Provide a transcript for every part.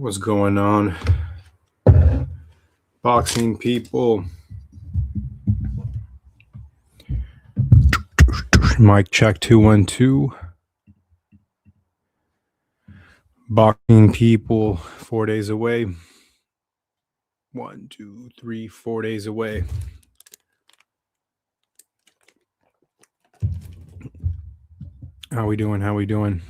What's going on? Boxing people. Mic check 212. Boxing people, 4 days away. 1, 2, 3, 4 days away. How we doing?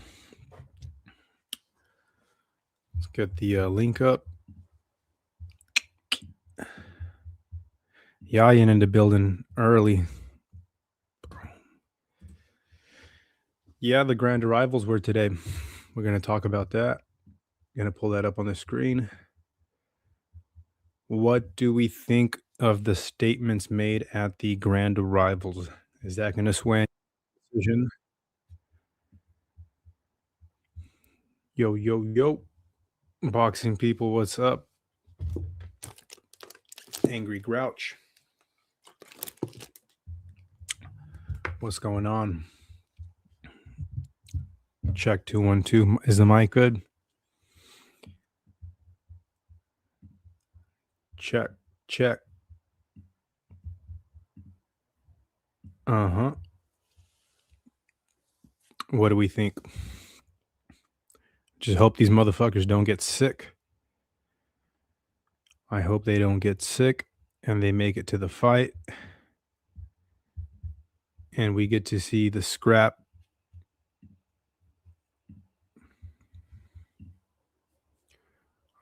Let's get the link up. Yayan in the building early. Yeah, the grand arrivals were today. We're going to talk about that. Going to pull that up on the screen. What do we think of the statements made at the grand arrivals? Is that going to sway decision? Yo. Boxing people, what's up? Angry Grouch. What's going on? Check 212. Is the mic good? Check. What do we think? Just hope these motherfuckers don't get sick. I hope they don't get sick and they make it to the fight. And we get to see the scrap.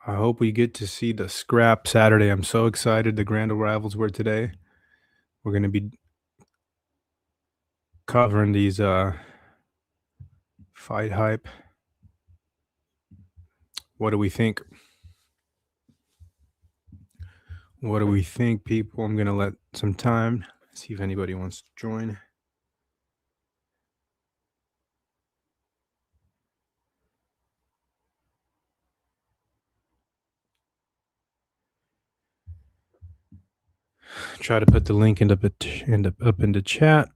I hope we get to see the scrap Saturday. I'm so excited. The grand arrivals were today. We're going to be covering these fight hype. What do we think? What do we think, people? I'm going to let some time. See if anybody wants to join. Try to put the link up into chat.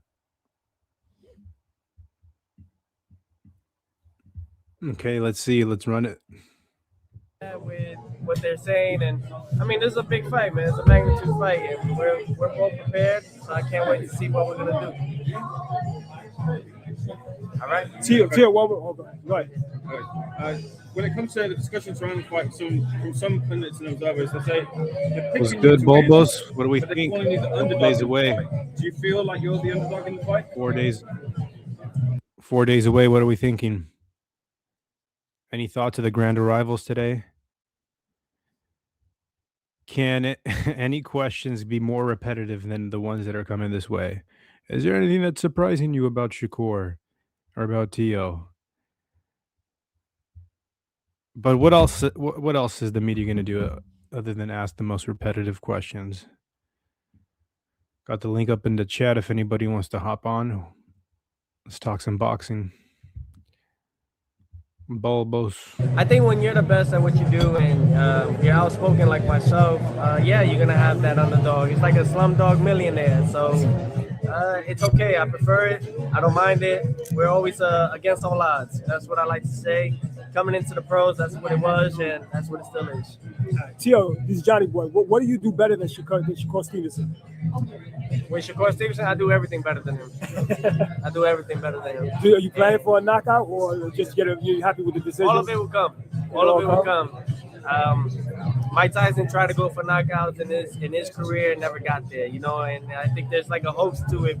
Okay, let's see. Let's run it. With what they're saying, and I mean, this is a big fight, man. It's a magnitude fight, and we're both prepared. So I can't wait to see what we're gonna do. All right. Tio, go ahead. When it comes to the discussions around the fight, from some pundits and observers, they say what's good, Bulbos? What do we think? 4 days away. Do you feel like you're the underdog in the fight? 4 days. 4 days away. What are we thinking? Any thoughts of the grand arrivals today? Can any questions be more repetitive than the ones that are coming this way? Is there anything that's surprising you about Shakur or about Teo? But what else is the media going to do other than ask the most repetitive questions? Got the link up in the chat if anybody wants to hop on. Let's talk some boxing. Bulbos. I think when you're the best at what you do and you're outspoken like myself, yeah, you're gonna have that underdog. It's like a slumdog millionaire. So it's okay. I prefer it. I don't mind it. We're always against all odds. That's what I like to say. Coming into the pros, that's what it was, and that's what it still is. Tio, this is Johnny Boy. What do you do better than Shakur Stevenson? With Shakur Stevenson, I do everything better than him. I do everything better than him. Are you planning for a knockout, or just you're happy with the decision? All of it will come. All of it will come. Mike Tyson tried to go for knockouts in his career, never got there, you know. And I think there's like a hoax to it,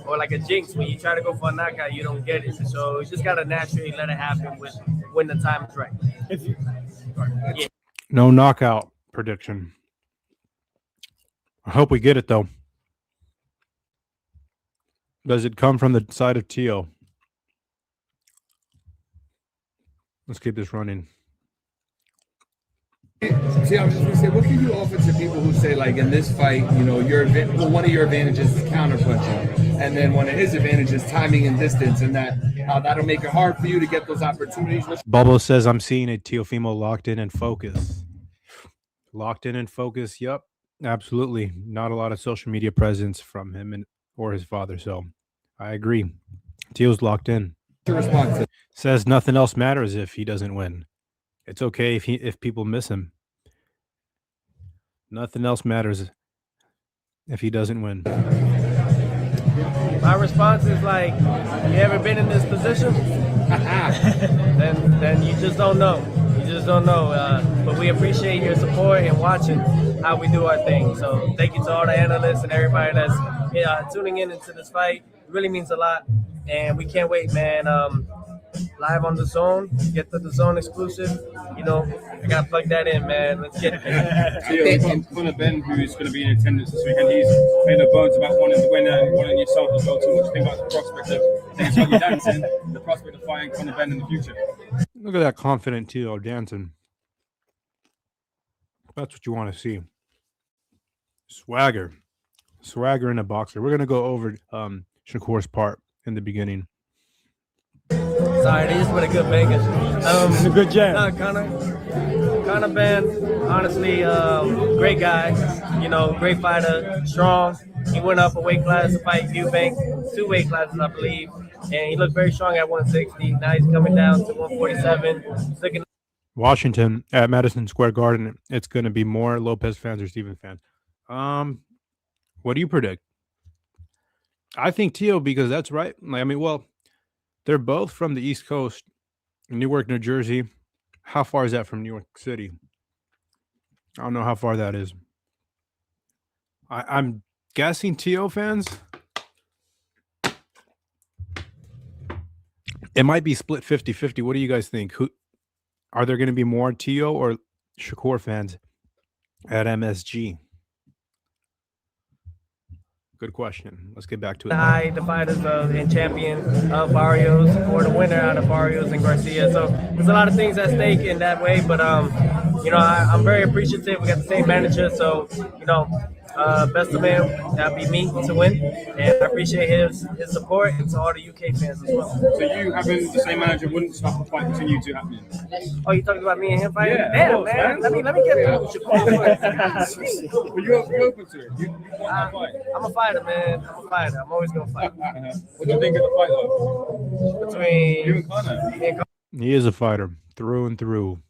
or like a jinx. When you try to go for a knockout, you don't get it. So you just gotta naturally let it happen when the time is right. Yeah. No knockout prediction. I hope we get it though. Does it come from the side of Teo? Let's keep this running. See, I was just going to say, what can you offer to people who say, like, in this fight, you know, one of your advantages is counterpunching, and then one of his advantages is timing and distance, and that'll make it hard for you to get those opportunities? Bubble says, I'm seeing a Teofimo locked in and focused. Locked in and focused, yep, absolutely. Not a lot of social media presence from him or his father, so I agree. Teo's locked in. To respond to. Says nothing else matters if he doesn't win. It's okay if people miss him. Nothing else matters if he doesn't win. My response is like, you ever been in this position? then you just don't know. You just don't know. But we appreciate your support and watching how we do our thing. So thank you to all the analysts and everybody that's tuning in into this fight. It really means a lot, and we can't wait, man. Live on the Zone, get the Zone exclusive. You know, I gotta plug that in, man. Let's get it. Theo, Conor Ben, who's going to be in attendance this weekend, he's made no bones about wanting to win and wanting yourself as well too. What do you think about the prospect of things like you dancing, the prospect of fighting Conor Ben in the future? Look at that confident Tio dancing. That's what you want to see. Swagger in a boxer. We're gonna go over Shakur's part in the beginning. Sorry, they just put a good bangers. It's a good jam. Conor Ben, honestly, great guy. You know, great fighter, strong. He went up a weight class to fight Eubank, 2 weight classes, I believe, and he looked very strong at 160. Now he's coming down to 147. He's looking. Washington at Madison Square Garden. It's going to be more Lopez fans or Steven fans. What do you predict? I think Tio, because that's right. I mean, well, they're both from the East Coast, Newark, New Jersey. How far is that from New York City? I don't know how far that is. I'm guessing Tio fans. It might be split 50-50. What do you guys think? Are there going to be more Tio or Shakur fans at MSG? Good question. Let's get back to it. The fighters and champion of Barrios, or the winner out of Barrios and Garcia. So there's a lot of things at stake in that way, but you know, I'm very appreciative. We got the same manager, so you know, best of man, that'd be me to win, and I appreciate his support, and to all the UK fans as well. So you having the same manager wouldn't stop the fight between you two happening? Oh, you talking about me and him fighting? Yeah, Damn, man. Let me get Well, you're open to it. You want that fight. I'm a fighter, man. I'm a fighter. I'm always gonna fight. What do you think of the fight, though? Between You and Conor. He is a fighter through and through.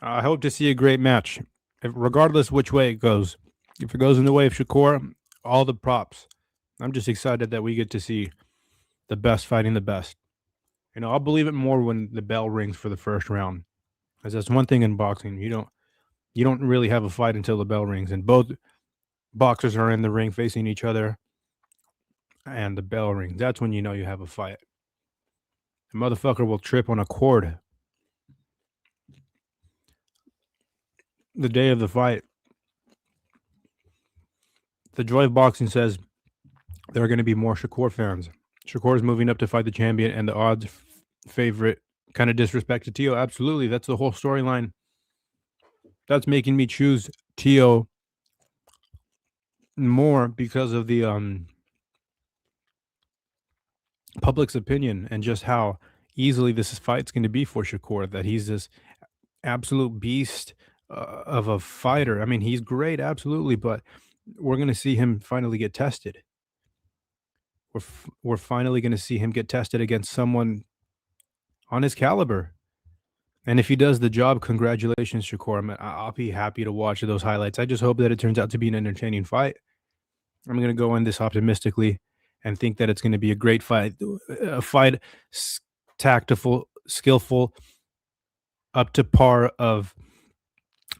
I hope to see a great match, regardless which way it goes. If it goes in the way of Shakur, all the props. I'm just excited that we get to see the best fighting the best. You know, I'll believe it more when the bell rings for the first round, because that's one thing in boxing. You don't really have a fight until the bell rings, and both boxers are in the ring facing each other, and the bell rings. That's when you know you have a fight. The motherfucker will trip on a cord the day of the fight. The Joy of Boxing says there are going to be more Shakur fans. Shakur is moving up to fight the champion, and the odds favorite kind of disrespected Tio. Absolutely. That's the whole storyline. That's making me choose Tio more because of the public's opinion and just how easily this fight's going to be for Shakur, that he's this absolute beast of a fighter. I mean, he's great, absolutely, but we're going to see him finally get tested. We're finally going to see him get tested against someone on his caliber. And if he does the job, congratulations, Shakur. I'll be happy to watch those highlights. I just hope that it turns out to be an entertaining fight. I'm going to go in this optimistically and think that it's going to be a great fight. A fight tactful, skillful, up to par of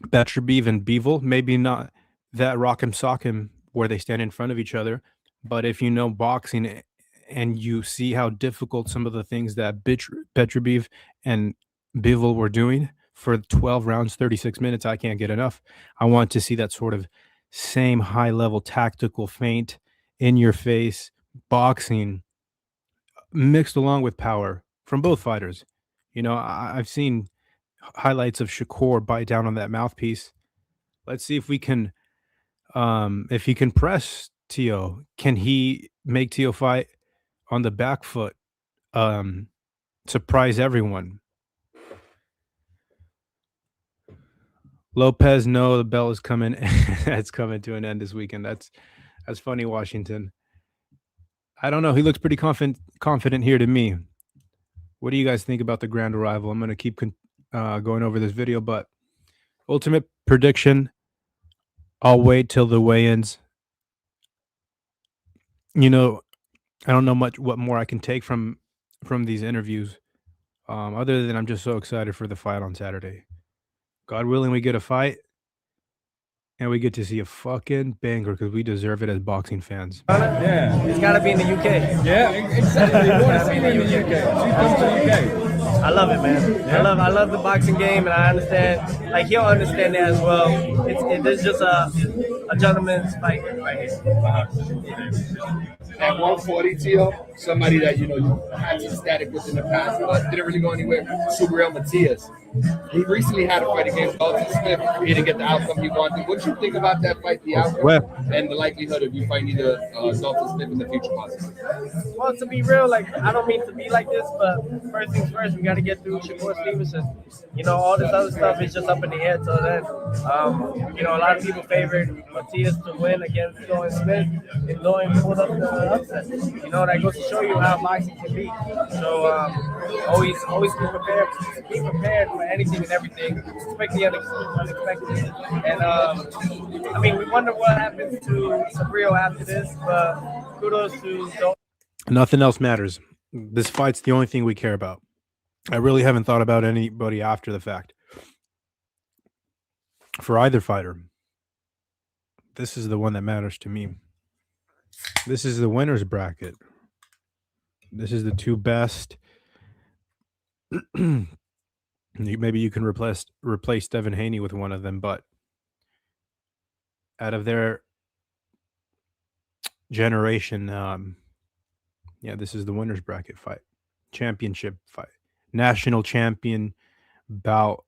Beterbiev and Bivol. Maybe not that rock'em sock'em where they stand in front of each other, but if you know boxing and you see how difficult some of the things that Beterbiev and Bivol were doing for 12 rounds, 36 minutes, I can't get enough. I want to see that sort of same high-level tactical feint, in-your-face boxing mixed along with power from both fighters. You know, I've seen highlights of Shakur bite down on that mouthpiece. Let's see if we can, if he can press Tio. Can he make Tio fight on the back foot? Surprise everyone. Lopez, no, the bell is coming. It's coming to an end this weekend. That's funny, Washington. I don't know. He looks pretty confident here to me. What do you guys think about the grand arrival? I'm going to keep going over this video, but ultimate prediction, I'll wait till the weigh-ins. You know, I don't know what more I can take from these interviews, other than I'm just so excited for the fight on Saturday. God willing, we get a fight, and we get to see a fucking banger because we deserve it as boxing fans. Yeah. It's got to be in the UK. Yeah, exactly. You want to see me in the UK. She's come to the UK. I love it, man. Yeah. I love the boxing game, and I understand. Like he'll understand that as well. It's just a gentleman's fight right here. At 140, Tio, somebody that you had some static with in the past, but didn't really go anywhere. Subriel Matias. He recently had a fight against Dalton Smith. He didn't get the outcome he wanted. What do you think about that fight, the outcome, and the likelihood of you fighting either Dalton Smith in the future, possibly? Well, to be real, like I don't mean to be like this, but first things first, we got to get through Shakur Stevenson. All this other stuff is just up in the air till then. A lot of people favored Matias to win against Dalton Smith, and Dalton pulled up the upset. That goes to show you how boxing can be. So always be prepared. Be prepared for anything and everything. Expect the unexpected. And we wonder what happens to Sabriel after this, but kudos to Dalton. Nothing else matters. This fight's the only thing we care about. I really haven't thought about anybody after the fact. For either fighter, this is the one that matters to me. This is the winner's bracket. This is the two best. Maybe you can replace Devin Haney with one of them, but out of their generation, this is the winner's bracket fight, championship fight, national champion bout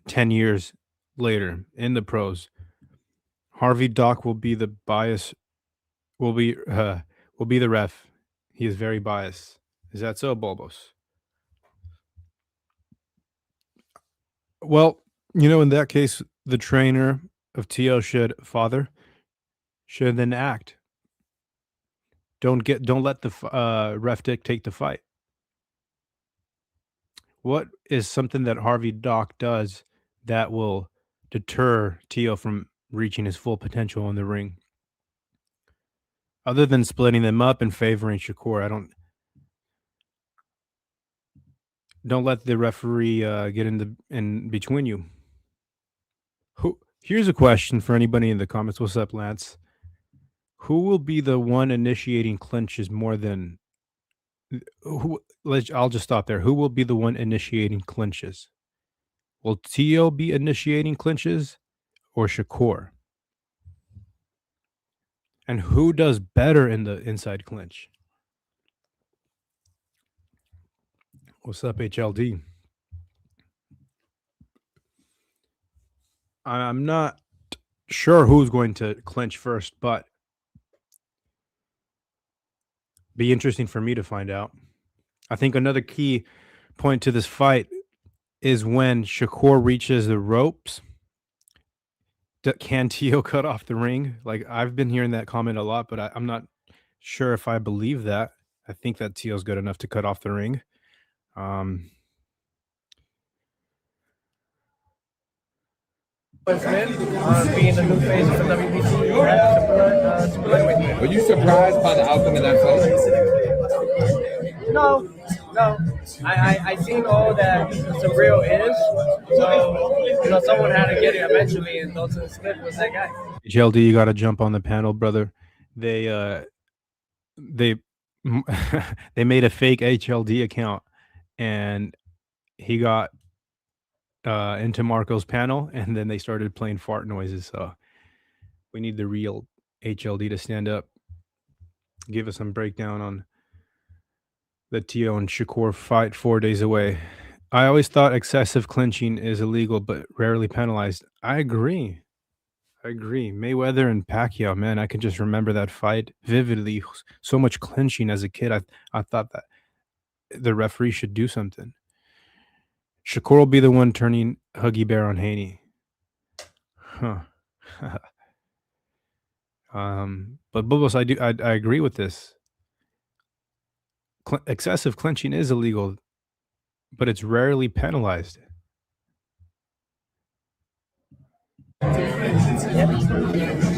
10 years later in the pros. Harvey Dock will be the bias, will be the ref. He is very biased. Is that so, Bulbos? Well, in that case, the trainer of Tio should then act. Don't let the ref dictate the fight. What is something that Harvey Dock does that will deter Tio from reaching his full potential in the ring? Other than splitting them up and favoring Shakur, don't let the referee get in between you. Here's a question for anybody in the comments. What's up, Lance? Who will be the one initiating clinches more than I'll just stop there. Who will be the one initiating clinches? Will Tio be initiating clinches or Shakur? And who does better in the inside clinch? What's up, HLD? I'm not sure who's going to clinch first, but be interesting for me to find out. I think another key point to this fight is when Shakur reaches the ropes. Can Tio cut off the ring? Like, I've been hearing that comment a lot, but I'm not sure if I believe that. I think that Tio's good enough to cut off the ring. Being the new face of the WBC. Were you surprised by the outcome of that fight? No. I seen all that Sabriel is. So, someone had to get it eventually, and Dalton Smith was that guy. HLD, you got to jump on the panel, brother. They made a fake HLD account, and he got into Marco's panel, and then they started playing fart noises. So we need the real HLD to stand up, give us some breakdown on the Tio and Shakur fight 4 days away. I always thought excessive clinching is illegal, but rarely penalized. I agree. Mayweather and Pacquiao, man, I can just remember that fight vividly. So much clinching as a kid. I thought that the referee should do something. Shakur will be the one turning Huggy Bear on Haney. Huh. But Bubbles, I agree with this. Excessive clinching is illegal. but it's rarely penalized.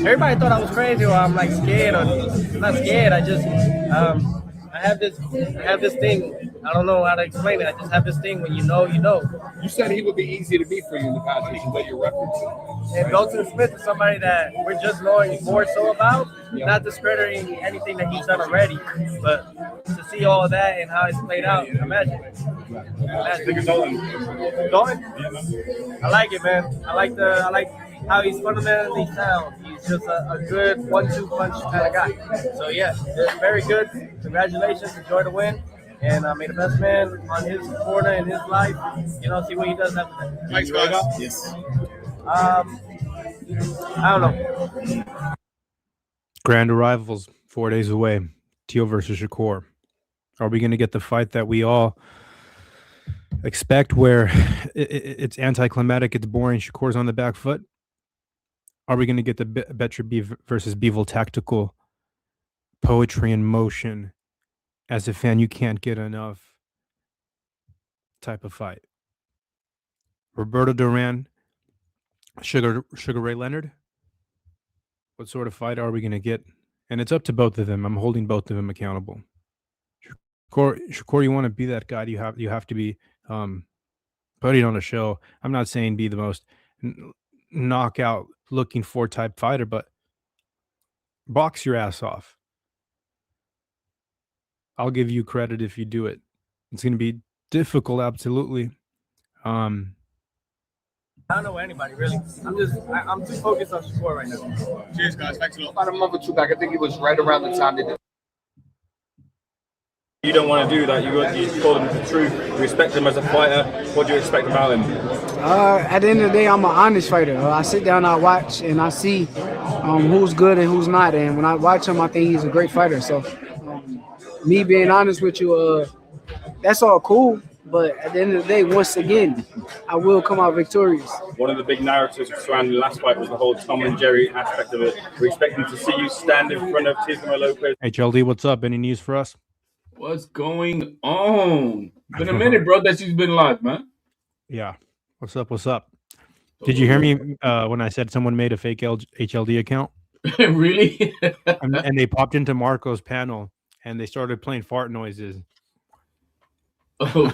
Everybody thought I was crazy, or I'm like scared, or I'm not scared. I have this thing. I don't know how to explain it. I just have this thing when you know, you know. You said he would be easy to beat for you in the past, which is what you're referencing. And Dalton Smith is somebody that we're just knowing more so about, not discrediting anything that he's done already, but to see all that and how it's played out. Imagine. Dalton? I like it, man. I like how he's fundamentally sound. He's just a good 1-2 punch kind of guy. So yeah, it's very good. Congratulations, enjoy the win. And may the best man on his corner in his life, see what he does after that. Thanks, guys. Yes. I don't know. Grand arrivals 4 days away. Teo versus Shakur. Are we going to get the fight that we all expect, where it's anticlimactic, it's boring, Shakur's on the back foot? Are we going to get the Betcher B versus Beevil tactical poetry in motion? As a fan, you can't get enough type of fight. Roberto Duran, Sugar Ray Leonard. What sort of fight are we going to get? And it's up to both of them. I'm holding both of them accountable. Shakur, you want to be that guy? You have to be putting on a show. I'm not saying be the most knockout looking for type fighter, but box your ass off. I'll give you credit if you do it. It's going to be difficult, absolutely. I don't know anybody really. I'm too focused on Shakur right now. Cheers, guys. Thanks a lot. About a month or two back, I think it was right around the time they did. You don't want to do that. You call him the truth. You respect him as a fighter. What do you expect about him? At the end of the day, I'm an honest fighter. I sit down, I watch, and I see who's good and who's not. And when I watch him, I think he's a great fighter. So, me being honest with you, that's all cool. But at the end of the day, once again, I will come out victorious. One of the big narratives surrounding the last fight was the whole Tom and Jerry aspect of it. We're expecting to see you stand in front of Teofimo Lopez. HLD, what's up? Any news for us? What's going on? Been a minute, bro, that you've been live, man. Yeah. What's up? What's up? Did you hear me when I said someone made a fake HLD account? Really? and they popped into Marco's panel and they started playing fart noises. Oh,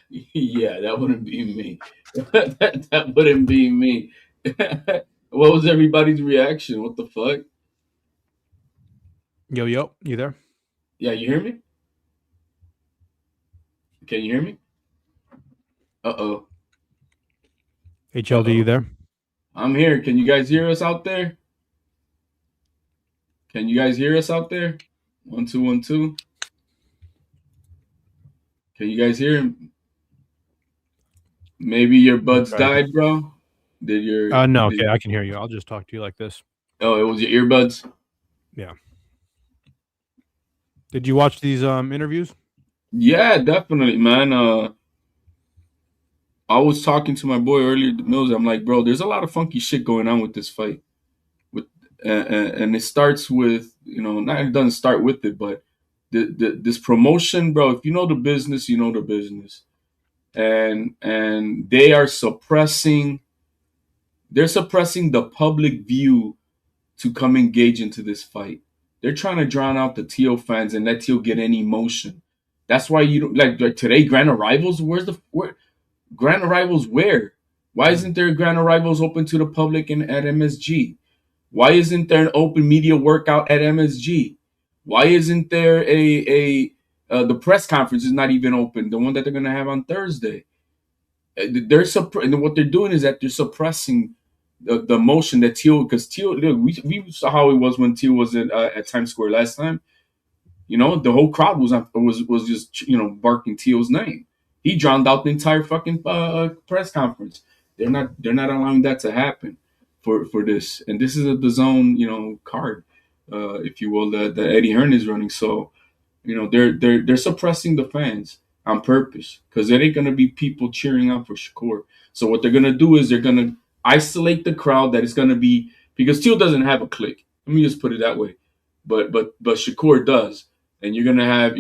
yeah, that wouldn't be me. that wouldn't be me. What was everybody's reaction? What the fuck? Yo, you there? Yeah, you hear me? Can you hear me? Uh-oh. HLD, you there? I'm here. Can you guys hear us out there? Can you guys hear us out there? 1 2 1 2. Can you guys hear him? Maybe your buds died, bro. Did your no, okay, I can hear you. I'll just talk to you like this. Oh, it was your earbuds? Yeah. Did you watch these interviews? Yeah, definitely, man. I was talking to my boy earlier, Mills. I'm like, bro, there's a lot of funky shit going on with this fight. And it starts with, it doesn't start with it, but this promotion, bro. If you know the business, you know the business, and they are suppressing. They're suppressing the public view to come engage into this fight. They're trying to drown out the Teo fans and let Teo get any emotion. That's why you don't like today. Grand Arrivals. Where Grand Arrivals? Where? Why isn't there Grand Arrivals open to the public at MSG? Why isn't there an open media workout at MSG? Why isn't there the press conference is not even open? The one that they're gonna have on Thursday. And what they're doing is that they're suppressing the emotion that Teo, because Teo, look, we saw how it was when Teo was at Times Square last time. The whole crowd was just barking Teo's name. He drowned out the entire fucking press conference. They're not allowing that to happen for this, and this is a DAZN card, if you will, that Eddie Hearn is running. So they're suppressing the fans on purpose because there ain't gonna be people cheering out for Shakur. So what they're gonna do is they're gonna isolate the crowd that is gonna be, because Teo doesn't have a clique. Let me just put it that way, but Shakur does, and you're gonna have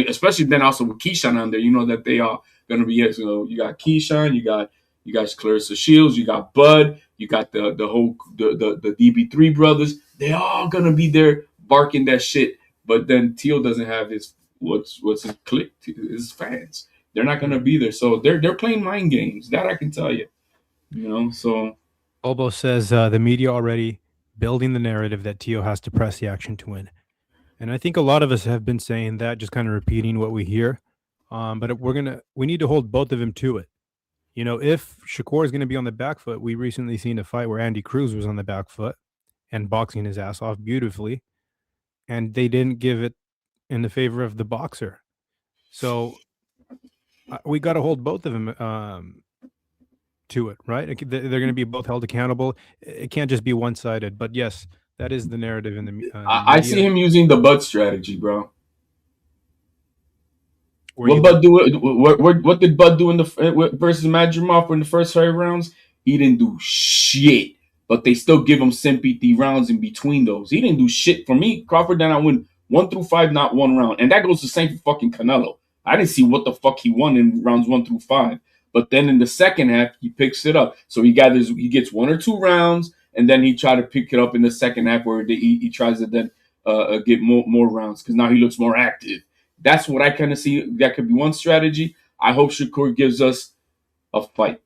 especially then also with Keyshawn on there. You know that they are gonna be, you know, you got Keyshawn, you got Clarissa Shields, you got Bud, you got the whole the DB3 brothers. They all gonna be there barking that shit. But then Teal doesn't have his what's his clique, his fans. They're not gonna be there, so they're playing mind games. That I can tell you. You know, so Bobo says the media already building the narrative that Tio has to press the action to win. And I think a lot of us have been saying that, just kind of repeating what we hear. But we need to hold both of them to it. You know, if Shakur is going to be on the back foot, we recently seen a fight where Andy Cruz was on the back foot and boxing his ass off beautifully, and they didn't give it in the favor of the boxer. So we got to hold both of them to it, right? They're going to be both held accountable. It can't just be one-sided. But yes, that is the narrative in the I see him using the Bud strategy, bro. What Bud do? What did Bud do in the versus Madrimov in the first 5 rounds? He didn't do shit, but they still give him sympathy rounds in between those. He didn't do shit for me. Crawford did not win 1 through 5, not one round, and that goes the same for fucking Canelo. I didn't see what the fuck he won in rounds 1 through 5, but then in the second half he picks it up. So he gets 1 or 2 rounds, and then he tried to pick it up in the second half where he tries to then get more rounds because now he looks more active. That's what I kind of see. That could be one strategy. I hope Shakur gives us a fight.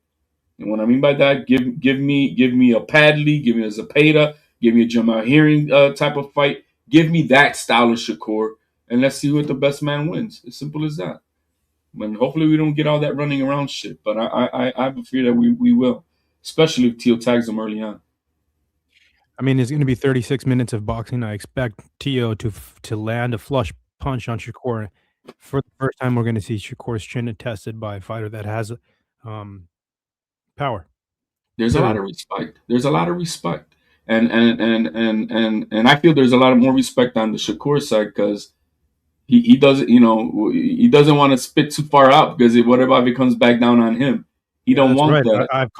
And what I mean by that, give me a Padley, give me a Zapata, give me a Jamal Herring type of fight. Give me that style of Shakur, and let's see what the best man wins. As simple as that. And hopefully we don't get all that running around shit. But I have a fear that we will, especially if Tio tags him early on. I mean, it's going to be 36 minutes of boxing. I expect Tio to land a flush punch on Shakur. For the first time, we're going to see Shakur's chin tested by a fighter that has power. There's a lot of respect. There's a lot of respect, and I feel there's a lot of more respect on the Shakur side because he doesn't, you know, he doesn't want to spit too far out because what about if it comes back down on him? He don't want that. I've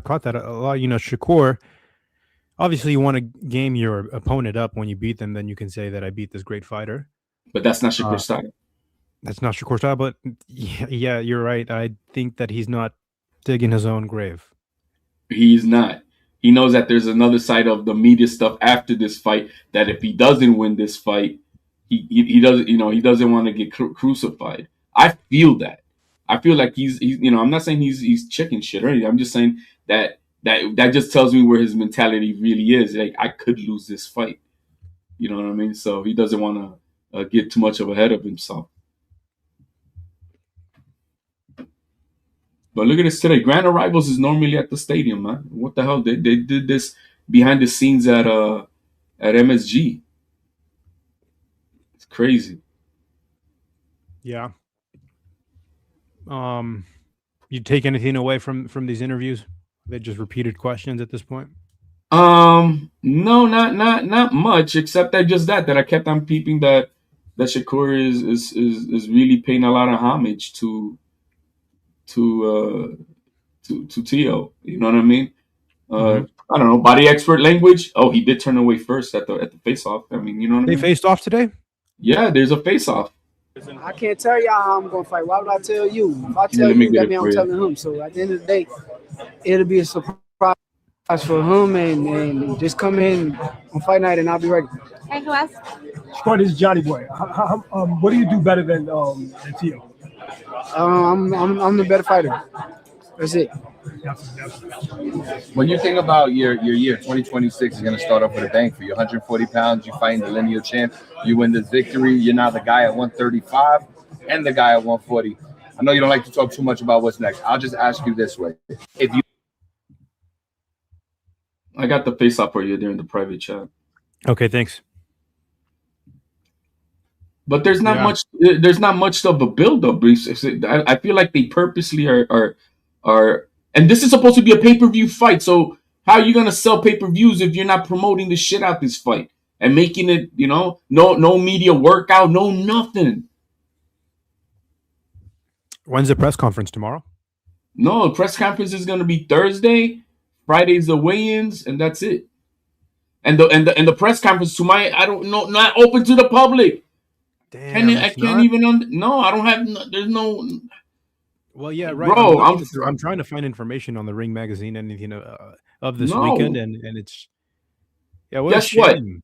caught that a lot. You know, Shakur. Obviously, you want to game your opponent up when you beat them. Then you can say that I beat this great fighter. But that's not Shakur style. That's not Shakur style. But yeah, you're right. I think that he's not digging his own grave. He's not. He knows that there's another side of the media stuff after this fight. That if he doesn't win this fight, he doesn't. You know, he doesn't want to get crucified. I feel that. I feel like he's. You know, I'm not saying he's chicken shit or anything. I'm just saying that just tells me where his mentality really is. Like I could lose this fight. You know what I mean? So he doesn't want to get too much ahead of himself. But look at this today. Grand Arrivals is normally at the stadium, man. What the hell? They did this behind the scenes at MSG. It's crazy. Yeah. You take anything away from these interviews? They just repeated questions at this point. No, not much. Except that I kept on peeping that Shakur is really paying a lot of homage to Tio. You know what I mean? I don't know, body expert language. Oh, he did turn away first at the face off. I mean, you know what I mean? They faced off today? Yeah, there's a face off. I can't tell y'all how I'm gonna fight. Why would I tell you? If I tell you, that means I'm telling him. So at the end of the day, it'll be a surprise for him, and just come in on fight night, and I'll be ready. Hey, who else? Scott, this is Johnny Boy. What do you do better than Tio? I'm the better fighter. That's it. When you think about your year, 2026 is going to start off with a bang for you. 140 pounds, you fighting the lineal champ, you win this victory. You're now the guy at 135 and the guy at 140. I know you don't like to talk too much about what's next. I'll just ask you this way: I got the face off for you during the private chat. Okay, thanks. But there's not much. There's not much of a build-up. I feel like they purposely are, and this is supposed to be a pay-per-view fight. So how are you gonna sell pay-per-views if you're not promoting the shit out this fight and making it, you know, no media workout, no nothing. When's the press conference? Tomorrow? No, the press conference is gonna be Thursday. Friday's the weigh-ins, and that's it. And the press conference I don't know, not open to the public. Damn, I it's can't not. even. No, I don't have. There's no. Well, yeah, right. I'm Bro, looking through. I'm trying to find information on the Ring magazine, anything of this weekend, no. and it's yeah. What a Guess what? shame.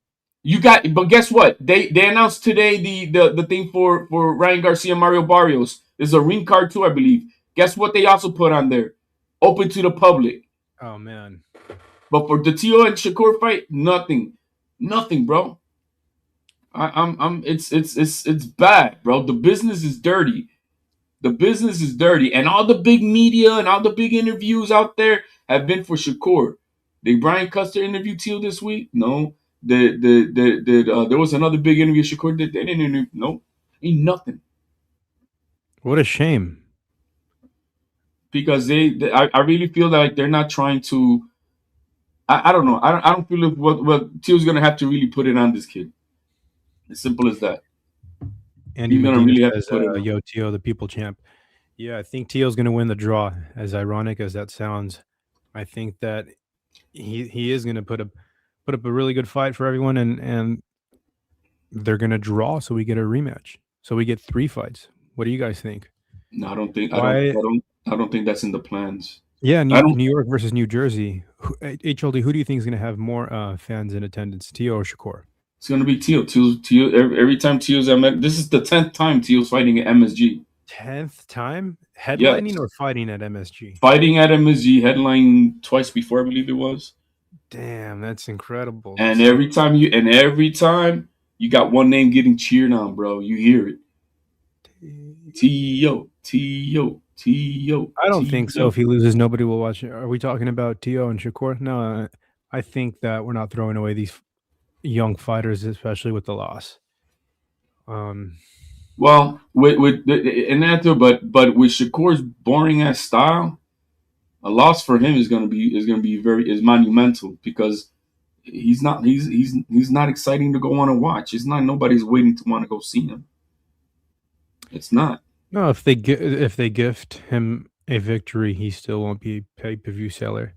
But guess what? They announced today the thing for Ryan Garcia and Mario Barrios. There's a ring card too, I believe. Guess what they also put on there? Open to the public. Oh man. But for the Tio and Shakur fight, nothing, bro. I'm it's bad, bro. The business is dirty. The business is dirty, and all the big media and all the big interviews out there have been for Shakur. Did Brian Custer interview Teal this week? No. There was another big interview Shakur did. They didn't interview. Nope. Ain't nothing. What a shame. Because I really feel like they're not trying to. I don't know. I don't feel like what Teal's gonna have to really put it on this kid. As simple as that. Andy He's gonna Medina really have to says, put it on. "Yo, Tio, the people champ." Yeah, I think Tio's going to win the draw. As ironic as that sounds, I think that he is going to put up a really good fight for everyone, and they're going to draw, so we get a rematch. So we get 3 fights. What do you guys think? No, I don't think. Why? I don't think that's in the plans. Yeah, I don't. New York versus New Jersey. HLD, who do you think is going to have more fans in attendance, Tio or Shakur? It's gonna be Teal. Every time Teal's at this is the 10th time Teal's fighting at MSG. 10th time Yes. headlining or fighting at MSG? Fighting at MSG, headline twice before, I believe it was. Damn, that's incredible. And every time you got one name getting cheered on, bro. You hear it. Tio. I don't think so. If he loses, nobody will watch it. Are we talking about Tio and Shakur? No, I think that we're not throwing away these young fighters, especially with the loss. Well, with but with Shakur's boring ass style, a loss for him is gonna be monumental because he's not exciting to go on and watch. It's not nobody's waiting to want to go see him. It's not. No, if they gift him a victory, he still won't be a pay-per-view seller.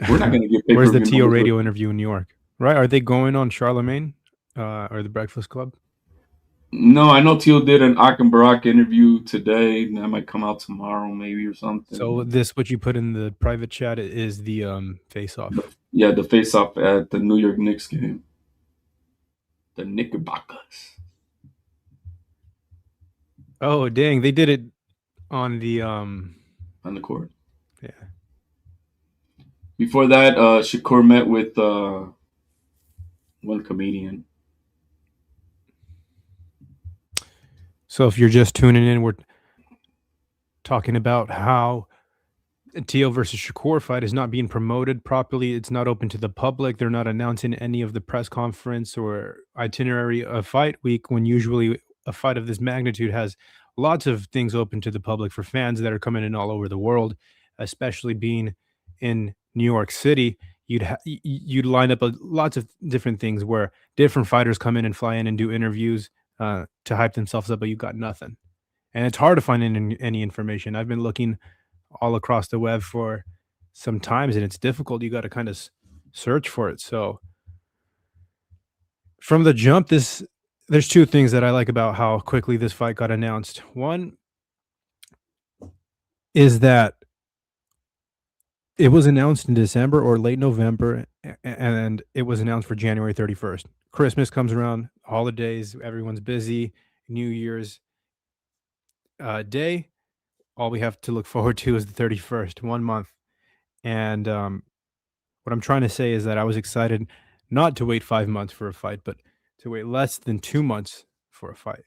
We're not gonna get pay-per-view. Where's the Tio radio interview in New York? Right? Are they going on Charlemagne or the Breakfast Club? No, I know Teal did an Ak and Barak interview today. That might come out tomorrow, maybe, or something. So what you put in the private chat is the face-off. Yeah, the face-off at the New York Knicks game. The Knickerbockers. Oh dang! They did it on the court. Yeah. Before that, Shakur met with one comedian. So if you're just tuning in, we're talking about how Tio versus Shakur fight is not being promoted properly. It's not open to the public. They're not announcing any of the press conference or itinerary of fight week, when usually a fight of this magnitude has lots of things open to the public for fans that are coming in all over the world, especially being in New York City. You'd line up lots of different things where different fighters come in and fly in and do interviews to hype themselves up, but you got nothing. And it's hard to find any information. I've been looking all across the web for some times, and it's difficult. You got to kind of search for it. So from the jump, there's 2 things that I like about how quickly this fight got announced. One is that it was announced in December or late November, and it was announced for January 31st. Christmas comes around, holidays, everyone's busy, New Year's Day. All we have to look forward to is the 31st, 1 month. And what I'm trying to say is that I was excited not to wait 5 months for a fight, but to wait less than 2 months for a fight.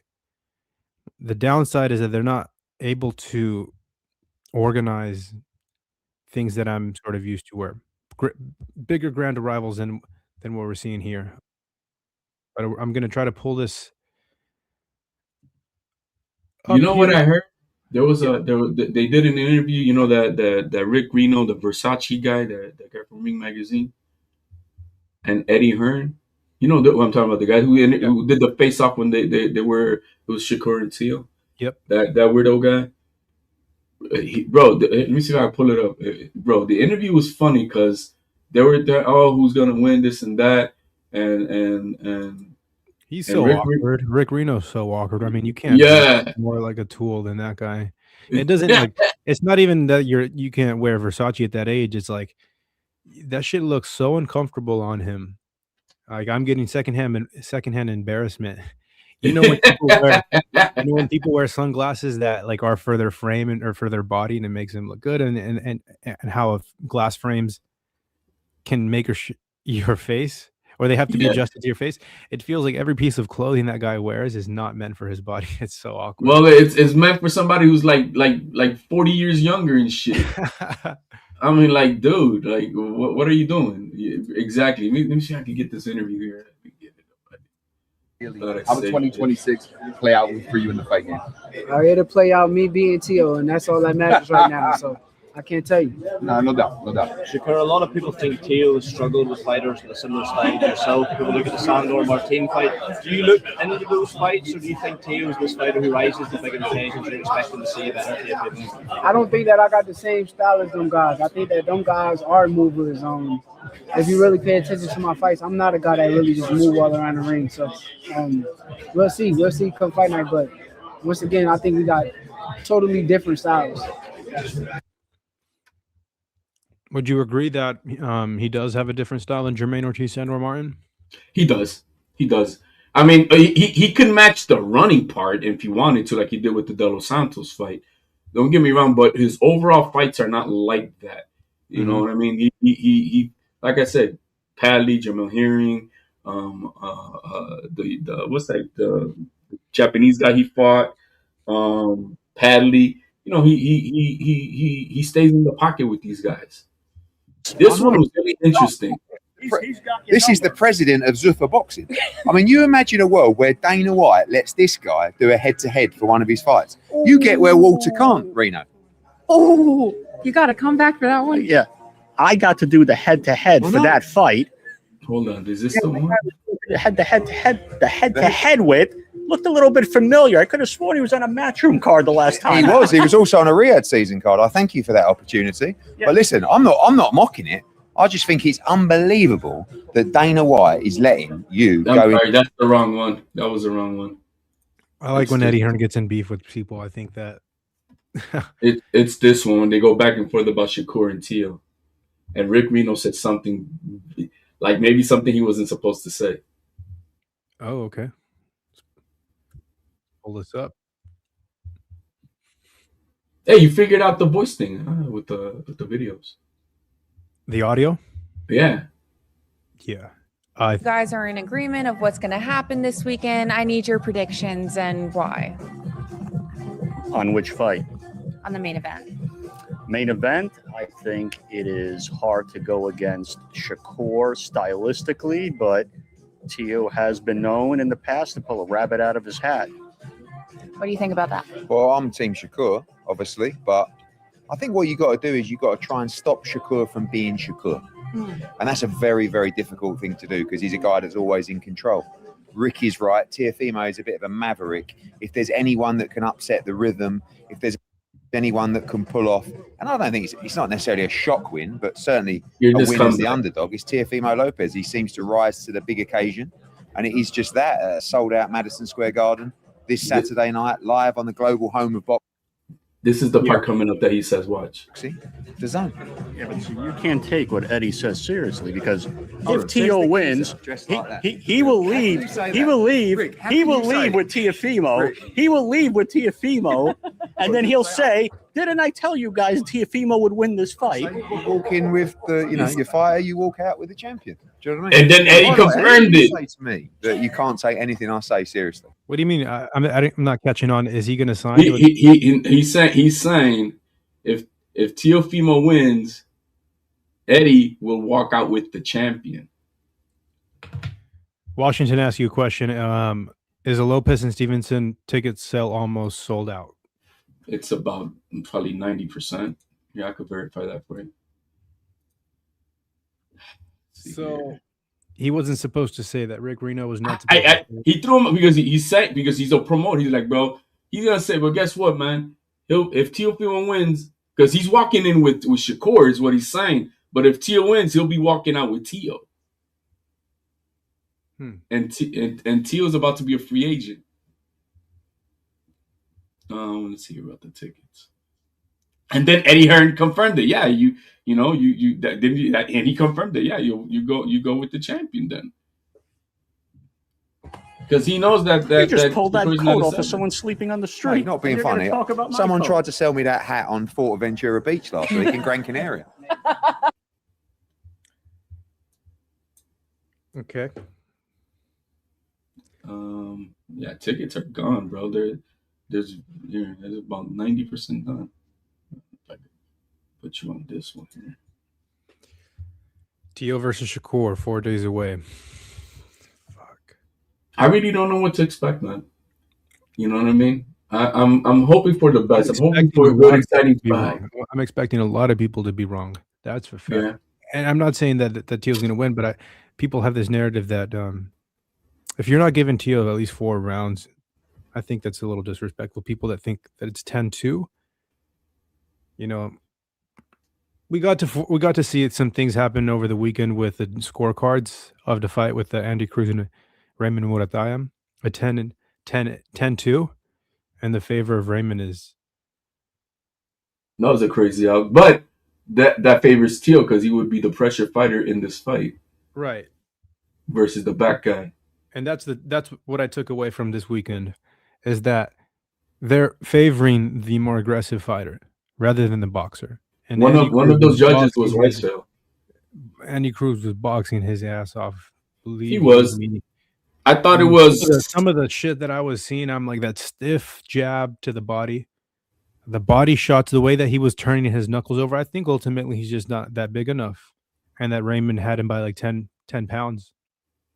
The downside is that they're not able to organize things that I'm sort of used to, where bigger grand arrivals than what we're seeing here. But I'm going to try to pull this up. You know what I heard? They did an interview. You know that Rick Reno, the Versace guy, that guy from Ring Magazine, and Eddie Hearn. You know what I'm talking about? The guy who did the face off when they were, it was Shakur and Teal. Yep. That weirdo guy. Let me see if I can pull it up. Bro, the interview was funny because they were there. Oh, who's gonna win this and that, and He's And so awkward. Rick Reno's so awkward. I mean, you can't yeah, more like a tool than that guy. It doesn't like it's not even that you can't wear Versace at that age. It's like that shit looks so uncomfortable on him. Like I'm getting secondhand embarrassment. You know when people wear sunglasses that like are for their frame or for their body and it makes them look good and how glass frames can make your face or they have to be adjusted to your face. It feels like every piece of clothing that guy wears is not meant for his body. It's so awkward. Well, it's meant for somebody who's like 40 years younger and shit. I mean, like, dude, like, what are you doing? Yeah, exactly. Let me see if I can get this interview here. How would 2026 play out for you in the fight game? It'll play out me being Tio, and that's all that matters right now. So I can't tell you. No doubt. Shakur, a lot of people think Teo has struggled with fighters with a similar style to yourself. People look at the Sandor Martin fight. Do you look at any of those fights, or do you think Teo is this fighter who rises to bigger occasions you're expecting to see better? I don't think that I got the same style as them guys. I think that them guys are movers. If you really pay attention to my fights, I'm not a guy that really just move all around the ring. So we'll see. We'll see come fight night. But once again, I think we got totally different styles. Would you agree that he does have a different style than Jermaine Ortiz Sandor Martin? He does. I mean, he can match the running part if he wanted to, like he did with the De Los Santos fight. Don't get me wrong, but his overall fights are not like that. You know what I mean? He like I said, Padley, Jamel Herring, the Japanese guy he fought, Padley. You know, he stays in the pocket with these guys. This one was really interesting. This is the president of Zuffa Boxing. I mean, you imagine a world where Dana White lets this guy do a head-to-head for one of his fights. You get where Walter can't, Reno. Oh, you got to come back for that one? Yeah. I got to do the head-to-head for that fight. Hold on. Is this the one? The head-to-head with looked a little bit familiar. I could have sworn he was on a Matchroom card the last time. He was. He was also on a Riyadh season card. I thank you for that opportunity. Yeah. But listen, I'm not mocking it. I just think it's unbelievable that Dana White is letting you go. Sorry, that's the wrong one. That was the wrong one. I like when Eddie Hearn gets in beef with people. I think that it's this one when they go back and forth about Shakur and Teo. And Rick Reno said something like maybe something he wasn't supposed to say. Oh, okay. Pull this up. Hey, you figured out the voice thing with the videos. The audio? Yeah. Yeah. You guys are in agreement of what's going to happen this weekend. I need your predictions and why. On which fight? On the main event. Main event, I think it is hard to go against Shakur stylistically, but Teo has been known in the past to pull a rabbit out of his hat. What do you think about that? Well, I'm Team Shakur, obviously, but I think what you got to do is you got to try and stop Shakur from being Shakur. And that's a very, very difficult thing to do because he's a guy that's always in control. Rick is right. Teofimo is a bit of a maverick. If there's anyone that can upset the rhythm, if there's anyone that can pull off, and I don't think it's not necessarily a shock win, but certainly a win as the underdog, is Teofimo Lopez. He seems to rise to the big occasion, and it is just that sold out Madison Square Garden this Saturday night, live on the global home of boxing. This is the part coming up that he says, watch. See? The zone. Yeah, but you can't take what Eddie says seriously because if Teo wins, he will leave. He will leave. He will leave with Teofimo. He will leave with Teofimo, and then he'll say, "Didn't I tell you guys Teofimo would win this fight?" You walk in with your fighter, you walk out with the champion. Do you know what I mean? And then Eddie confirmed it. Say to me that you can't take anything I say seriously. What do you mean? I'm not catching on. Is he going to sign? He's saying if Teofimo wins, Eddie will walk out with the champion. Washington asked you a question. Is a Lopez and Stevenson ticket sale almost sold out? It's about probably 90%. Yeah, I could verify that for you. So he wasn't supposed to say that. Rick Reno was not. He threw him because because he's a promoter. He's like, bro, he's gonna say, well, guess what, man? If Teofimo wins, because he's walking in with Shakur is what he's saying. But if Teo wins, he'll be walking out with Teo. and Teo's about to be a free agent. Let's see about the tickets. And then Eddie Hearn confirmed it. Yeah, and he confirmed it. Yeah, you go with the champion then, because he knows that You just that pulled that Shakur's not coat a off of seven. someone sleeping on the Mate, street. not being And you're gonna funny. talk about my Someone coat. tried to sell me that hat on Ventura Beach last week in Gran Canaria. Okay. Yeah, tickets are gone, bro. There's about 90% done. I could put you on this one here. Teo versus Shakur, 4 days away. I really don't know what to expect, man. You know what I mean? I'm hoping for the best. I'm hoping for a good, exciting fight. I'm expecting a lot of people to be wrong. That's for fact. Yeah. And I'm not saying that Teo's going to win, but people have this narrative that if you're not giving Teo at least 4 rounds, I think that's a little disrespectful. People that think that it's 10-2, we got to see some things happen over the weekend with the scorecards of the fight with Andy Cruz and Raymond Murataya, a 10-2, and the favor of Raymond is. That was a crazy out, but that favors Teo because he would be the pressure fighter in this fight, right? Versus the back guy. And that's what I took away from this weekend, is that they're favoring the more aggressive fighter rather than the boxer. And one of those judges was Weisfeld. Andy Cruz was boxing his ass off. He was. I thought it was some of the shit that I was seeing. I'm like, that stiff jab to the body shots, the way that he was turning his knuckles over. I think ultimately he's just not that big enough, and that Raymond had him by like 10 pounds.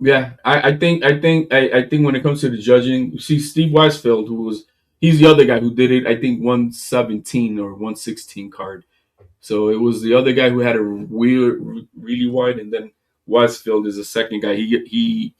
Yeah, I think when it comes to the judging, you see Steve Weisfeld, he's the other guy who did it. I think 117 or 116 card. So it was the other guy who had a really wide, and then Weisfeld is the second guy. He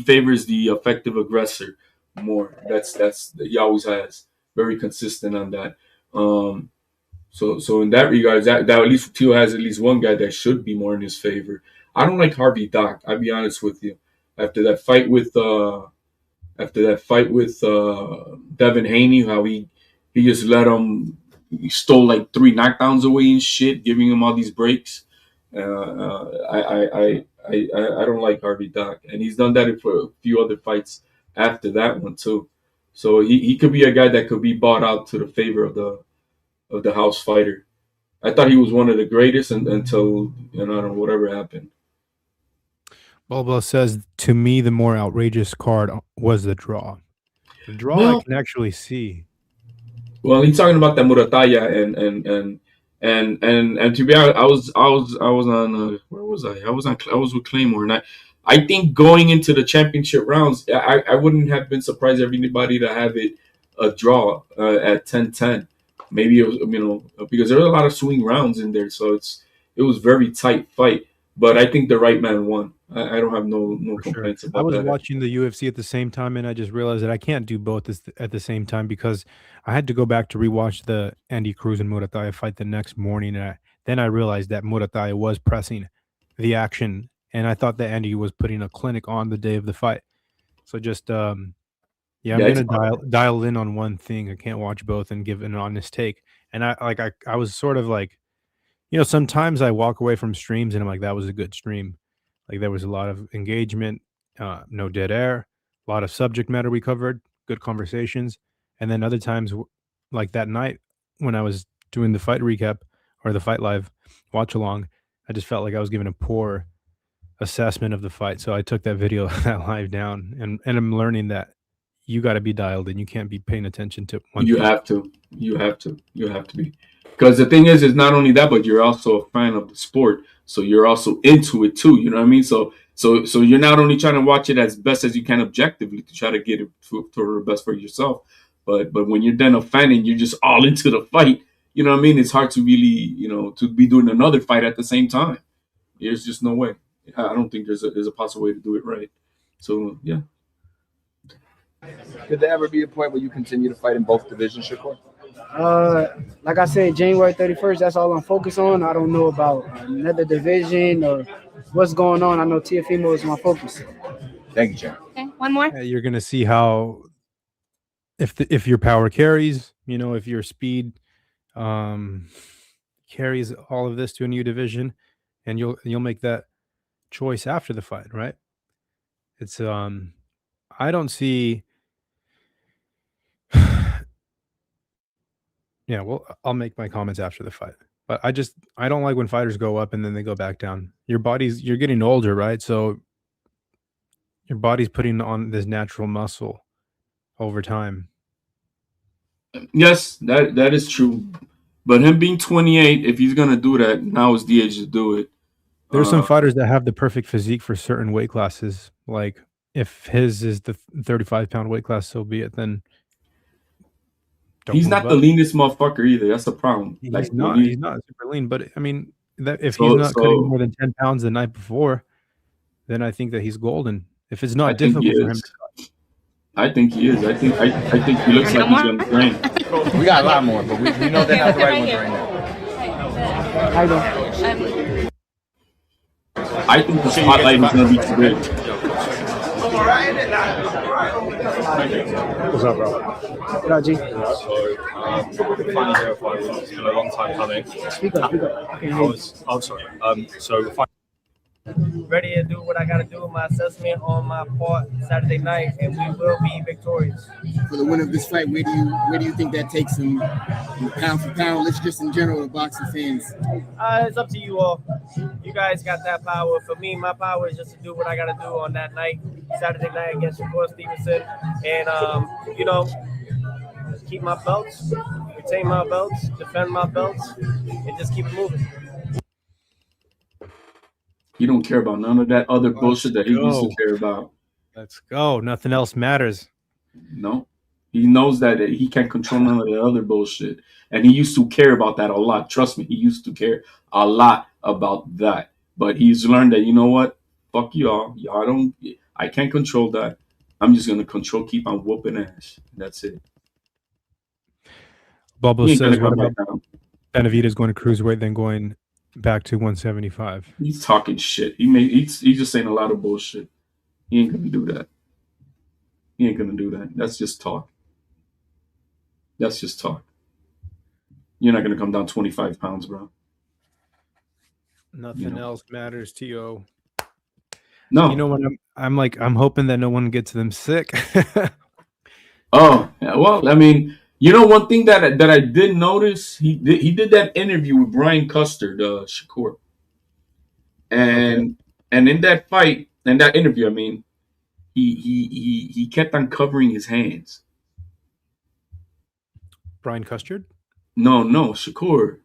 favors the effective aggressor more. That's he always has, very consistent on that. So in that regard, that at least Teo has at least one guy that should be more in his favor. I don't like Harvey Dock. I'll be honest with you. After that fight with Devin Haney, how he just let him. He stole like 3 knockdowns away and shit, giving him all these breaks. I don't like Harvey Dock, and he's done that for a few other fights after that one too. So he could be a guy that could be bought out to the favor of the house fighter. I thought he was one of the greatest until I don't know, whatever happened. Bulba says, to me, the more outrageous card was the draw. The draw I can actually see. Well, he's talking about that Murataya and to be honest, I was on where was I? I was with Claymore, and I think going into the championship rounds, I wouldn't have been surprised everybody to have it a draw at 10-10. Maybe it was, because there were a lot of swing rounds in there, so it was very tight fight. But I think the right man won. I don't have no complaints about that. I was watching the UFC at the same time, and I just realized that I can't do both at the same time, because I had to go back to rewatch the Andy Cruz and Murataya fight the next morning. And then I realized that Murataya was pressing the action, and I thought that Andy was putting a clinic on the day of the fight. So just I'm gonna dial in on one thing. I can't watch both and give an honest take. And I was sort of like, sometimes I walk away from streams and I'm like, that was a good stream. Like, there was a lot of engagement, no dead air, a lot of subject matter we covered, good conversations. And then other times, like that night when I was doing the fight recap or the fight live watch along, I just felt like I was giving a poor assessment of the fight. So I took that video, that live down, and I'm learning that you got to be dialed in. You can't be paying attention to one. You have to be. Because the thing is not only that, but you're also a fan of the sport, so you're also into it too. You know what I mean? So you're not only trying to watch it as best as you can objectively to try to get it to the best for yourself, but when you're then a fan and you're just all into the fight, you know what I mean? It's hard to really, to be doing another fight at the same time. There's just no way. I don't think there's a possible way to do it right. So yeah. Could there ever be a point where you continue to fight in both divisions, Shakur? Like I said, January 31st, that's all I'm focused on. I don't know about another division or what's going on. I know Teofimo is my focus. Thank you, Jack. Okay, one more. You're gonna see how if your power carries, if your speed carries all of this to a new division, and you'll make that choice after the fight, right? It's I don't see. Yeah, well, I'll make my comments after the fight. But I don't like when fighters go up and then they go back down. You're getting older, right? So your body's putting on this natural muscle over time. Yes, that is true. But him being 28, if he's gonna do that, now is the age to do it. There's some fighters that have the perfect physique for certain weight classes. Like if his is the 35-pound weight class, so be it. Then he's not the leanest motherfucker either. That's the problem. He's not super lean. But I mean, that if he's not cutting more than 10 pounds the night before, then I think that he's golden. If it's not difficult for him to cut. I think he is. I think he looks like he's gonna train. We got a lot more, but we know they're not the right ones right now. I think the spotlight is gonna be too big. What's up, bro? What up, G? Finally here at fight. It's been a long time coming. Speak up. Sorry. Ready to do what I got to do, my assessment on my part Saturday night, and we will be victorious. For the win of this fight, where do you think that takes him, pound for pound? Let's just in general, the boxing fans. It's up to you all. You guys got that power. For me, my power is just to do what I got to do on that night, Saturday night against Shakur Stevenson, and keep my belts, retain my belts, defend my belts, and just keep it moving. He don't care about none of that other bullshit that he used to care about. Let's go. Nothing else matters. No. He knows that he can't control none of the other bullshit. And he used to care about that a lot. Trust me, he used to care a lot about that. But he's learned that, you know what? Fuck y'all. I can't control that. I'm just going to keep on whooping ass. That's it. Bubba says, what about Benavidez going to cruiserweight, then going back to 175? He's talking shit. He's just saying a lot of bullshit. He ain't gonna do that. That's just talk. You're not gonna come down 25 pounds, bro. Nothing else matters, T.O. No. You know what? I'm hoping that no one gets them sick. Oh, well, I mean, one thing that I did notice, he did that interview with Brian Custard, Shakur, and in that fight, in that interview, I mean, he kept on covering his hands. Brian Custard? No, Shakur.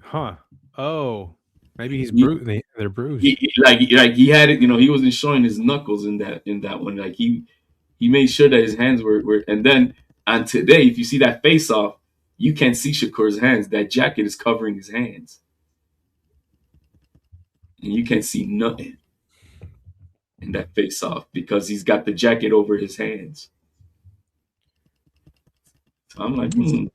Huh? Oh, maybe he's bruised. They're bruised. He had it. He wasn't showing his knuckles in that one. Like he made sure that his hands were, and then. And today, if you see that face off, you can't see Shakur's hands. That jacket is covering his hands. And you can't see nothing in that face off because he's got the jacket over his hands. So I'm like, A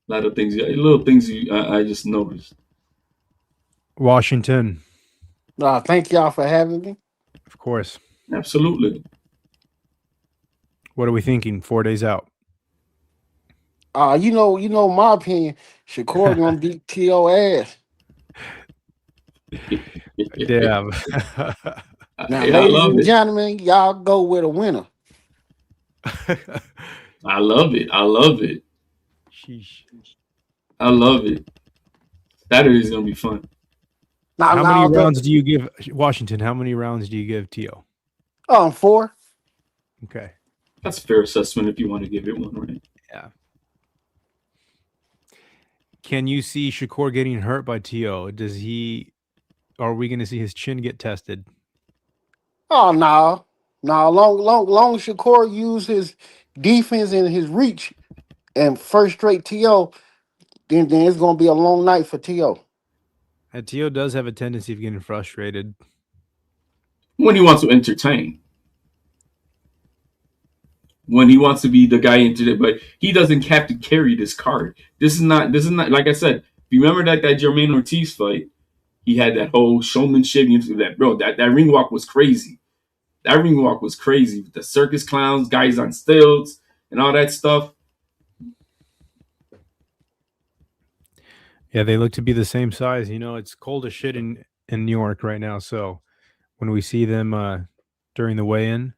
lot of things, little things I just noticed. Washington. Thank y'all for having me. Of course. Absolutely. What are we thinking? 4 days out. My opinion, Shakur gonna beat T.O. ass. Damn. Now, ladies and gentlemen, y'all go with a winner. I love it. Sheesh. I love it. Saturday's gonna be fun. How many rounds do you give Washington? How many rounds do you give T.O.? 4. Okay. That's a fair assessment if you want to give it one, right? Yeah. Can you see Shakur getting hurt by T.O.? Are we going to see his chin get tested? Oh, no. No, long Shakur use his defense and his reach and first straight T.O., then it's going to be a long night for T.O. And T.O. does have a tendency of getting frustrated. When he wants to entertain. When he wants to be the guy into it, but he doesn't have to carry this card. This is not like I said, if you remember that Jermaine Ortiz fight, He had that whole showmanship. That bro, that ring walk was crazy. That ring walk was crazy. The circus clowns, guys on stilts, and all that stuff. Yeah, they look to be the same size. You know, it's cold as shit in New York right now. So when we see them during the weigh-in,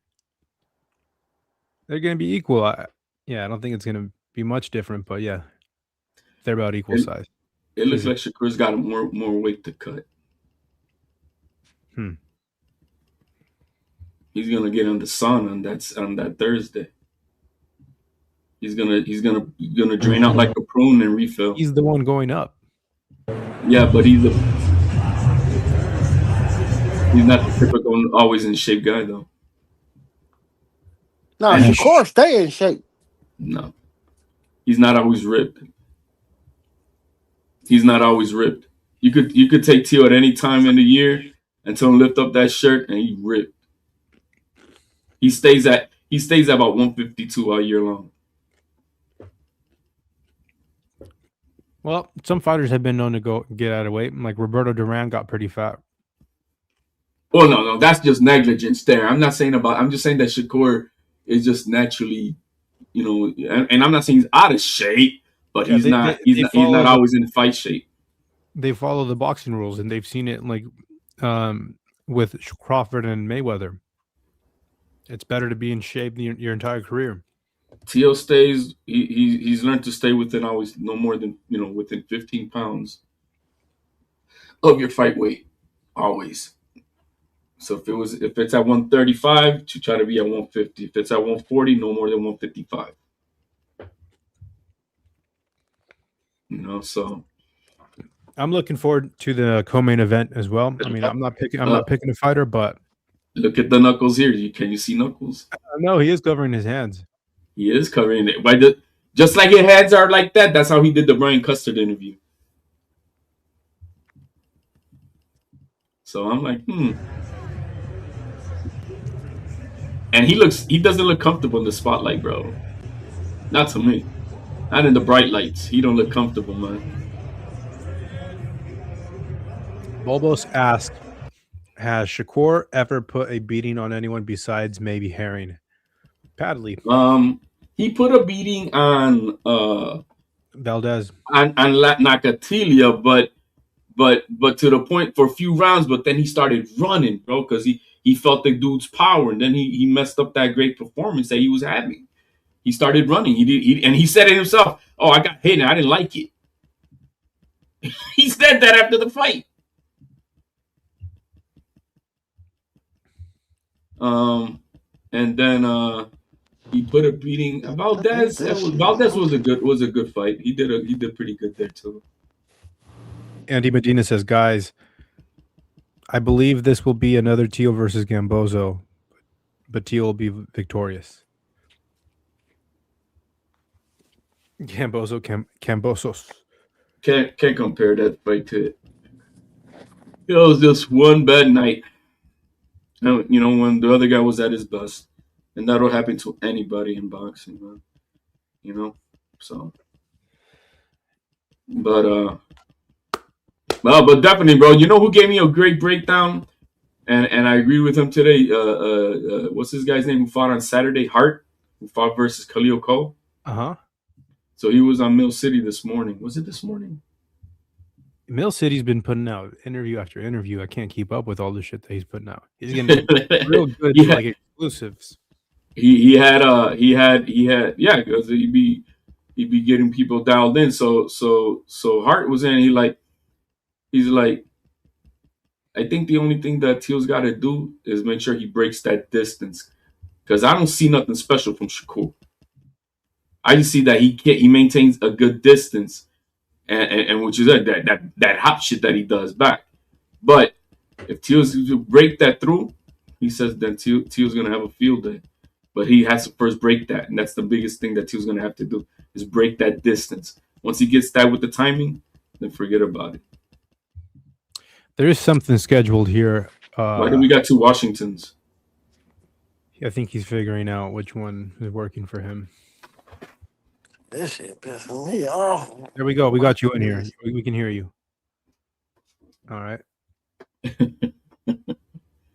they're going to be equal. I don't think it's going to be much different, but yeah, they're about equal size. It looks like Shakur's got more weight to cut. He's gonna get on the sun on that Thursday. He's gonna drain out like a prune and refill. He's the one going up. Yeah, but he's not the typical always in shape guy though. No, Shakur stay in shape. No, he's not always ripped. He's not always ripped. You could take Teo at any time in the year and tell him lift up that shirt and he ripped. He stays at about 152 all year long. Well, some fighters have been known to go get out of weight. Like Roberto Duran got pretty fat. Well, no, that's just negligence there. I'm just saying that Shakur is just naturally, and I'm not saying he's out of shape, but he's not always in fight shape. They follow the boxing rules, and they've seen it with Crawford and Mayweather. It's better to be in shape your entire career. Teo stays. He's learned to stay within always no more than within 15 pounds of your fight weight, always. So if it's at 135, to try to be at 150. If it's at 140, no more than 155. So I'm looking forward to the co-main event as well. I mean, I'm not picking a fighter, but look at the knuckles here. Can you see knuckles? No, he is covering his hands. He is covering it. Just like his hands are like that. That's how he did the Brian Custard interview. So I'm like, And he doesn't look comfortable in the spotlight, bro. Not to me. Not in the bright lights. He don't look comfortable, man. Bulbos asked, has Shakur ever put a beating on anyone besides maybe Herring? Padley. He put a beating on Valdez. On Nakatilia, but to the point for a few rounds, but then he started running, bro, because he felt the dude's power, and then he messed up that great performance that he was having. He started running. And he said it himself. Oh, I got hit and I didn't like it. He said that after the fight. And then he put a beating. Valdez was a good fight. He did pretty good there too. Andy Medina says, guys, I believe this will be another Teo versus Gambozo, but Teo will be victorious. Cambosos. Can't compare that fight to it. It was just one bad night. When the other guy was at his best. And that'll happen to anybody in boxing, man. So. But definitely, bro. You know who gave me a great breakdown? And I agree with him today. What's this guy's name who fought on Saturday? Hart, who fought versus Khalil Cole. So he was on Mill City this morning. Was it this morning? Mill City's been putting out interview after interview. I can't keep up with all the shit that he's putting out. He's getting real good like exclusives. He had because he'd be getting people dialed in. So Hart was in. He's like, I think the only thing that Teal's got to do is make sure he breaks that distance, because I don't see nothing special from Shakur. I just see that he maintains a good distance, and which is that hop shit that he does back. But if Teal's to break that through, he says then Teal's gonna have a field day. But he has to first break that, and that's the biggest thing that Teal's gonna have to do is break that distance. Once he gets that with the timing, then forget about it. There is something scheduled here. Why do we got two Washingtons? I think he's figuring out which one is working for him. This shit pissing me off. There we go. We got you in here. We can hear you. All right.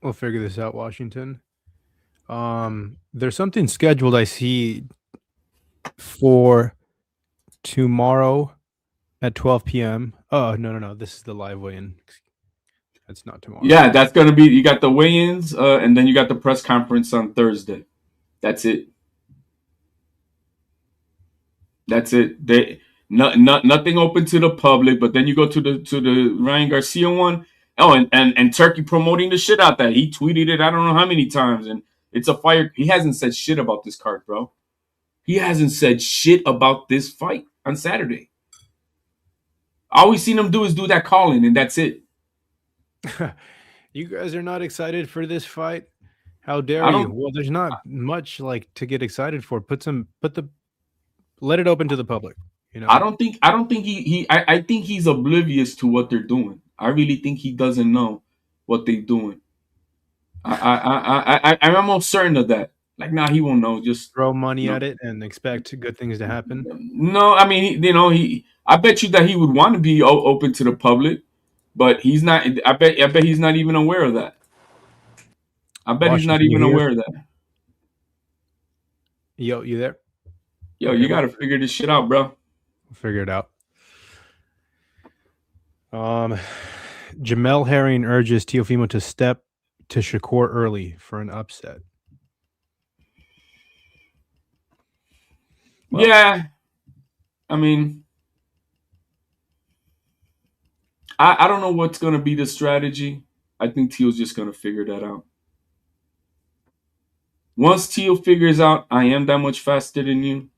We'll figure this out, Washington. There's something scheduled I see for tomorrow at 12 p.m. Oh, no. This is the live weigh-in. That's not tomorrow. Yeah, that's gonna be. You got the weigh-ins, and then you got the press conference on Thursday. That's it. That's it. Nothing open to the public. But then you go to the Ryan Garcia one. Oh, and Turkey promoting the shit out that. He tweeted it I don't know how many times, and it's a fire. He hasn't said shit about this card, bro. He hasn't said shit about this fight on Saturday. All we've seen him do is do that calling, and that's it. You guys are not excited for this fight? How dare you? Well, there's not much like to get excited for. Let it open to the public. You know, I don't think I think he's oblivious to what they're doing. I really think he doesn't know what they're doing. I'm almost certain of that. Like, nah, he won't know. Just throw money at it and expect good things to happen. No, I mean, I bet you that he would want to be open to the public, but he's not. I bet he's not even aware of that. I bet he's not even aware of that. Yo, you there? Yo, okay, you got to figure this shit out, bro. Figure it out. Jamel Herring urges Teofimo to step to Shakur early for an upset. Well, yeah, I mean, I don't know what's going to be the strategy. I think Teo's just going to figure that out. Once Teo figures out I am that much faster than you,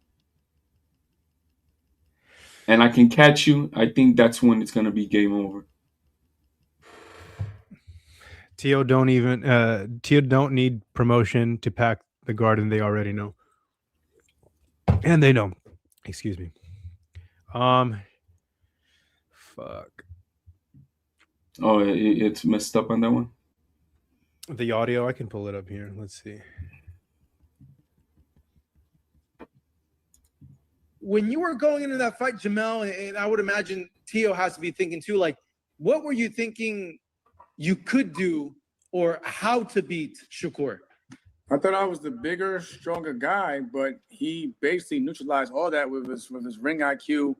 and I can catch you, I think that's when it's going to be game over. Teo don't need promotion to pack the garden. They already know. And they know. Excuse me. Fuck. Oh, it's messed up on that one? The audio, I can pull it up here. Let's see. When you were going into that fight, Jamel, and I would imagine Teo has to be thinking too, like, what were you thinking you could do or how to beat Shakur? I thought I was the bigger, stronger guy, but he basically neutralized all that with his ring IQ.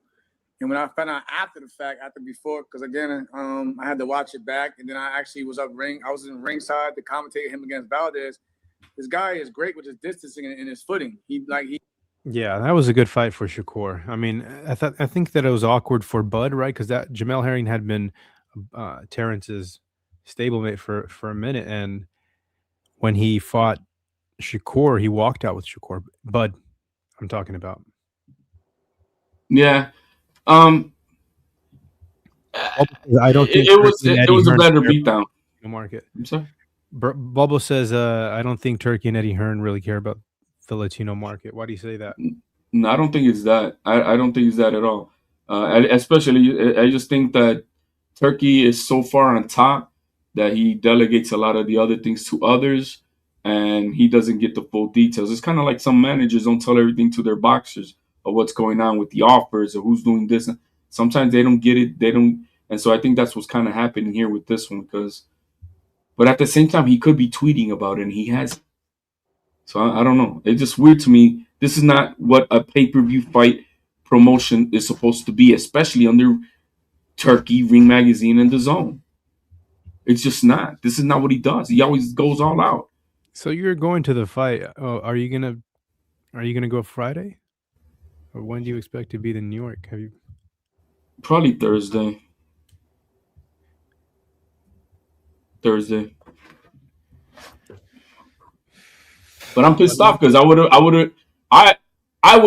And when I found out after the fact, before, because again, I had to watch it back, and then I actually was I was in ringside to commentate him against Valdez. This guy is great with his distancing and his footing. Yeah, that was a good fight for Shakur. I mean, I think that it was awkward for Bud, right? Because that Jamel Herring had been Terrence's stablemate for a minute, and when he fought Shakur, he walked out with Shakur. Bud, I'm talking about. Yeah. I don't think it was a better beatdown. Market. I'm sorry. Bubble says, I don't think Turkey and Eddie Hearn really care about the Latino market. Why do you say that? No, I don't think it's that. I don't think it's that at all. Especially, I just think that Turkey is so far on top that he delegates a lot of the other things to others, and he doesn't get the full details. It's kind of like some managers don't tell everything to their boxers of what's going on with the offers or who's doing this. Sometimes they don't get it. They don't. And so I think that's what's kind of happening here with this one. But at the same time, he could be tweeting about it, and he has. So I don't know. It's just weird to me. This is not what a pay-per-view fight promotion is supposed to be, especially under Turkey, Ring Magazine, and DAZN. It's just not. This is not what he does. He always goes all out. So you're going to the fight. Oh, are you gonna go Friday? Or when do you expect to be in New York? Have you? Probably Thursday. But I'm pissed off because I would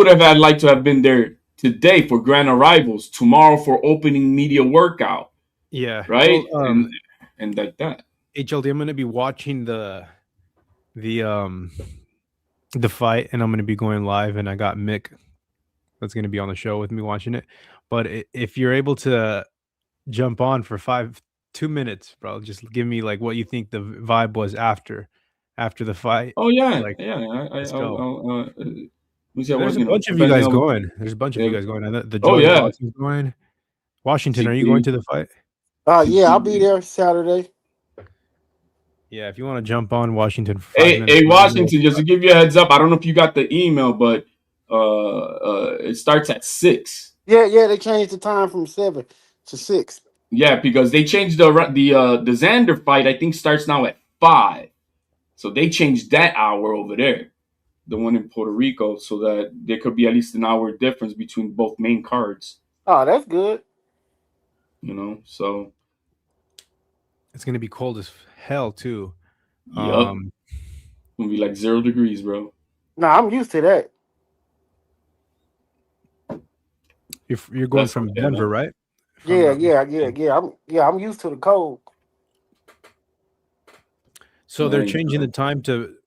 have had liked to have been there today for grand arrivals, tomorrow for opening media workout. Yeah. Right? Well, and like that. HLD, I'm gonna be watching the fight, and I'm gonna be going live, and I got Mick that's gonna be on the show with me watching it. But if you're able to jump on for 2 minutes, bro, just give me like what you think the vibe was after the fight. Oh yeah, like, yeah. There's a bunch of you guys going. There's a bunch of you guys going. The Jordan Watson's going. Washington, are you going to the fight? Yeah, I'll be there Saturday. Yeah, if you want to jump on Washington for 5 Hey, minutes. Washington, just to give you a heads up, I don't know if you got the email, but it starts at 6. Yeah, they changed the time from 7 to 6. Yeah, because they changed the Xander fight. I think starts now at 5, so they changed that hour over there, the one in Puerto Rico, so that there could be at least an hour difference between both main cards. Oh, that's good. So it's gonna be cold as hell too. Yup. Gonna be like 0 degrees, bro. Nah, I'm used to that. You're going That's from okay, Denver, man. right? I'm used to the cold. So they're There you changing go. the time to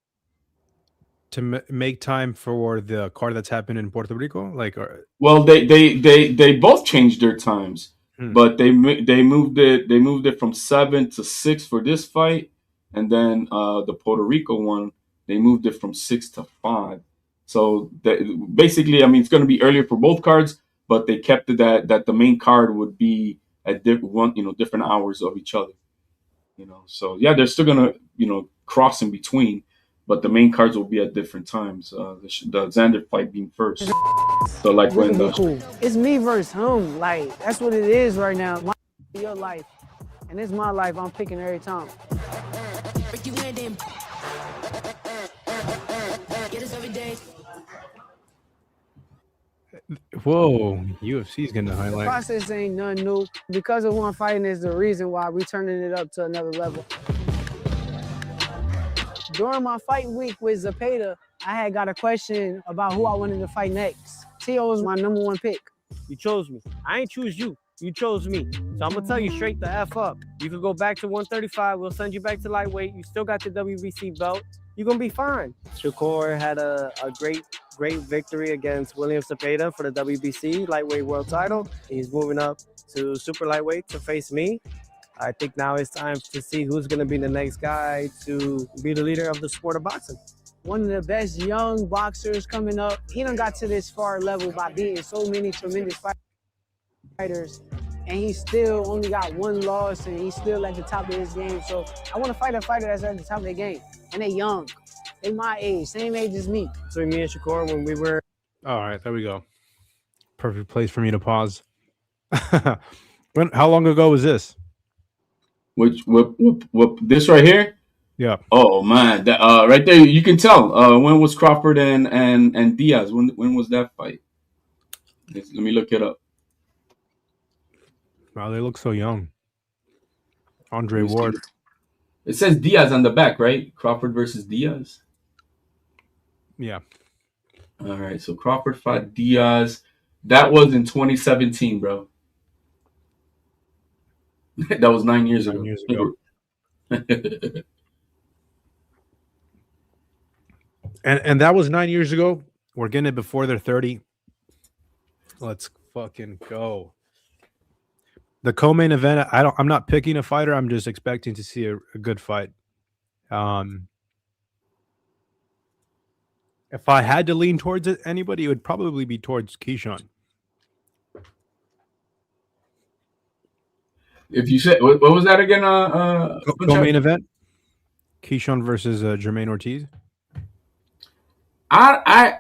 make time for the card that's happened in Puerto Rico. Like, Well, they both changed their times, but they moved it from 7 to 6 for this fight, and then the Puerto Rico one they moved it from 6 to 5. So basically, I mean, it's going to be earlier for both cards, but they kept it that the main card would be at different hours of each other. So yeah, they're still gonna cross in between, but the main cards will be at different times. The Xander fight being first. So like We when can be cool. It's me versus him. Like, that's what it is right now. Your life, and it's my life. I'm picking every time. whoa, UFC's gonna highlight. Process ain't nothing new. Because of one fighting is the reason why we turning it up to another level. During my fight week with Zepeda, I had got a question about who I wanted to fight next. Tio was my number 1 pick. You chose me. I ain't choose you. You chose me. So I'm gonna tell you straight the F up. You can go back to 135. We'll send you back to lightweight. You still got the WBC belt. You're gonna be fine. Shakur had a great victory against William Zepeda for the WBC lightweight world title. He's moving up to super lightweight to face me. I think now it's time to see who's gonna be the next guy to be the leader of the sport of boxing. One of the best young boxers coming up. He done got to this far level by beating so many tremendous fighters, and he still only got 1 loss, and he's still at the top of his game. So I want to fight a fighter that's at the top of their game, and they young. They my age, same age as me. So me and Shakur, when we were... All right, there we go. Perfect place for me to pause. How long ago was this? Which this right here? Yeah. Oh man, that right there you can tell. When was Crawford and Diaz? When was that fight? Let me look it up. Wow, they look so young. Andre Ward. It says Diaz on the back, right? Crawford versus Diaz. Yeah. All right, so Crawford fought Diaz. That was in 2017, bro. That was 9 years ago. And that was 9 years ago. We're getting it before they're 30. Let's fucking go. The co-main event, I'm not picking a fighter. I'm just expecting to see a good fight. If I had to lean towards anybody, it would probably be towards Keyshawn. If you said what was that again? Co-main event, Keyshawn versus Jermaine Ortiz. I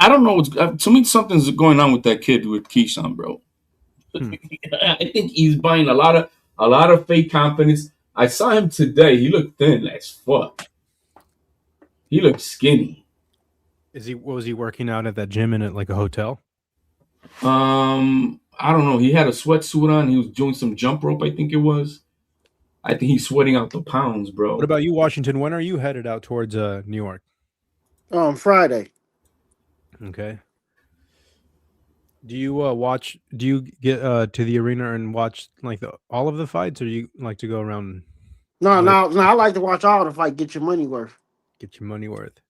don't know what's to me something's going on with that kid with Keyshawn, bro. I think he's buying a lot of fake confidence. I saw him today. He looked thin as fuck. He looked skinny. Was he working out at that gym in like a hotel? I don't know. He had a sweatsuit on. He was doing some jump rope, I think it was. I think he's sweating out the pounds, bro. What about you, Washington? When are you headed out towards New York? Friday. Okay. Do you Do you get to the arena and watch like all of the fights, or do you like to go around? No. I like to watch all the fight. Get your money worth. Get your money worth.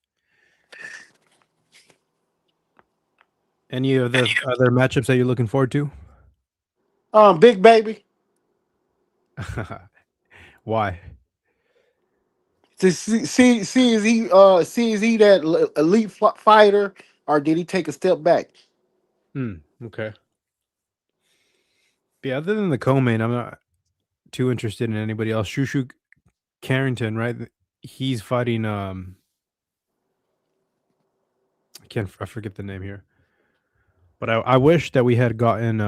Any of the other matchups that you're looking forward to? Big Baby. Why? To see is he that elite fighter, or did he take a step back? Okay. Yeah, other than the co-main, I'm not too interested in anybody else. Shushu Carrington, right? He's fighting. I forget the name here, but I wish that we had gotten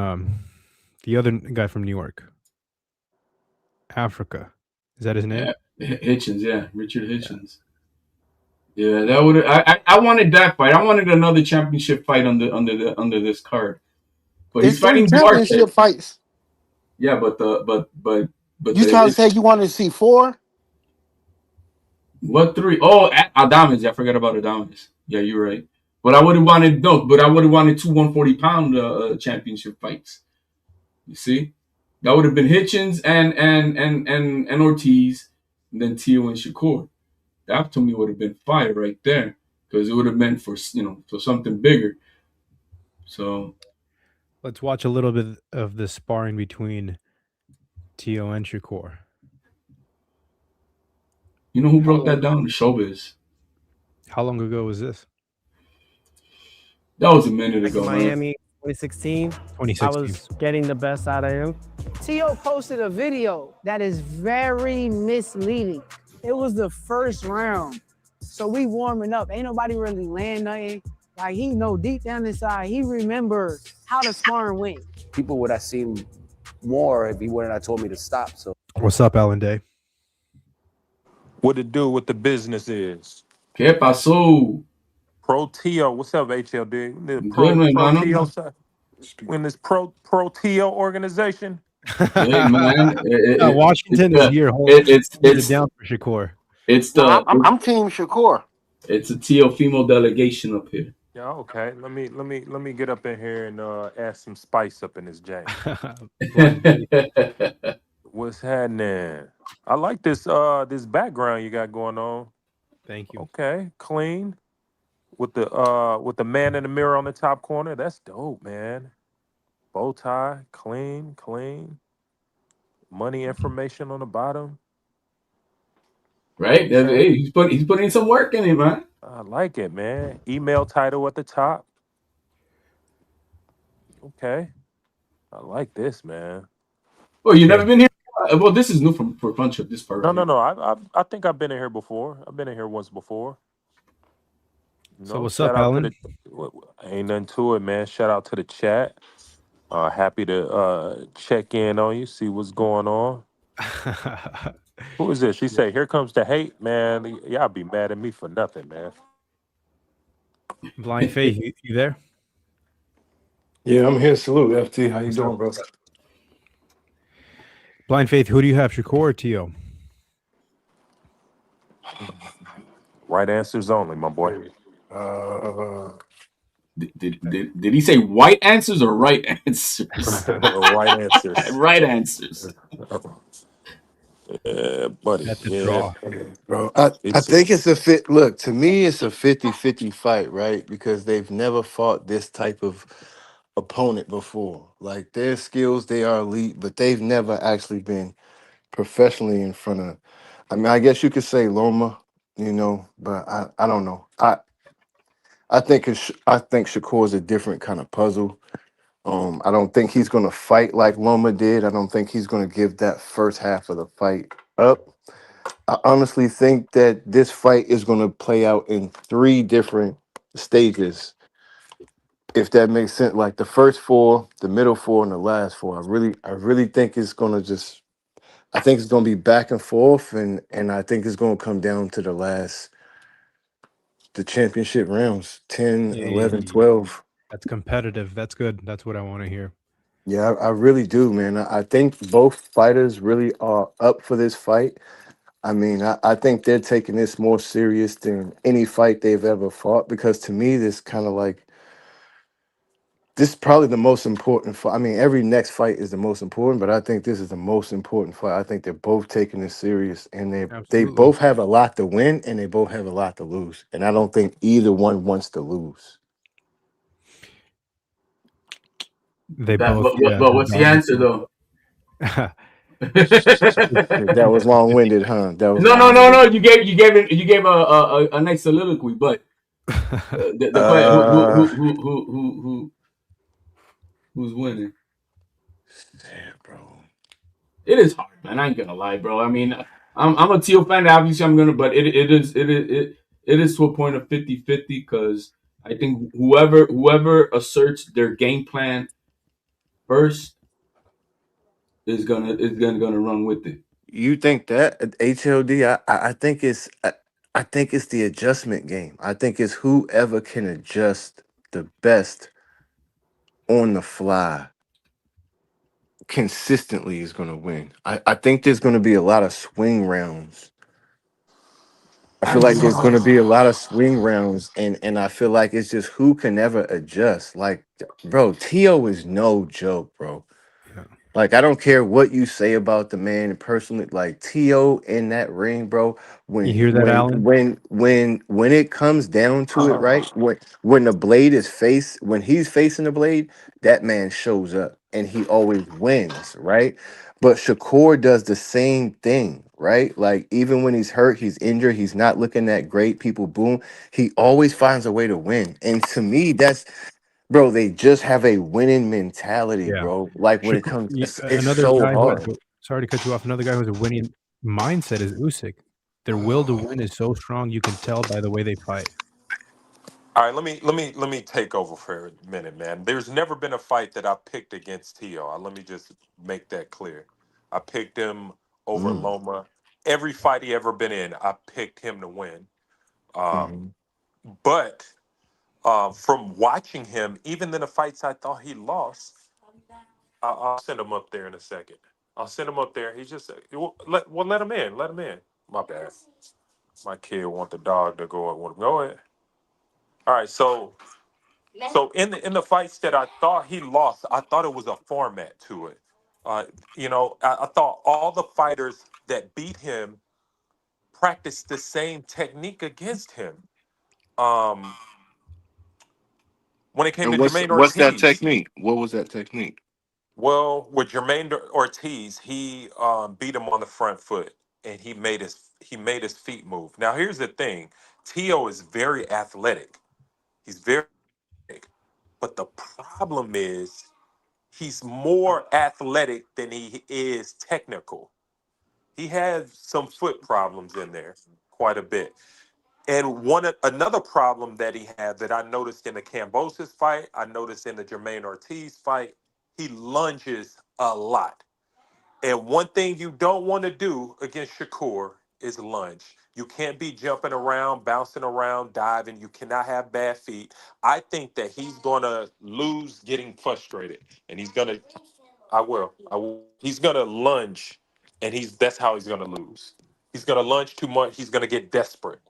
the other guy from New York, Africa. Is that his name? Yeah, Hitchens. Yeah, Richard Hitchens. Yeah, that would. I wanted that fight. I wanted another championship fight under this card. But he's It's three fighting Duarte. championship fights. Yeah, but You trying to say you want to see 4? what 3? Oh, Adames. I forgot about Adames. Yeah, you're right. But I would have wanted 2 140-pound championship fights. You see, that would have been Hitchens and Ortiz, and then Tio and Shakur. That to me would have been fire right there because it would have meant for something bigger. So let's watch a little bit of the sparring between Tio and Shakur. You know who broke that down? The Showbiz. How long ago was this? That was a minute Back ago, in Miami, 2016. 2016. I was getting the best out of him. Tio posted a video that is very misleading. It was the first round. So we warming up. Ain't nobody really land nothing. Like he know deep down inside, he remembered how the sparring went. People would have seen more if he wouldn't have told me to stop. So What's up, Alan Day? What to do? What the business is? ¿Qué pasó? Pro Tio, what's up, HLD? The Good, man, Pro mano. Tio side. In this Pro Tio organization. Hey, man. Washington is here. It's it down for Shakur. It's the I'm Team Shakur. It's a Teofimo delegation up here. Yeah, okay. Let me get up in here and add some spice up in this jam. What's happening? I like this this background you got going on. Thank you. Okay, clean. With the man in the mirror on the top corner. That's dope, man. Bow tie, clean. Money information on the bottom. Right? Okay. Hey, he's putting some work in it, man. I like it, man. Email title at the top. Okay. I like this, man. Well, you never been here? Well, this is new for FunTruck, this part. No. I think I've been in here before. I've been in here once before. So what's up, Alan? Ain't nothing to it, man. Shout out to the chat. Happy to check in on you, see what's going on. Who is this? She say, "Here comes the hate, man." Y'all be mad at me for nothing, man. Blind Faith, you there? Yeah, I'm here. Salute, FT. How you doing, bro? Blind Faith, who do you have, Shakur or Tio? Right answers only, my boy. Did he say white answers or right answers? Right answers. Right answers. Yeah, buddy. That's a Yeah. draw. Bro, I think it's a fit. Look, to me, it's a 50-50 fight, right? Because they've never fought this type of opponent before. Like their skills, they are elite, but they've never actually been professionally in front of. I mean, I guess you could say Loma, but I don't know. I think Shakur is a different kind of puzzle. I don't think he's going to fight like Loma did. I don't think he's going to give that first half of the fight up. I honestly think that this fight is going to play out in 3 different stages, if that makes sense. Like the first 4, the middle 4, and the last 4. I really think it's going to I think it's going to be back and forth, and I think it's going to come down to the championship rounds, 10, 11, 12. That's competitive. That's good. That's what I want to hear. Yeah, I really do, man. I think both fighters really are up for this fight. I mean, I think they're taking this more serious than any fight they've ever fought, because to me, this kind of like, this is probably the most important fight. I mean, every next fight is the most important, but I think this is the most important fight. I think they're both taking this serious, and they both have a lot to win, and they both have a lot to lose. And I don't think either one wants to lose. They both. But what's the answer though? That was long-winded, huh? That was no. You gave a nice soliloquy, but the question, who's winning? Yeah, bro. It is hard, man. I ain't gonna lie, bro. I mean, I'm a Teo fan. Obviously, I'm gonna, but it is to a point of 50-50 because I think whoever asserts their game plan first is gonna run with it. You think that HLD? I think I think it's the adjustment game. I think it's whoever can adjust the best on the fly consistently is going to win. I think there's going to be a lot of swing rounds. I feel like there's going to be a lot of swing rounds, and I feel like it's just who can ever adjust. Like, bro, Tio is no joke, bro. Yeah. Like, I don't care what you say about the man personally. Like Tio in that ring, bro. You hear that, Alan? When it comes down to it, right? When the blade is when he's facing the blade, that man shows up and he always wins, right? But Shakur does the same thing, right? Like even when he's hurt, he's injured, he's not looking that great. People boom, he always finds a way to win. And to me, that's bro, they just have a winning mentality, Yeah. bro. Like when it Shakur, comes, it's another so guy who has hard. sorry to cut you off. Another guy who has a winning mindset is Usyk. Their will to win is so strong, you can tell by the way they fight. All right, let me take over for a minute, man. There's never been a fight that I picked against Tio. Let me just make that clear. I picked him over Mm, Loma. Every fight he ever been in, I picked him to win. mhm. But from watching him, even in the fights I thought he lost, I'll send him up there in a second. I'll send him up there. He just let him in. Let him in. My bad. My kid want the dog to go. Want to go ahead. All right, so in the fights that I thought he lost, I thought it was a format to it. I thought all the fighters that beat him practiced the same technique against him. Um, when it came And to Jermaine what's that Ortiz, technique? What was that technique? well, with Jermaine Ortiz, he beat him on the front foot, and he made his feet move. Now, here's the thing: Tio is very athletic. He's very, but the problem is he's more athletic than he is technical. He has some foot problems in there, quite a bit. And another problem that he had that I noticed in the Cambosis fight, I noticed in the Jermaine Ortiz fight, he lunges a lot. And one thing you don't want to do against Shakur is lunge. You can't be jumping around, bouncing around, diving. You cannot have bad feet. I think that he's going to lose getting frustrated. And he's going to, I will. He's going to lunge, and that's how he's going to lose. He's going to lunge too much. He's going to get desperate.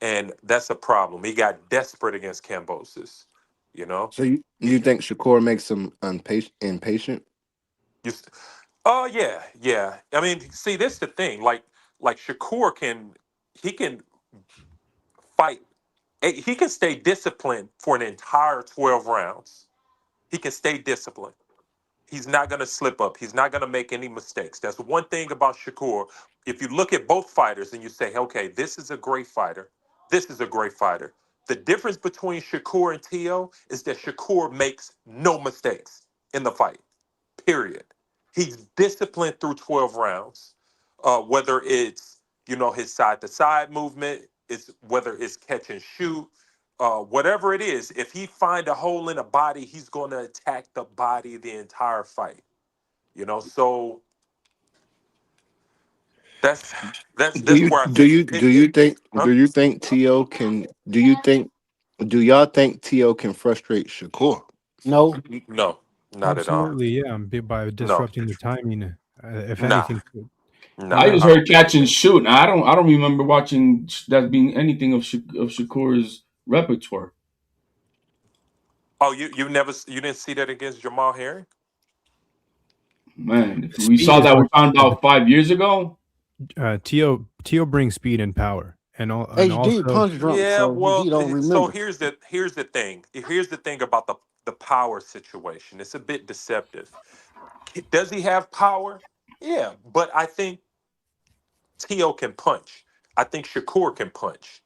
And that's a problem. He got desperate against Cambosis, you know? So you think Shakur makes him impatient? You, oh yeah, yeah. I mean, see, this the thing. Like Shakur he can fight. He can stay disciplined for an entire 12 rounds. He can stay disciplined. He's not going to slip up. He's not going to make any mistakes. That's one thing about Shakur. If you look at both fighters and you say, okay, this is a great fighter, this is a great fighter. The difference between Shakur and Tio is that Shakur makes no mistakes in the fight. Period. He's disciplined through 12 rounds. Whether it's his side to side movement, it's whether it's catch and shoot, whatever it is. If he find a hole in a body, he's going to attack the body the entire fight. So that's that's Do that's you where I do think you it. do you think Huh? do you think Tio can? Do y'all think Tio can frustrate Shakur? No. No, not at all. Absolutely, yeah. By No, disrupting the timing, if nah, anything, nah. I whoever. just heard catch and shoot. I don't remember watching that being anything of Shakur's repertoire. Oh, you didn't see that against Jamal Herring? Man, if we Speed saw is that, what we found out 5 years ago. Tio brings speed and power, and HD also punch drunk, Yeah, so he well, don't so remember. here's the thing. Here's the thing about the power situation. It's a bit deceptive. Does he have power? Yeah, but I think Tio can punch. I think Shakur can punch.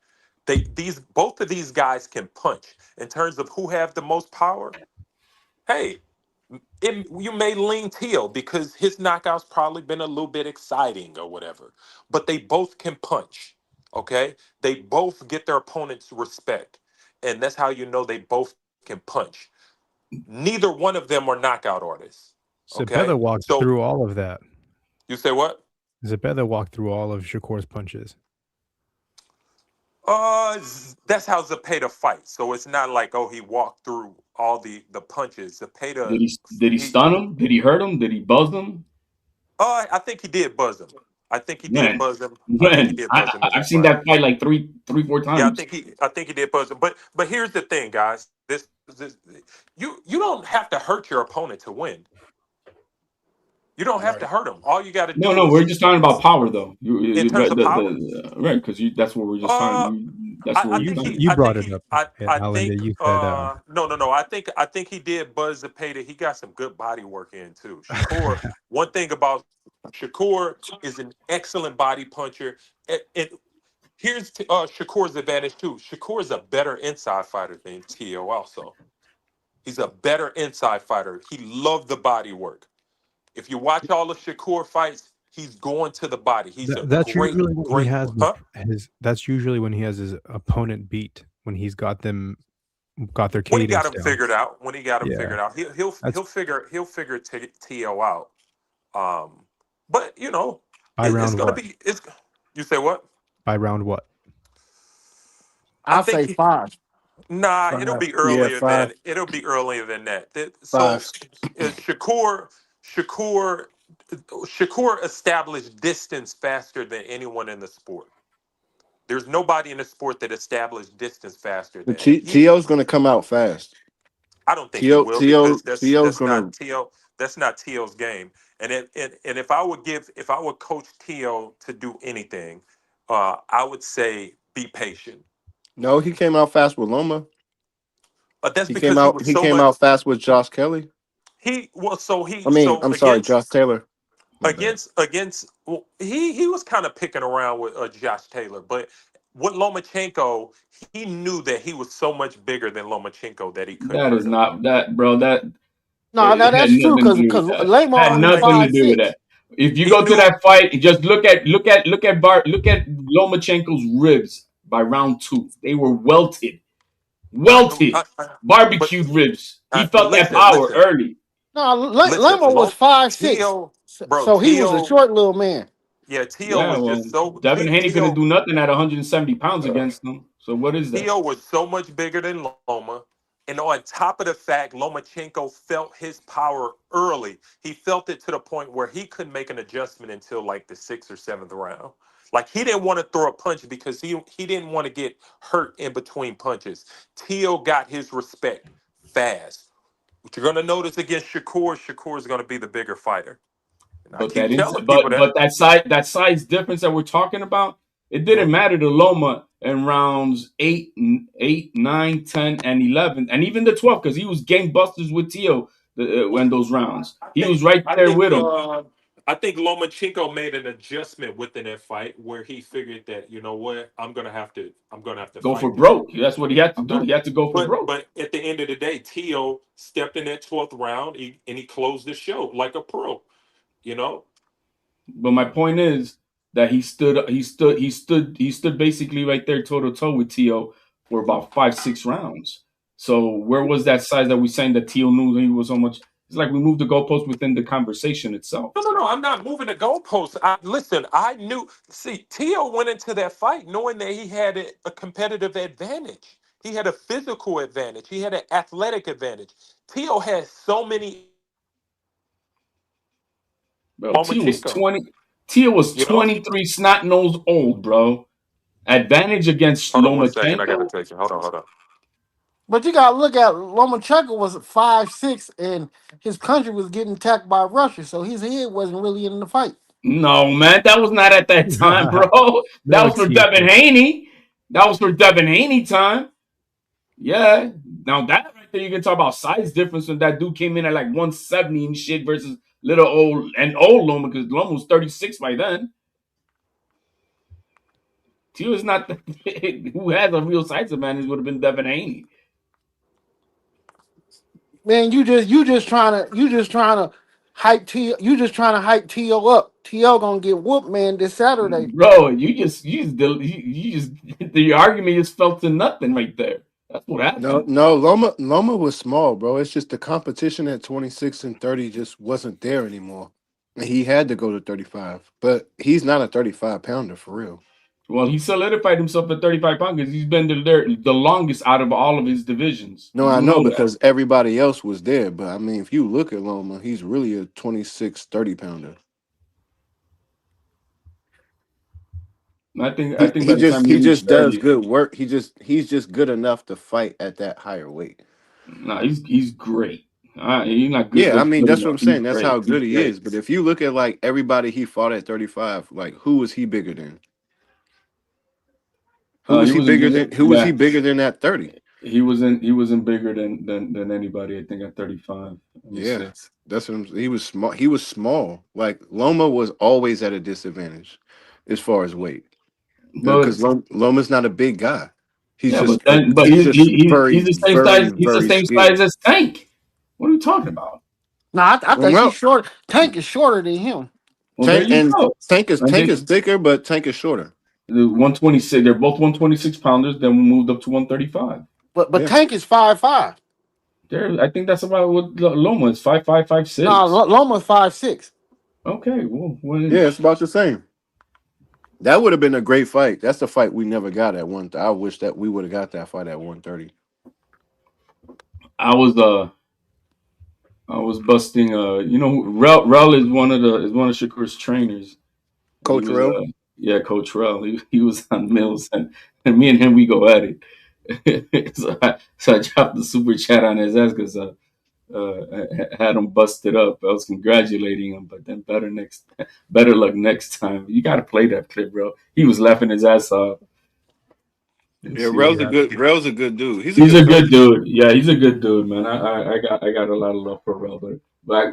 Both of these guys can punch. In terms of who have the most power, hey, You may lean Teal because his knockout's probably been a little bit exciting or whatever. But they both can punch. Okay? They both get their opponent's respect. And that's how you know they both can punch. Neither one of them are knockout artists. Okay? Zepeda walked So through all of that. you say what? Zepeda walked through all of Shakur's punches. That's how Zepeda fights. So it's not like, oh, he walked through all the punches. Zepeda, Did he stun him? Did he hurt him? Did he buzz him? I think he did buzz him. I think he did When? buzz him. I think he When? did buzz him in I've that seen fight. that fight like three, 4 Yeah, times. I think he did buzz him. But here's the thing, guys. This you don't have to hurt your opponent to win. You don't have to hurt him. All you got to do No, we're is just talking about power, though. in terms of power. Right, because that's what we're just talking. That's what I we're think talking. You brought it up, I Alan, think that you said no. I think he did buzz Zepeda. He got some good body work in too. Shakur. One thing about Shakur is an excellent body puncher. And here's Shakur's advantage too. Shakur is a better inside fighter than Tio. Also, he's a better inside fighter. He loved the body work. If you watch all of Shakur fights, he's going to the body. He's a that's great, usually when he great. has Huh? that's usually when he has his opponent beat, when he's got their When he got cadence him down. figured out, he'll That's- he'll figure T.O. out. But you know, By it's round gonna what? be. It's you say what? By round what? I I'll think say 5. nah, it'll be Yeah, earlier 5. than it'll be earlier than that. So 5. Shakur established distance faster than anyone in the sport. There's nobody in the sport that established distance faster But than him. Tio's gonna come out fast. I don't think he will because Tio's gonna. that's not Tio's game. And if I would coach Tio to do anything, I would say be patient. No, he came out fast with Loma. But that's He came because he out. was He so came much out fast with Josh Kelly. I'm sorry, against Josh Taylor. My bad. well, he was kind of picking around with Josh Taylor, but with Lomachenko, he knew that he was so much bigger than Lomachenko that he couldn't That is hurt him. not that, bro. That No, it had that's true nothing to because do with that. Had Lamar is nothing to do with 5'6". that. If you He go to knew that fight, just look at Lomachenko's ribs by round 2. They were welted, but barbecued ribs. He felt that power listen. early. No, Listen, Lamar was 5'6", Tio, bro, so he was a short little man. Tio Yeah, was well, just so Devin Haney couldn't Tio. do nothing at 170 pounds against him. So what is that? Tio was so much bigger than Loma. And on top of the fact, Lomachenko felt his power early. He felt it to the point where he couldn't make an adjustment until like the 6th or 7th round. Like he didn't want to throw a punch because he didn't want to get hurt in between punches. Tio got his respect fast. What you're gonna notice against Shakur is gonna be the bigger fighter. And I But keep that is, telling people that. but that size difference that we're talking about, it didn't matter to Loma in rounds 8, 9, 10, and 11, and even the 12 because he was game busters with Tio when those rounds. He was right there with him. I think Lomachenko made an adjustment within that fight where he figured that you know what I'm gonna have to Go fight for this. broke. That's what he had to do. He had to go for broke. But at the end of the day, Tio stepped in that 12th round and he closed the show like a pro. You know, But my point is that he stood basically right there toe to toe with Tio for about 5, 6 rounds. So where was that size that we saying that Tio knew he was so much? It's like we moved the goalpost within the conversation itself. no. I'm not moving the goalposts. Listen. I knew. See, Tio went into that fight knowing that he had a competitive advantage. He had a physical advantage. He had an athletic advantage. Tio had so many. Bro, Tio was Lomachenko. 20. Tio was You know. 23 snot nose old, bro. Advantage against Hold on one second. I gotta Lomachenko. take you. Hold on. But you gotta look at Lomachenko was 5'6", and his country was getting attacked by Russia, so his head wasn't really in the fight. No, man, that was not at that time, bro. That No was for Devin excuses. Haney. That was for Devin Haney time. Yeah. Now that right there, you can talk about size difference when that dude came in at like 170 and shit versus little old Loma because Loma was 36 by then. Tio is not who has a real size advantage would have been Devin Haney. Man, you just trying to hype T. You just trying to hype T.O. up. T.O. gonna get whooped, man, this Saturday. Bro, the argument just fell to nothing right there. That's what happened. No, Loma was small, bro. It's just the competition at 26 and 30 just wasn't there anymore. And he had to go to 35. But he's not a 35 pounder for real. Well, he solidified himself at 35 pounds because he's been there the longest out of all of his divisions. No, I know because everybody else was there. But I mean, if you look at Loma, he's really a 26, 30 pounder. I think He by the time just you he reach just does 30, good work. He's just good enough to fight at that higher weight. no, he's great. He's not good. Yeah, I Looks mean good that's what enough. I'm He's saying. That's great. how He's good he great. is. But if you look at like everybody he fought at 35, like who was he bigger than? Who was He he wasn't bigger big. than? Who was he bigger than at 30? He wasn't bigger than anybody. I think at 35. Let me Yeah, see. that's what he was small. He was small. Like Loma was always at a disadvantage as far as weight But because Loma's not a big guy. He's yeah, just but he's just he's very, the same very, size. He's the very same skilled. size as Tank. What are you talking about? Nah, I think he's Well, short. Tank is shorter than him. Well, there you go. Tank And is thicker, but Tank is shorter. the 126. They're both 126 pounders. Then we moved up to 135. But Tank is 5'5". There, I think that's about what Loma is 5'5", 5'6". No, Loma's 5'6". Okay, well, Yeah, it's about the same. That would have been a great fight. That's the fight we never got at one. I wish that we would have got that fight at 130. I was busting. Rel is one of Shakur's trainers. He Coach was Rel. yeah, Coach Rel. He was on Mills, and me and him we go at it. so I dropped the super chat on his ass because I had him busted up. I was congratulating him, but then better luck next time. You got to play that clip, bro. He was laughing his ass off. Yeah, Rel's a good dude. He's a good dude. Yeah, he's a good dude, man. I got a lot of love for Rel, but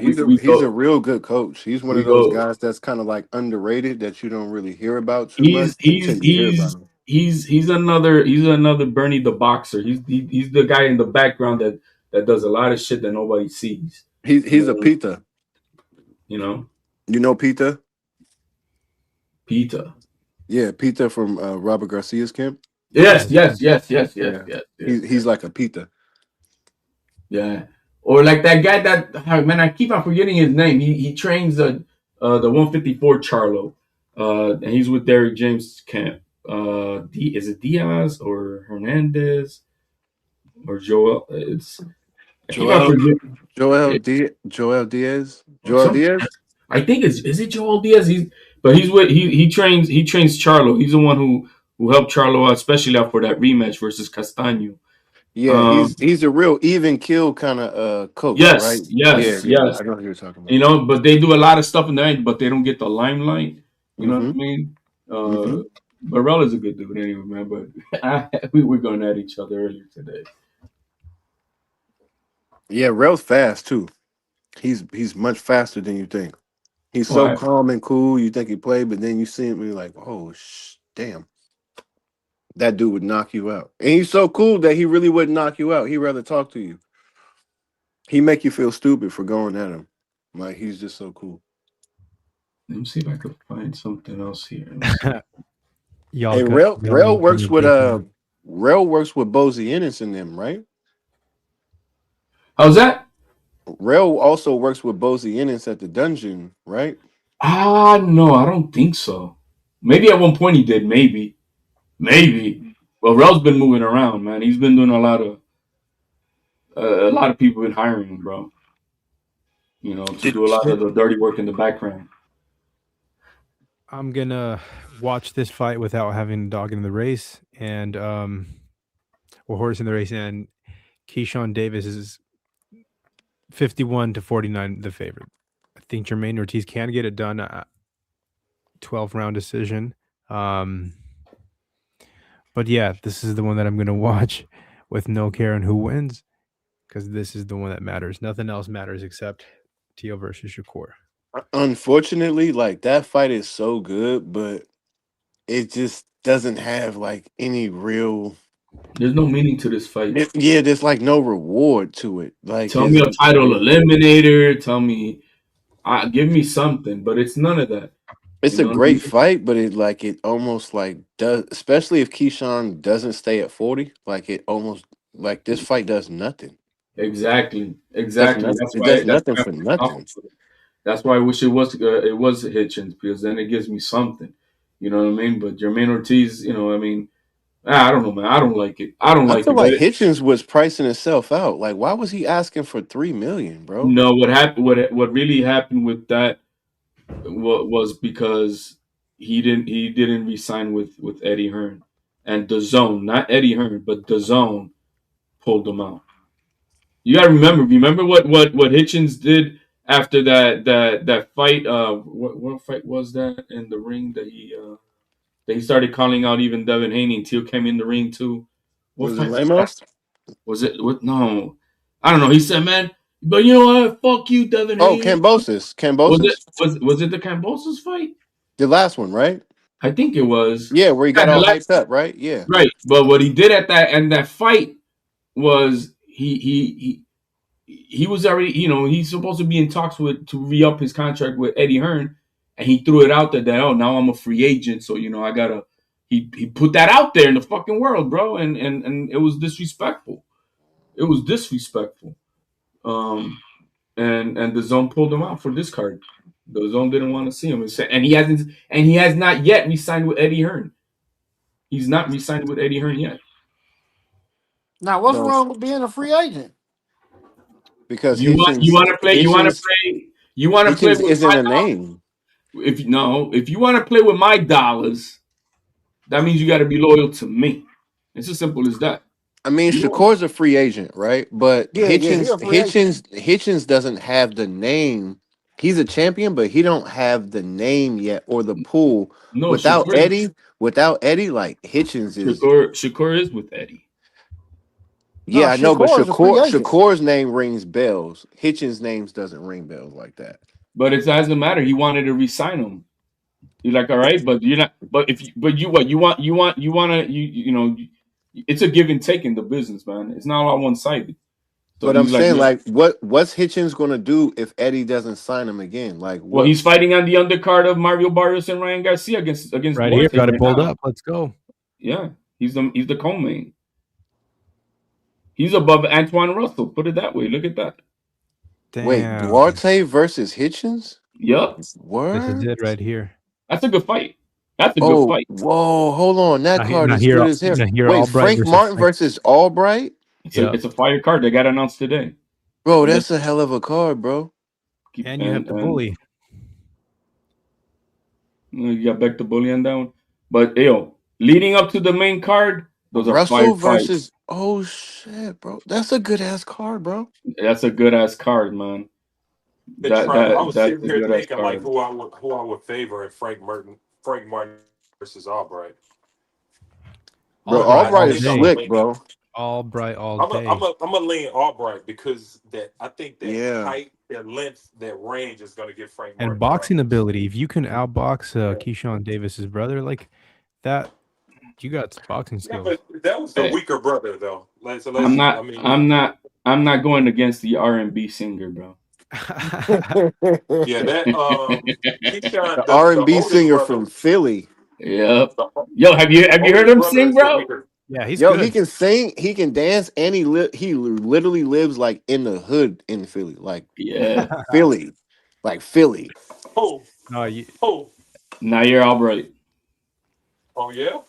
He's a real good coach. He's one we of those go. guys that's kind of like underrated that you don't really hear about too much He's until he's you hear he's about him. he's another Bernie the boxer. He's the guy in the background that does a lot of shit that nobody sees. He's a pita. You know? You know Pita? Pita. Yeah, Pita from Robert Garcia's camp. Yes. He's like a Pita. Yeah. Or like that guy man, I keep on forgetting his name. He trains the 154 Charlo. And he's with Derrick James' camp. Is it Diaz or Hernandez or Joel? Joel Diaz. I think is it Joel Diaz? He trains Charlo. He's the one who helped Charlo out, especially after that rematch versus Castaño. Yeah, he's a real even kill kind of coach, right? Yes. I know who you're talking about. You know, but they do a lot of stuff in the end, but they don't get the limelight. You know what I mean? But Rel is a good dude anyway, man. But we were going at each other earlier today. Yeah, Rel's fast too. He's much faster than you think. He's so calm and cool. You think he played, but then you see him and you're like, oh, damn. That dude would knock you out. And he's so cool that he really wouldn't knock you out. He'd rather talk to you. He make you feel stupid for going at him. Like, he's just so cool. Let me see if I could find something else here. Hey, Rel works with Bozy Ennis in them, right? How's that? Rel also works with Bozy Ennis at the dungeon, right? No, I don't think so. Maybe at one point he did. Maybe. Well, Rel's been moving around, man. He's been doing a lot of people been hiring him, bro. You know, to do a lot of the dirty work in the background. I'm gonna watch this fight without having a dog in the race and or horse in the race, and Keyshawn Davis is 51-49 the favorite. I think Jermaine Ortiz can get it done. 12-round decision. But yeah, this is the one that I'm gonna watch with no care on who wins, because this is the one that matters. Nothing else matters except Teo versus Shakur. Unfortunately, like that fight is so good, but it just doesn't have like any real There's no meaning to this fight. Yeah, there's like no reward to it. Like, Tell me a title eliminator. Tell me, give me something, but it's none of that. it's You a know what I mean? great fight, but it almost like does, especially if Keyshawn doesn't stay at 40, like it almost like this fight does nothing. Exactly. It That's does why. nothing for nothing. That's why I wish it was Hitchens, because then it gives me something. You know what I mean? But Jermaine Ortiz, you know, I mean, I don't know, man. I don't like it. I don't I like feel it. like But Hitchens was pricing himself out. Like, why was he asking for $3 million, bro? no, what happened? What really happened with that was because he didn't resign with Eddie Hearn, and DAZN, not Eddie Hearn, but DAZN pulled him out. You gotta remember what Hitchens did after that fight. What fight was that in the ring that he started calling out even Devin Haney until came in the ring too. What Was it fight was that? Lemos? Was it what? No, I don't know. He said, "Man, but you know what? Fuck you, Devin Oh, Haney." Cambosis. Was it the Cambosos fight? The last one, right? I think it was. Yeah, where he got Yeah, the all last, hyped up, right? Yeah. right. But what he did at that fight was he was already, he's supposed to be in talks to re-up his contract with Eddie Hearn, and he threw it out there that, now I'm a free agent, so I gotta. He put that out there in the fucking world, bro, and it was disrespectful. It was disrespectful. And the zone pulled him out for this card. The zone didn't want to see him, and he has not yet re-signed with Eddie Hearn. He's not re-signed with Eddie Hearn yet. Now, what's No, wrong with being a free agent? because You want to play Hitchens with isn't my a name. if you want to play with my dollars, that means you got to be loyal to me. It's as simple as that. I mean, Shakur's a free agent, right? But Yeah, he a free agent. Hitchens doesn't have the name. He's a champion, but he don't have the name yet or the pool. No, Without Eddie, like Hitchens is. Shakur is with Eddie. Yeah, No, I know, but Shakur is a free agent. Shakur's name rings bells. Hitchens' names doesn't ring bells like that. But it doesn't matter. He wanted to re-sign him. You're like, all right, but you're not. But it's a give and take in the business, man. It's not all one sided. So But I'm he's like, saying, like, what's Hitchens gonna do if Eddie doesn't sign him again? Like, well, he's fighting on the undercard of Mario Barrios and Ryan Garcia against Right Duarte here, got it pulled now. up. Let's go. Yeah, he's the co-main. He's above Antoine Russell. Put it that way. Look at that. Damn. Wait, Duarte versus Hitchens? Yep. Word? This is it right here. That's a good fight. That's a good fight. Whoa, hold on. That card is good as hell. Wait, Albright Frank Martin versus Albright? It's a fire card. They got announced today. Bro, that's a hell of a card, bro. And you have the bully. You got back the bully on that one. But, leading up to the main card, those are Russell fire versus fights. oh shit, bro. That's a good ass card, bro. That's a good ass card, man. I was sitting here thinking like who I would favor in Frank Martin versus Albright. Bro, Albright is slick, bro. Albright all day. I'm a lean Albright because I think that height, that length, that range is going to get Frank Martin. And boxing ability. If you can outbox Keyshawn Davis's brother like that, you got boxing skills. Yeah, but that was the weaker brother, though. I'm not going against the R&B singer, bro. Yeah, that Keyshawn, the R&B singer from Philly. Yep. Yo, have you heard him sing, bro? Yeah, he's good. He can sing, he can dance, and he literally lives like in the hood in Philly, like Philly, like Philly. Oh, Now you're Albright. Oh yeah.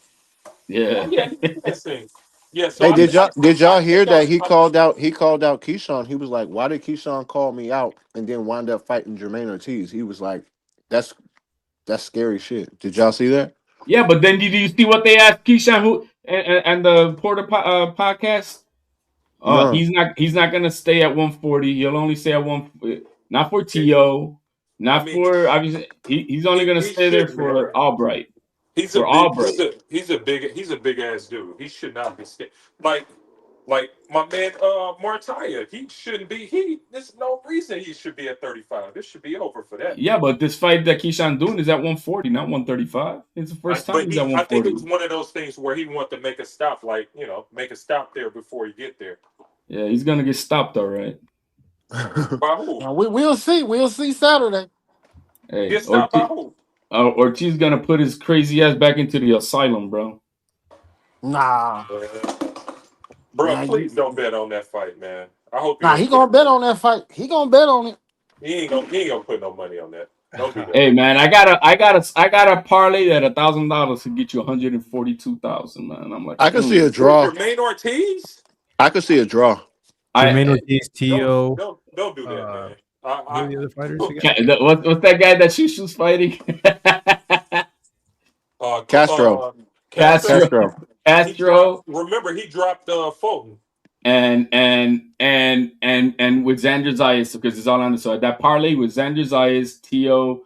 Yeah. Yeah, he can sing. Yeah. So hey, did y'all hear that he called out Keyshawn? He was like, "Why did Keyshawn call me out and then wind up fighting Jermaine Ortiz?" He was like, "That's scary shit." Did y'all see that? Yeah, but then did you see what they asked Keyshawn who and the Porter podcast? No. He's not gonna stay at 140. He'll only stay at not for T.O. Not for obviously he's only gonna stay there for Albright. He's a big ass dude. He should not be scared. Like Like my man Martaya, he shouldn't be. There's no reason he should be at 35. This should be over for that. Yeah, but this fight that Keyshawn doing is at 140, not 135. It's the first time But he's at I think it 140. was one of those things where he wanted to make a stop, like make a stop there before he get there. Yeah, he's gonna get stopped, all right. By who? Now, we'll see. We'll see Saturday. Hey, Get stopped by who? Ortiz gonna put his crazy ass back into the asylum, bro. Nah. Bro, Nah, please don't bet on that fight, man. I hope you nah, don't he gonna bet on that fight. He gonna bet on it. He ain't gonna put no money on that. Don't do that. Hey man, I got a parlay that $1,000 to get you 142,000, man. I'm like, I could see a draw. Jermaine Ortiz? I could see a draw. Jermaine Ortiz, Tio. Don't do that, man. Who are the other fighters what's that guy that Shushu's fighting? Castro. Castro. Remember, he dropped Fulton. And with Xander Zayas, because it's all on the side. That parlay with Xander Zayas, Tio,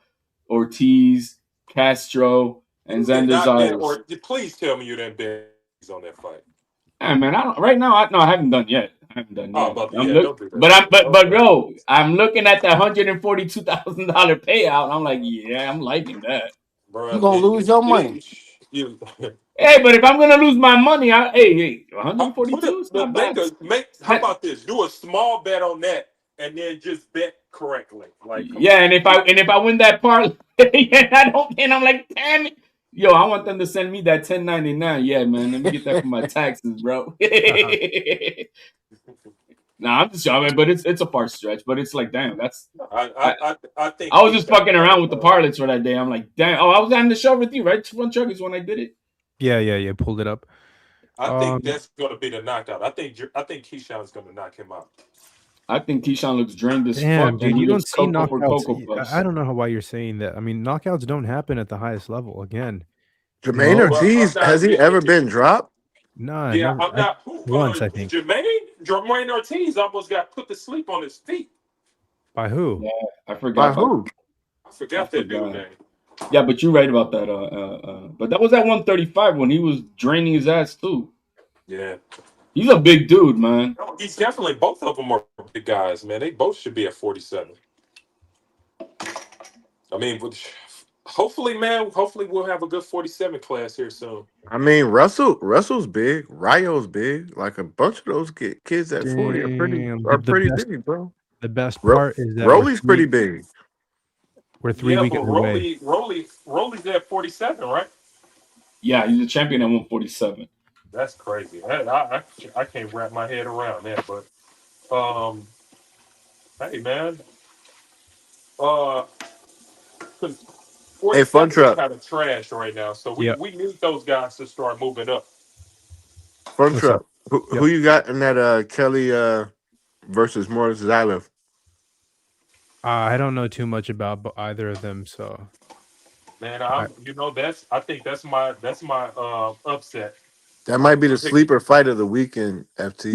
Ortiz, Castro, and Xander Zayas. Please tell me you didn't bet on that fight. Hey, man, I haven't done yet. Don't do that. But bro, I'm looking at that $142,000 payout. I'm like, yeah, I'm liking that. Bro, you gonna lose your money. Hey, but if I'm gonna lose my money, 142 is not bad. How about this? Do a small bet on that, and then just bet correctly. Like, yeah, and if I win that parlay, and I don't, and I'm like, damn it. Yo, I want them to send me that 1099. Yeah, man. Let me get that for my taxes, bro. Nah, I'm just joking, but it's a far stretch. But it's like, damn, that's. I think I was just fucking around with the parlays for that day. I'm like, damn. Oh, I was on the show with you, right? FunTruck is when I did it. Yeah. Pulled it up. I think that's going to be the knockout. I think Keyshawn's going to knock him out. I think Keyshawn looks drained as Damn, fuck. dude, you don't see knockouts. I don't know why you're saying that. I mean, knockouts don't happen at the highest level. Again, Jermaine Ortiz, has he ever been dropped? No, Yeah, never. I'm not. Once, I think. Jermaine Ortiz almost got put to sleep on his feet. By who? Yeah, I forgot. By who? I forgot that dude's name. Yeah, but you're right about that. But that was at 135 when he was draining his ass too. Yeah. He's a big dude, man. He's definitely, both of them are big guys, man. They both should be at 47. I mean, hopefully, man, we'll have a good 47 class here soon. I mean, Russell's big. Ryo's big. Like a bunch of those kids at 40 are pretty big, bro. The best part is that Rolly's pretty big. We're 3 weekends away. Rolly's at 47, right? Yeah, he's a champion at 147. That's crazy. I can't wrap my head around that, but hey man, hey, FunTruck, kind of trash right now, so we need those guys to start moving up. FunTruck, who you got in that Kelly versus Morris Zylev? I don't know too much about either of them, so man, I think that's my upset. That might be the sleeper fight of the weekend, FT.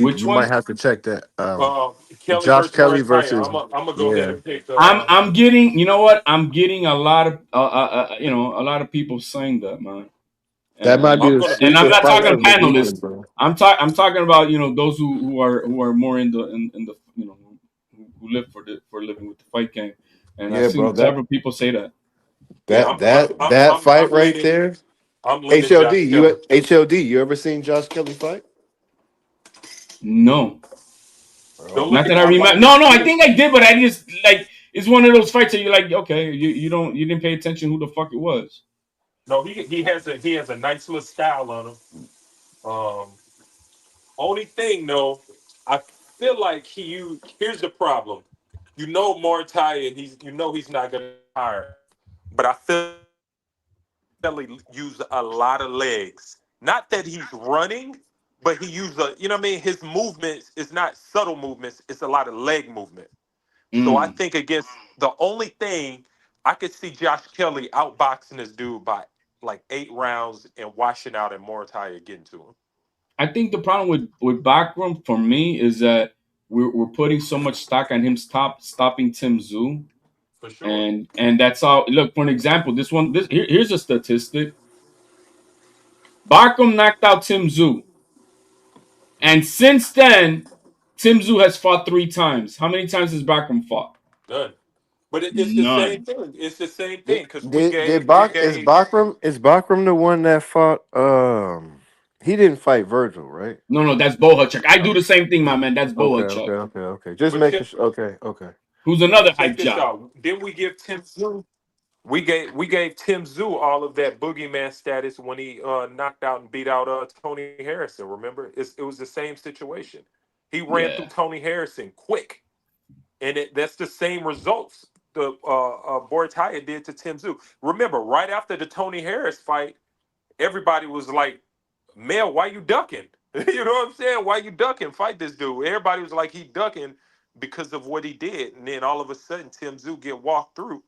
Which you one? might have to check that. Josh Kelly versus. I'm gonna go ahead and pick. I'm getting. You know what? I'm getting a lot of a lot of people saying that, man. That might be the sleeper and I'm not fight talking of the panelists. weekend, bro. I'm talking about those who are more in the who live for living with the fight game. And I've seen several people say that. That fight right there. HLD, you ever seen Josh Kelly fight? No. Not that I remember. No, I think I did, but I just it's one of those fights that you're like, okay, you didn't pay attention who the fuck it was. No, he has a nice little style on him. Only thing though, I feel like here's the problem. Martai, and he's not gonna retire, but I feel he used a lot of legs. Not that he's running, but he used his movements is not subtle movements, it's a lot of leg movement. So I think against the only thing I could see Josh Kelly outboxing this dude by like 8 rounds and washing out and Mortai getting to him. I think the problem with Backroom for me is that we're putting so much stock on him stopping Tim Tszyu. For sure. And that's all. Look, for an example, here's a statistic. Backroom knocked out Tim Tszyu. And since then, Tim Tszyu has fought 3 times. How many times has Bachram fought? None. But it's the same None. thing. It's the same thing because Is Bachram the one that fought? He didn't fight Virgil, right? No, that's Bohachuk. I do the same thing, my man. That's Bohachuk. Okay. Just But making sure. Okay. Who's another check hype this job? out. Then we give Tim Tszyu. We gave Tim Tszyu all of that boogeyman status when he knocked out and beat out Tony Harrison. Remember, it was the same situation. He ran through Yeah. Tony Harrison quick, and that's the same results the Bortaya did to Tim Tszyu. Remember, right after the Tony Harris fight, everybody was like, "Mel, why you ducking?" You know what I'm saying? Why you ducking? Fight this dude. Everybody was like, he ducking because of what he did, and then all of a sudden, Tim Tszyu get walked through.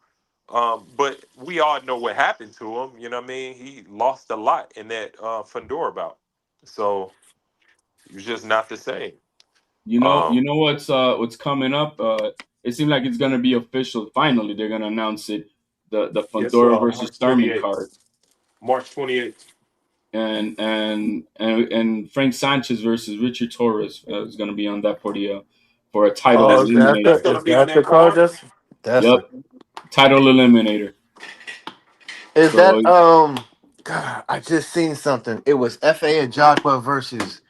But we all know what happened to him. You know what I mean? He lost a lot in that Fedor bout. So it was just not the same. You know what's coming up? It seems like it's gonna be official. Finally, they're gonna announce it. The Fedor versus March Thurman 28th. card. March 28th. And Frank Sanchez versus Richard Torres is gonna be on that for a title Oh, eliminator. is that the card? That's Yep, title eliminator. Is So that God, I just seen something. It was FA Ajagba versus.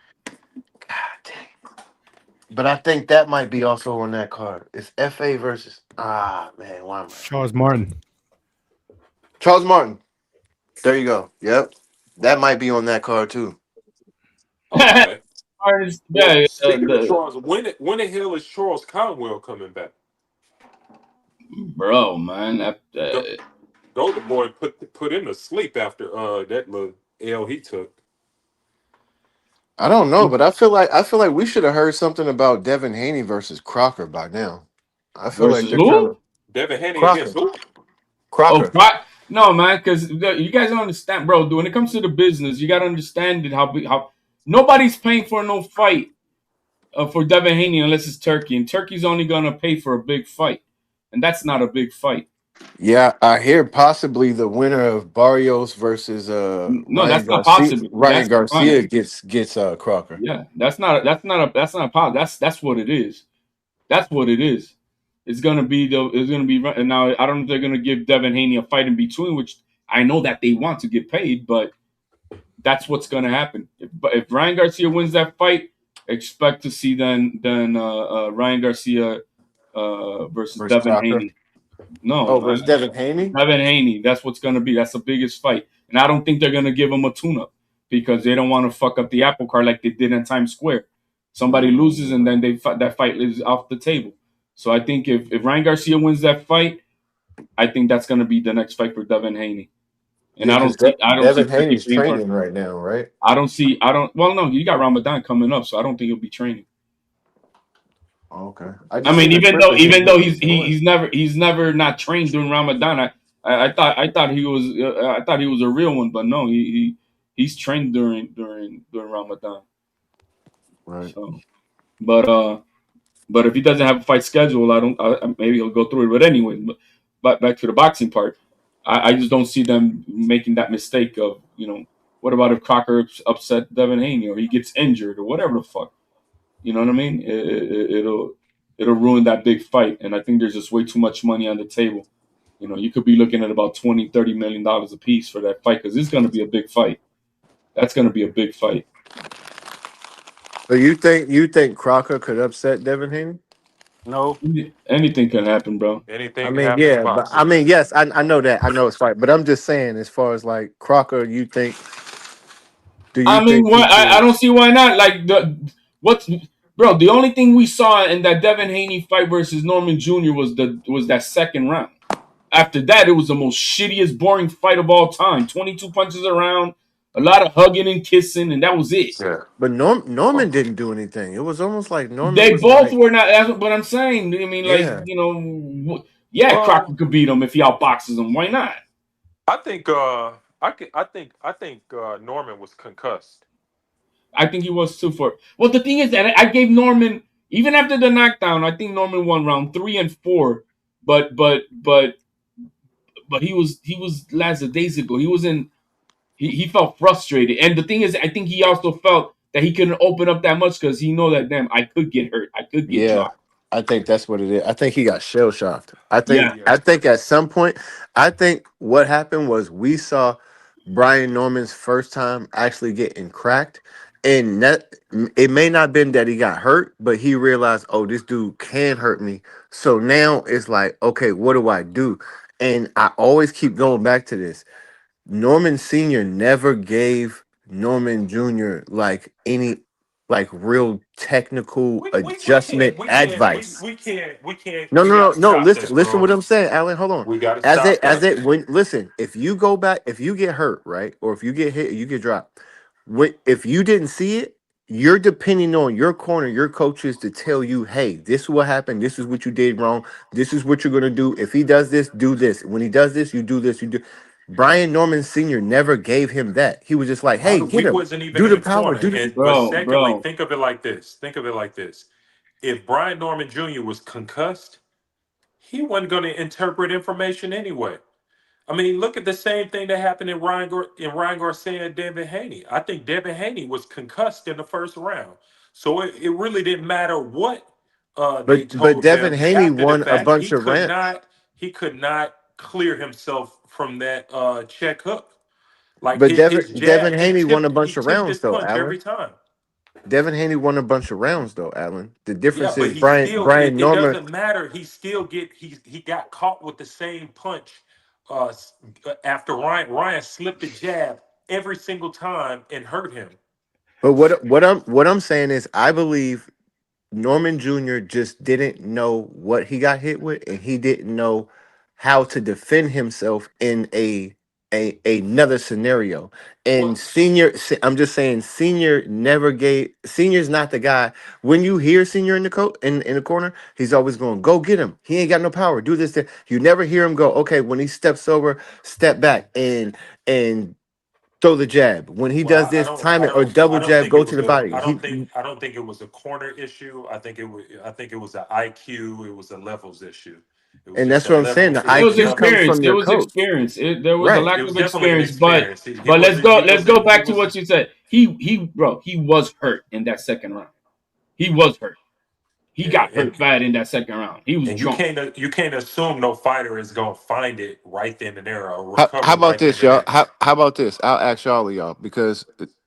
But I think that might be also on that card. It's FA versus man, why am I? Charles Martin. Charles Martin. There you go. Yep. That might be on that card too. Okay. Well, yeah, speaking of Charles, when the hell is Charles Conwell coming back? bro, man, Golden Boy put him to sleep after that little L he took. I don't know, but I feel like we should have heard something about Devin Haney versus Crocker by now. I feel like versus they're kind who? of Devin Haney Crocker. against who? Crocker. No, man, because you guys don't understand, bro. When it comes to the business, you got to understand it. How nobody's paying for no fight for Devin Haney unless it's Turkey, and Turkey's only gonna pay for a big fight, and that's not a big fight. Yeah, I hear possibly the winner of Barrios versus No, that's not possible. Ryan That's Garcia fine. gets Crocker. Yeah, that's not possible. That's what it is. That's what it is. It's gonna be and now I don't know if they're gonna give Devin Haney a fight in between, which I know that they want to get paid, but that's what's gonna happen. If Ryan Garcia wins that fight, expect to see then Ryan Garcia versus Devin Crocker. Haney. No, Oh, man. versus Devin Haney? Devin Haney. That's what's gonna be. That's the biggest fight, and I don't think they're gonna give him a tune-up because they don't want to fuck up the apple cart like they did in Times Square. Somebody loses and then that fight is off the table. So I think if Ryan Garcia wins that fight, I think that's gonna be the next fight for Devin Haney. And I don't see Devin Turkey Haney's paying for- training right now, right? Well, no, you got Ramadan coming up, so I don't think he'll be training. Okay. I mean, even though he's never not trained during Ramadan. I thought he was a real one, but no, he's trained during Ramadan. Right. So, but if he doesn't have a fight schedule, maybe he'll go through it. But anyway, but back to the boxing part, I just don't see them making that mistake of what about if Crocker upset Devin Haney or he gets injured or whatever the fuck. You know what I mean? It'll ruin that big fight. And I think there's just way too much money on the table. You could be looking at about $20-30 million a piece for that fight because it's going to be a big fight. That's going to be a big fight. So you think Crocker could upset Devin Haney? No. Anything can happen, bro. Anything I mean, happens yeah, in but boxing. I mean, yes, I know that. I know it's right. But I'm just saying, as far as like Crocker, do you think I don't see why not. Like bro? The only thing we saw in that Devin Haney fight versus Norman Jr. was that second round. After that, it was the most shittiest, boring fight of all time. 22 punches around, a lot of hugging and kissing, and that was it. Yeah. But Norman didn't do anything. It was almost like Norman. They was both like, were not. That's what I'm saying. I mean, Crocker could beat him if he outboxes him. Why not? I think Norman was concussed. I think he was too. Well, the thing is that I gave Norman, even after the knockdown, I think Norman won round 3 and 4, but he was lackadaisical. He felt frustrated, and the thing is, I think he also felt that he couldn't open up that much because he know that damn I could get hurt, I could get Yeah, dropped. I think that's what it is. I think he got shell shocked. Yeah. I think at some point, I think what happened was we saw Brian Norman's first time actually getting cracked, and that it may not been that he got hurt, but he realized, oh, this dude can hurt me. So now it's like, okay, what do I do? And I always keep going back to this. Norman Sr. never gave Norman Jr. like any like real technical adjustment advice. We can't. No, We no, got no, to no. stop Listen, this, listen what bro. I'm saying, Alan. Hold on. We got to stop that. When listen, if you go back, if you get hurt, right, or if you get hit, you get dropped. If you didn't see it, you're depending on your corner, your coaches to tell you, hey, this is what happened. This is what you did wrong. This is what you're gonna do. If he does this, do this. When he does this, you do this. You do. Brian Norman Sr. never gave him that. He was just like, hey, get We him. wasn't even Do in the the power. corner. Do the. And but secondly, think of it like this. Think of it like this. If Brian Norman Jr. was concussed, he wasn't going to interpret information anyway. I mean, look at the same thing that happened in Ryan Garcia and Devin Haney. I think Devin Haney was concussed in the first round, so it really didn't matter what they But told Devin him Haney after the won a fact. bunch of rounds. He could not clear himself from that check hook. Like But his Devin jab, Haney won a he bunch of tipped his rounds though, punch Alan. every time. Devin Haney won a bunch of rounds though, Alan. The Yeah, difference but is he still Brian it Norman. doesn't matter. He got caught with the same punch after Ryan slipped the jab every single time and hurt him. But what I'm saying is I believe Norman Jr. just didn't know what he got hit with, and he didn't know how to defend himself in a another scenario. And I'm just saying, Senior's not the guy. When you hear Senior in in the corner, he's always going, go get him. He ain't got no power. Do this. That. You never hear him go, okay, when he steps over, step back and throw the jab. When he does this, time it or double I don't jab, think it go to was the a body. I don't think it was a corner issue. I think it was an IQ. It was a levels issue. It was And just that's a what I'm saying. The levels. It was a was IQ level. comes experience. from It your was coach. experience. There was a Right. lack It was of definitely an experience, but experience. He let's wasn't. go. He Let's go wasn't. He back to was. what you said. He was hurt in that second round. He was hurt. He got hurt And bad in that second round. He was and drunk. you can't assume no fighter is gonna find it right then and there or How recover about right then this, and y'all? there. How about this? I'll ask y'all, because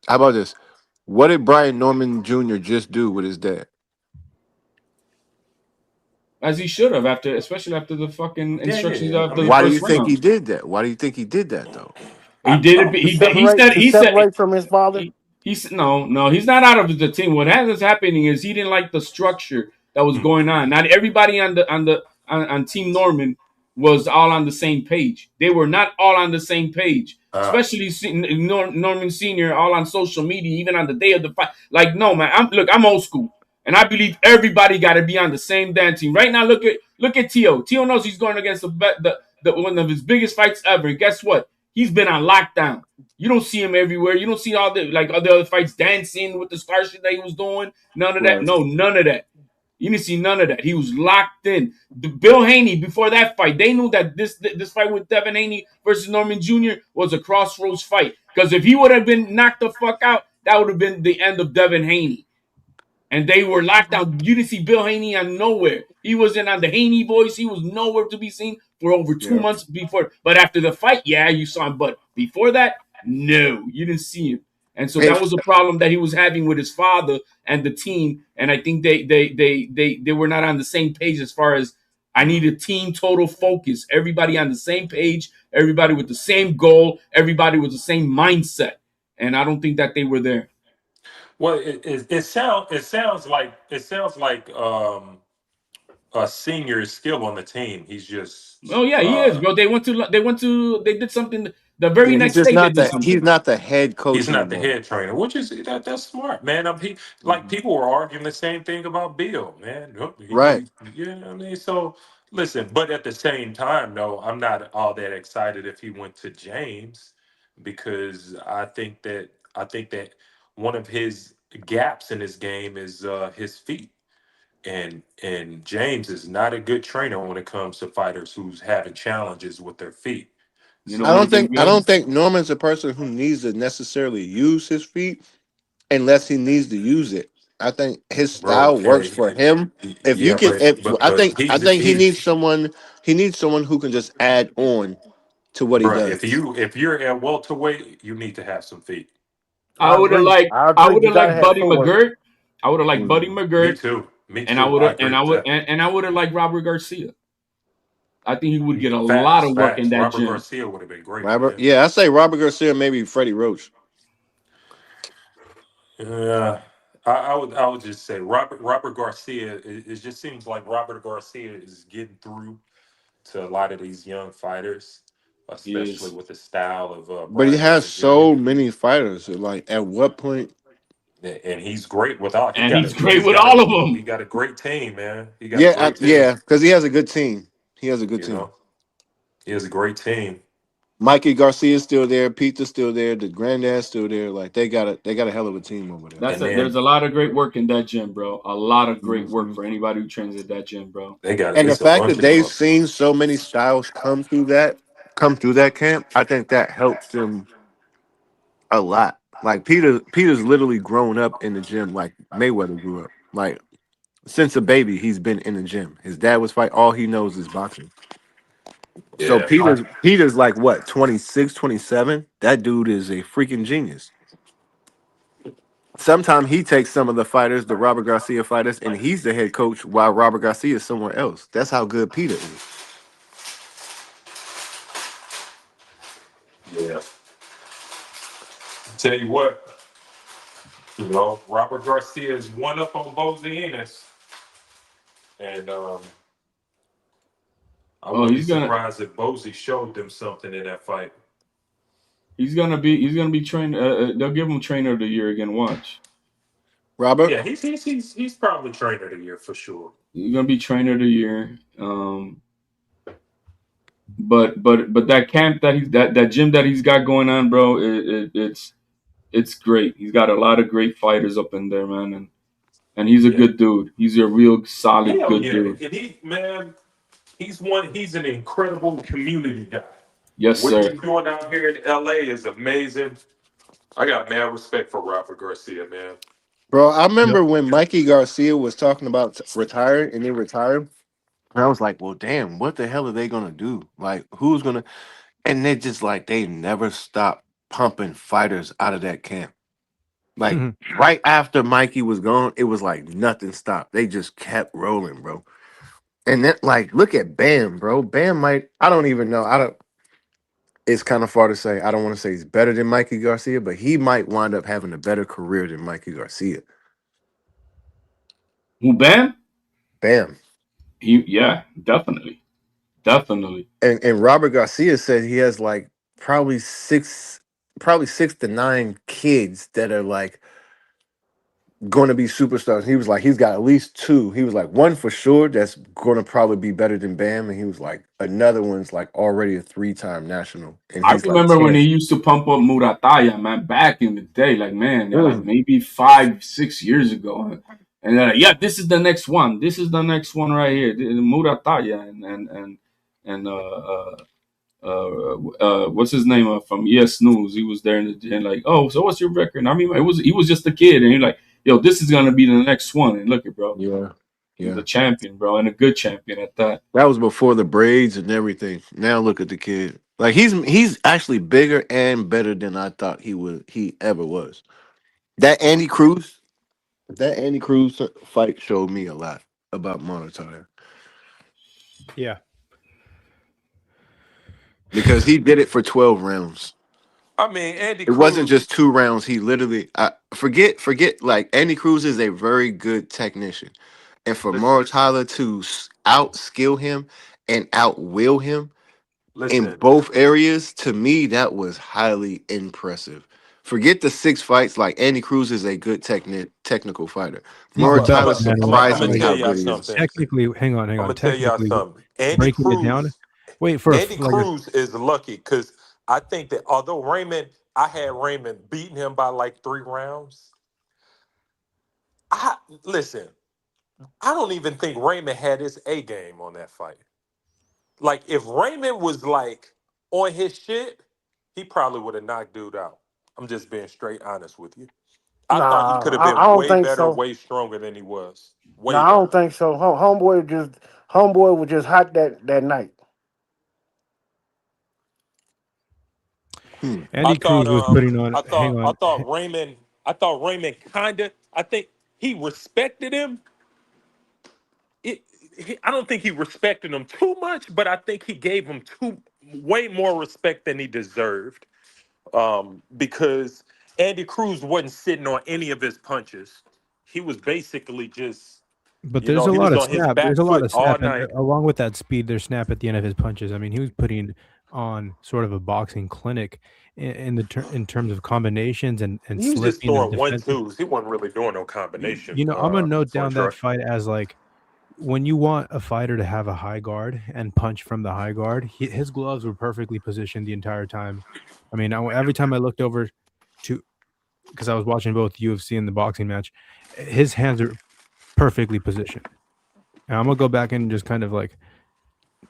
how about this? What did Brian Norman Jr. just do with his dad? As he should have especially after the fucking instructions Yeah. I after the mean, Why do first you think he round. did that? Why do you think he did that though? He did it. To He separate said. to He said. separate from his father. He said no. He's not out of the team. What is happening is he didn't like the structure that was going on. Not everybody on Team Norman was all on the same page. They were not all on the same page. Especially Norman Senior, all on social media, even on the day of the fight. Like, no, man. I'm old school, and I believe everybody got to be on the same damn team. Right now, look at Tio. Tio knows he's going against the one of his biggest fights ever. And guess what? He's been on lockdown. You don't see him everywhere. You don't see all the other fights dancing with the star shit that he was doing. None of that. Right. No, none of that. You didn't see none of that. He was locked in. Bill Haney, before that fight, they knew that this fight with Devin Haney versus Norman Jr. was a crossroads fight. Because if he would have been knocked the fuck out, that would have been the end of Devin Haney. And they were locked down. You didn't see Bill Haney on nowhere. He wasn't on the Haney Boys. He was nowhere to be seen for over 2 months before. But after the fight, yeah, you saw him. But before that, no, you didn't see him. And so that was a problem that he was having with his father and the team. And I think they were not on the same page as far as I need a team total focus. Everybody on the same page, everybody with the same goal, everybody with the same mindset. And I don't think that they were there. Well, it sounds like a senior skill on the team. He's just Oh yeah, he is, bro. They did something the very Yeah, next day. They did he's something. not the head coach he's not the anymore. head trainer, which is that's smart, man. Like people were arguing the same thing about Bill, man. Right. I mean, so listen, but at the same time, no, I'm not all that excited if he went to James because I think that one of his gaps in his game is his feet. And James is not a good trainer when it comes to fighters who's having challenges with their feet. I don't think Norman's a person who needs to necessarily use his feet. unless he needs to use it. I think his bro. style works for him. If you Yeah, can, I but think he needs someone. He needs someone who can just add on to what he bro. does. If you're at welterweight, you need to have some feet. I would have liked I I agree. would You have gotta liked have Buddy footwork. McGirt. I would have liked Buddy Mhm. Me McGirt, too. Me and I too. would I have agree with that. and I would have liked Robert Garcia. I think he would get a lot Facts, of work in facts. that Robert gym. Garcia would have been great, Robert, man. yeah, I say Robert Garcia, maybe Freddie Roach. Yeah, I would just say Robert Garcia. It just seems like Robert Garcia is getting through to a lot of these young fighters, He especially is. with the style of But he Brian has Ortega Jr. so many fighters. Like, at what point? And he's great without. And he's great with all of He them. got a great team, man. He got a Yeah, great team. yeah, because he has a good team. He has a good You team. know, he has a great team. Mikey Garcia's still there. Peter's still there. The granddad's still there. Like they got a hell of a team over there. And There's then a lot of great work in that gym, bro. A lot of great work Mhm. for anybody who trains at that gym, bro. they got And the it's a fact bunch that of them they've up there. seen so many styles come through that camp, I think that helps them a lot. Like Peter's literally grown up in the gym like Mayweather grew up. Like since a baby, he's been in the gym. His dad was fight. All he knows is boxing. So Yeah, Peter's like what, 26, 27? That dude is a freaking genius. Sometimes he takes some of the fighters, the Robert Garcia fighters, and he's the head coach while Robert Garcia is somewhere else. That's how good Peter is. yeah. Tell you what, Robert Garcia is one up on Bozy Enos, and I Oh, wouldn't be surprised if Bozy showed them something in that fight. he's gonna be trained. They'll give him trainer of the year again. Watch. Robert? Yeah, he's probably trainer of the year for sure. He's gonna be trainer of the year. But that camp that gym that he's got going on, bro, it's great. He's got a lot of great fighters up in there, man, and he's a Yeah. good dude. He's a real solid Hell good yeah, dude. and he's an incredible community guy. Yes, What sir. he's doing out here in LA is amazing. I got mad respect for Robert Garcia, man. Bro, I Yep. remember when Mikey Garcia was talking about retiring and he retired. And I was like, well, damn, what the hell are they gonna do? Like, who's gonna and they just like they never stopped pumping fighters out of that camp. Like right after Mikey was gone, it was like nothing stopped. They just kept rolling, bro. And then like look at Bam, bro. Bam might I don't even know. I don't it's kind of far to say. I don't want to say he's better than Mikey Garcia, but he might wind up having a better career than Mikey Garcia. Who, Bam? Bam. Yeah, definitely. And Robert Garcia said he has like probably 6 to 9 kids that are like going to be superstars. He was like, he's got at least 2. He was like, one for sure that's going to probably be better than Bam, and he was like, another one's like already a 3-time national, and I he's like remember when 10. he used to pump up Murataya, man, back in the day, like man, like Mm. maybe 5-6 years ago. And they're like, yeah, this is the next one. This is the next one right here. Murataya and what's his name from ES News? He was there in the gym, like, oh, so what's your record? I mean, he was just a kid, and he's like, yo, this is gonna be the next one. And look at bro, Yeah, he's yeah. a champion, bro, and a good champion at that. That was before the braids and everything. Now look at the kid. Like he's actually bigger and better than I thought he ever was. That Andy Cruz, that Andy Cruz fight showed me a lot about Monotar Yeah. because he did it for 12 rounds. I mean, Andy It wasn't Cruz. just 2 rounds. He literally forget like Andy Cruz is a very good technician. And for Listen, Moro Tyler to out skill him and out will him in listen. both areas, to me, that was highly impressive. Forget the 6 fights. Like Andy Cruz is a good technical fighter. He's Moro the I'm best, Tyler gonna man. I'm gonna surprised me tell how y'all good he is. something. Technically, hang on. I'm gonna tell y'all Technically, something. Andy breaking it down. Cruz. Wait for Andy like a Cruz is lucky because I think that although I had Raymond beating him by like 3 rounds. Listen. I don't even think Raymond had his A game on that fight. Like if Raymond was like on his shit, he probably would have knocked dude out. I'm just being straight honest with you. I thought he could have I been don't way think better, so. way stronger than he was. No, Way I don't better. think so. Homeboy was just hot that night. I Andy thought Cruz was putting on. Hang I on. thought Raymond kinda, I think he respected him. I don't think he respected him too much, but I think he gave him way more respect than he deserved. Because Andy Cruz wasn't sitting on any of his punches. He was basically just, But there's a he lot was of on his snap. back There's a lot foot of all snap, and night. along with that speed, there's snap at the end of his punches. I mean, he was putting on sort of a boxing clinic in terms of combinations and He was just slipping and throwing defense. 1-2s. He wasn't really doing no combinations. I'm gonna note down that FunTruck. fight as like when you want a fighter to have a high guard and punch from the high guard, his gloves were perfectly positioned the entire time. I mean, every time I looked over to, because I was watching both UFC and the boxing match, his hands are perfectly positioned. And I'm gonna go back and just kind of like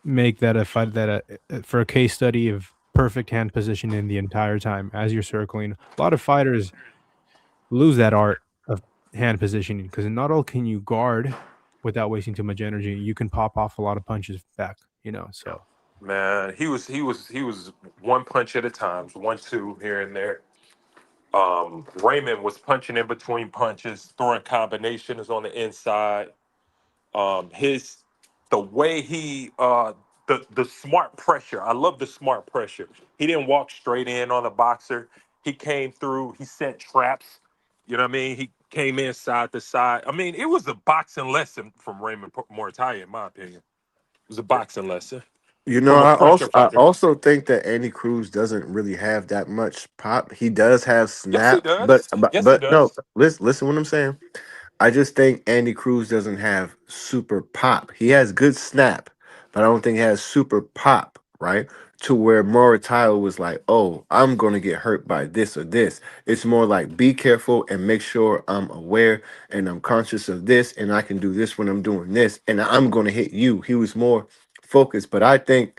make that a fight that for a case study of perfect hand positioning the entire time as you're circling. A lot of fighters lose that art of hand positioning because not all can you guard without wasting too much energy. You can pop off a lot of punches back, so. Man, he was one punch at a time, 1-2 here and there. Raymond was punching in between punches, throwing combinations on the inside. The way the smart pressure. I love the smart pressure. He didn't walk straight in on a boxer. He came through. He set traps. You know what I mean? He came in side to side. I mean, it was a boxing lesson from Raymond Mortaia, in my opinion. It was a boxing lesson from a pressure I fighter. also think that Andy Cruz doesn't really have that much pop. He does have Yes, he snap, but does. but Yes, he but no, does. listen what I'm saying. I just think Andy Cruz doesn't have super pop. He has good snap, but I don't think he has super pop, right? To where Moratile was like, oh, I'm going to get hurt by this or this. It's more like be careful and make sure I'm aware and I'm conscious of this and I can do this when I'm doing this and I'm going to hit you. He was more focused, but I think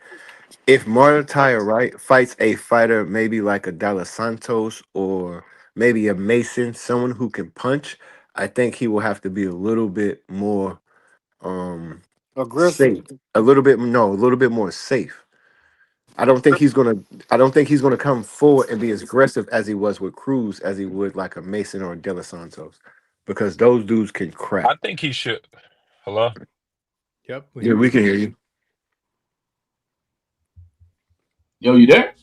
if Moratile, right, fights a fighter maybe like a Dallas Santos or maybe a Mason, someone who can punch, I think he will have to be a little bit more Aggressive. safe. A little bit more safe. I don't think he's gonna come forward and be as aggressive as he was with Cruz as he would like a Mason or a De Los Santos. Because those dudes can I crack. think he should. Hello? Yep. Yeah, we can hear you. Yo, you there?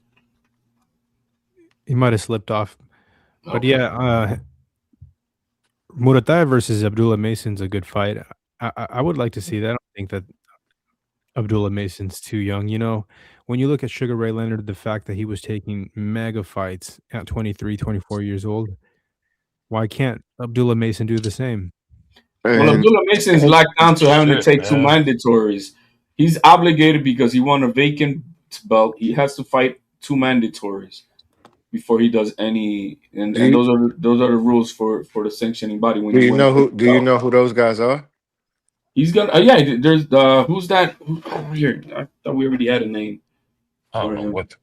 He might have slipped off. But Okay. yeah, Murataya versus Abdullah Mason's a good fight. I would like to see that. I don't think that Abdullah Mason's too young. When you look at Sugar Ray Leonard, the fact that he was taking mega fights at 23, 24 years old, why can't Abdullah Mason do the same? Well, And Abdullah Mason is locked down to having to Shit, take two man. mandatories. He's obligated because he won a vacant belt. He has to fight two mandatories before he does any. And, do and you, those are the rules for the sanctioning body when do you you win a know vacant belt. those guys are? He's gonna. Yeah, there's who's that? Here, I thought we already had a name I don't for know him. what.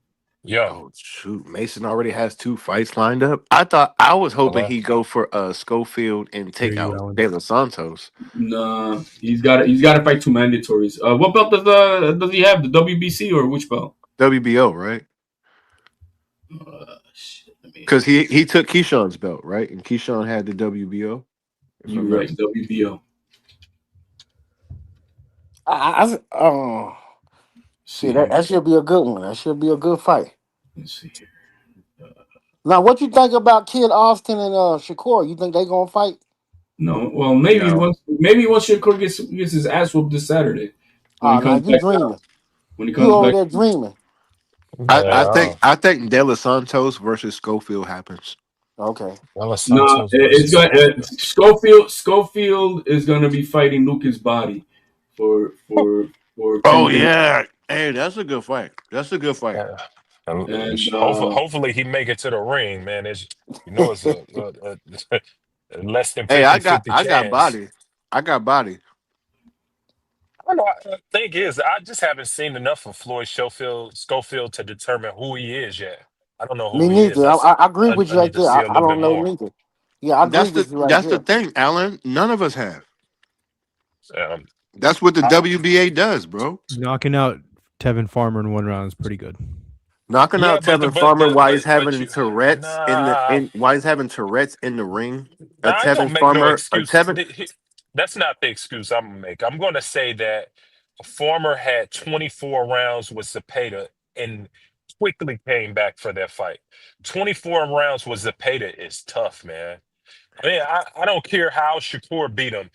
Yeah. Oh shoot, Mason already has 2 fights lined up. I was hoping Hello? he'd go for Schofield and Hear take you, out Alan. De Los Santos. Nah, he's got to fight two mandatories. What belt does he have? The WBC or which belt? WBO, right? Because he took Keyshawn's belt, right? And Keyshawn had the WBO. If I'm You're not right, WBO. See that should be a good one. That should be a good fight. Let's see here. Now, what you think about Kid Austin and Shakur? You think they gonna fight? No, well, maybe No. once Shakur gets his ass whooped this Saturday when he Now comes you back down. dreaming. When he You comes over back, there dreaming. Yeah. I think De Los Santos versus Schofield happens. Okay. Well, no, Santos it's versus going Scofield. Schofield is going to be fighting Lucas Body for Oh contender. yeah. Hey, that's a good fight. That's a good fight. Yeah. And And hopefully he make it to the ring, man. It's a less than Hey, 50-50 I got chance. body. I got body. I know. The thing is, I just haven't seen enough of Floyd Schofield to determine who he is yet. I don't know Me who he is. neither. I agree with you I right need to there. see I, a I little bit don't know more. neither. Yeah, I agree That's the with you right that's the there. thing, Alan. None of us have. Um, That's what the I, WBA does, bro. Knocking out Tevin Farmer in one round is pretty good. Knocking yeah, out but the Tevin Farmer while he's but having you Tourette's nah. while he's having Tourette's in the ring. A I ain't gonna Tevin make no Farmer, a excuse. Tevin. That's not the excuse I'm gonna make. I'm gonna say that a former had 24 rounds with Zepeda and quickly came back for that fight. 24 rounds with Zepeda is tough, man. I mean, I don't care how Shakur beat him.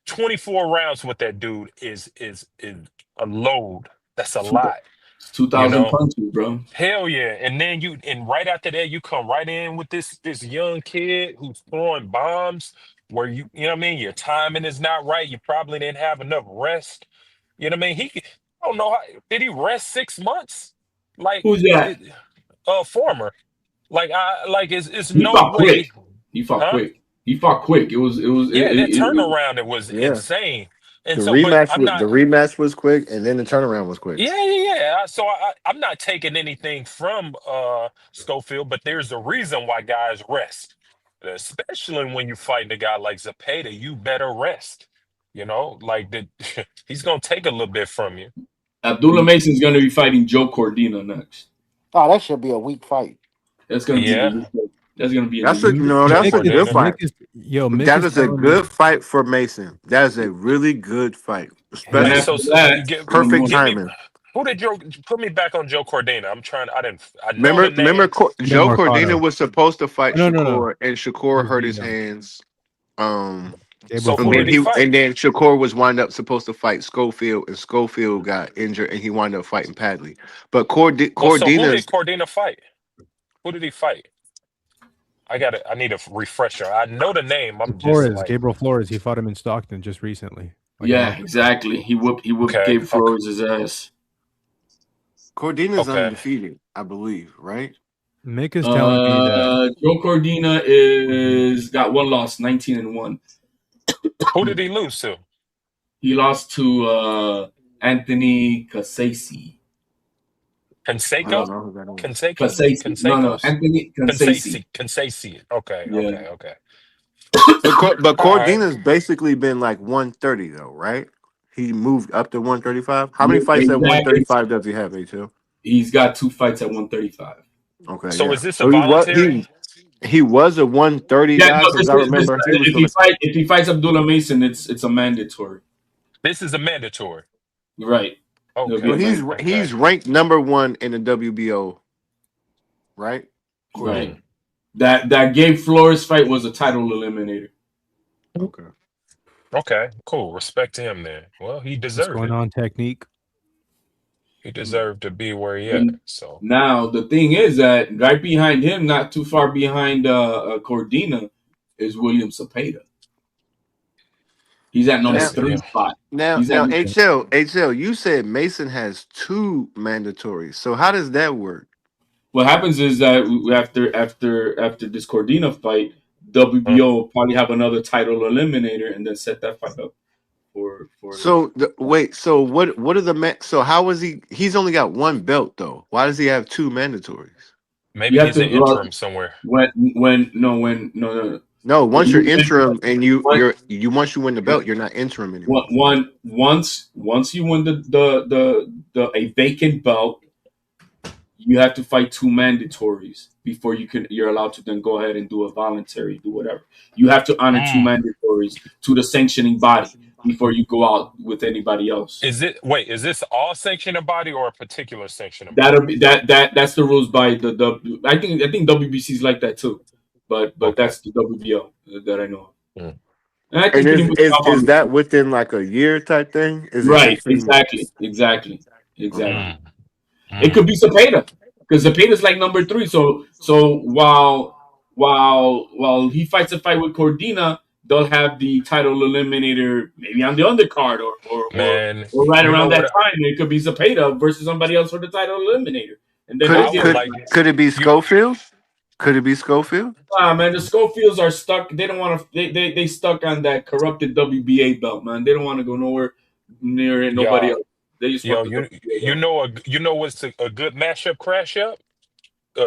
24 rounds with that dude is a load. That's a lot, It's you 2,000 know. punches, bro. Hell yeah. And then right after that, you come right in with this young kid who's throwing bombs where you know what I mean? Your timing is not right. You probably didn't have enough rest. You know what I mean? I don't know did he rest 6 months? Like Who's that? former. It's He no fought quick. way, He fought huh? quick. He fought quick. Yeah, that turnaround it was Yeah, insane. And the so, but rematch I'm with the not. rematch was quick, and then the turnaround was quick. Yeah. So I'm not taking anything from Schofield, but there's a reason why guys rest, especially when you're fighting a guy like Zepeda. You better rest. You know, like that. He's gonna take a little bit from you. Abdullah Mason's going to be fighting Joe Cordina next. Oh, that should be a weak fight. That's going to be Yeah, that's going to be an That's a elite. no. Joe That's a good Cordina. fight. Mick That is is a telling me good fight for Mason. That is a really good fight, Then Hey, especially after so that, you get we're going to perfect move give me timing. who did Joe put me back on Joe Cordina? I'm trying. I didn't. I know the Remember, name. Leo Joe Cordina Mercado. was supposed to fight No, no, no. Shakur, and It Shakur was hurt his the hands. Um, Gabriel So and who then did he Flores. fight? Shakur was wind up supposed to fight Schofield, and Schofield got injured, and he wound up fighting Padley. But Well, so who did Cordina's Cordina fight? Who did he fight? I need a refresher. I know the name. I'm just Flores, like, Gabriel Flores. He fought him in Stockton just recently, like a Yeah, month ago. exactly. He whooped okay, Gabe Flores' ass. Cordina's okay. undefeated, I believe, right? Mick is telling me that. Joe Cordina is got one loss, 19-1. Who did he lose to? He lost to Anthony Casacy. I don't Canseco? know who that is. Canseco? Casacy. No, Cansecos? Anthony Casacy. Canseci. Okay, Yeah. okay. But All right. Cordina's basically been like 130 though, right? He moved up to 135. How many Yeah, fights at exactly. 135 does he have, A2? He's got 2 fights at 135. Okay, So yeah. is this a So voluntary? he was a 130 Yeah, guy no, because I remember he was from if he fights Abdullah Mason, it's a mandatory. This is a mandatory. Right. It'll be Okay, a mandatory. he's ranked number 1 in the WBO, right? Right. Cordina. That Gabe Flores fight was a title eliminator. Okay. Okay, cool. Respect to him then. Well, he What's deserved going it. on, technique? He deserved to be where he at. And So now the thing is that right behind him, not too far behind Cordina, is William Cepeda. He's at number Now, that's 3 yeah. spot. now, He's at now, HL, you said Mason has 2 mandatories. So how does that work? What happens is that after this Cordina fight, WBO will probably have another title eliminator and then set that fight up for So wait, so what are the so how is he's only got 1 belt though? Why does he have 2 mandatories? Maybe you have he's to an interim somewhere. when no No, when once you're you win interim and one, once you win the belt, you're not interim anymore. once you win the a vacant belt, you have to fight 2 mandatories before you're allowed to then go ahead and do a voluntary, do whatever. You have to honor 2 mandatories to the sanctioning body before you go out with anybody else. Is this all sanctioning body or a particular sanctioning body? That'll be that's the rules by the W. I think WBC's like that too, but Okay. that's the WBO that I know of. Mm. And I And think pretty much is that within like a year type thing? Is it right, 18 months? exactly. Okay. It could be Cepeda because Cepeda's like number 3. So while he fights a fight with Cordina, they'll have the title eliminator maybe on the undercard Man, or right you know around that what? time. It could be Cepeda versus somebody else for the title eliminator, and then Could they'll I give would it. like could it be you. Schofield? Could it be Schofield? Ah, man, the Schofields are stuck. They don't want to. They stuck on that corrupted WBA belt, man. They don't want to go nowhere near it. Nobody Yo, else. They just want yo, the you WBA you belt. know what's a good matchup crash up?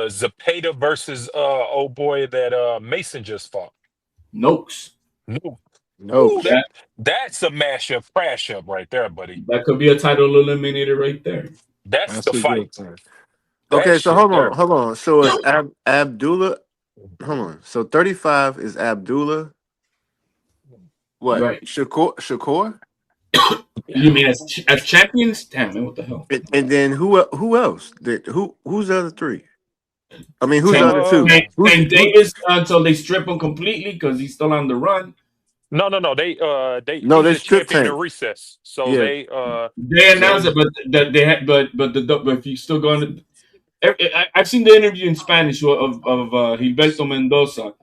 Zapata versus old boy that Mason just fought. Noakes. No. No. That's a mashup, crash up right there, buddy. That could be a title eliminator right there. That's the a fight. good one. That Okay, so shit there. hold on. So it's Abdullah. Hold on. So 35 is Abdullah. What? Right. Shakur? You mean as champions? Damn, man, what the hell? And then who else? Who's the other three? I mean, who's the other two? Tank Davis until they strip him completely because he's still on the run. No. He's they a stripped champion Tank. in recess. So Yeah. they announced it, but if you still going to, I've seen the interview in Spanish of Gilberto Mendoza,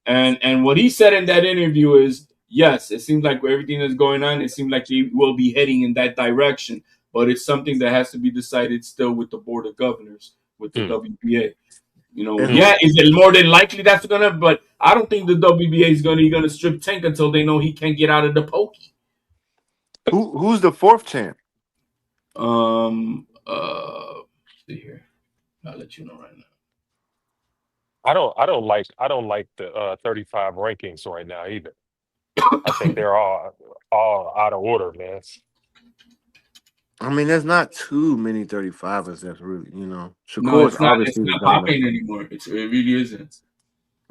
and what he said in that interview is, yes, it seems like everything that's going on, it seems like they will be heading in that direction, but it's something that has to be decided still with the Board of Governors, with the WBA. You know, is it more than likely that's gonna? But I don't think the WBA is gonna strip Tank until they know he can't get out of the pokey. Who's the fourth champ? See here, I'll let you know right now. I don't like the 35 rankings right now either. I think they're all out of order, man. I mean, there's not too many 35ers that's really, Shakur's No, it's not popping anymore. It really isn't.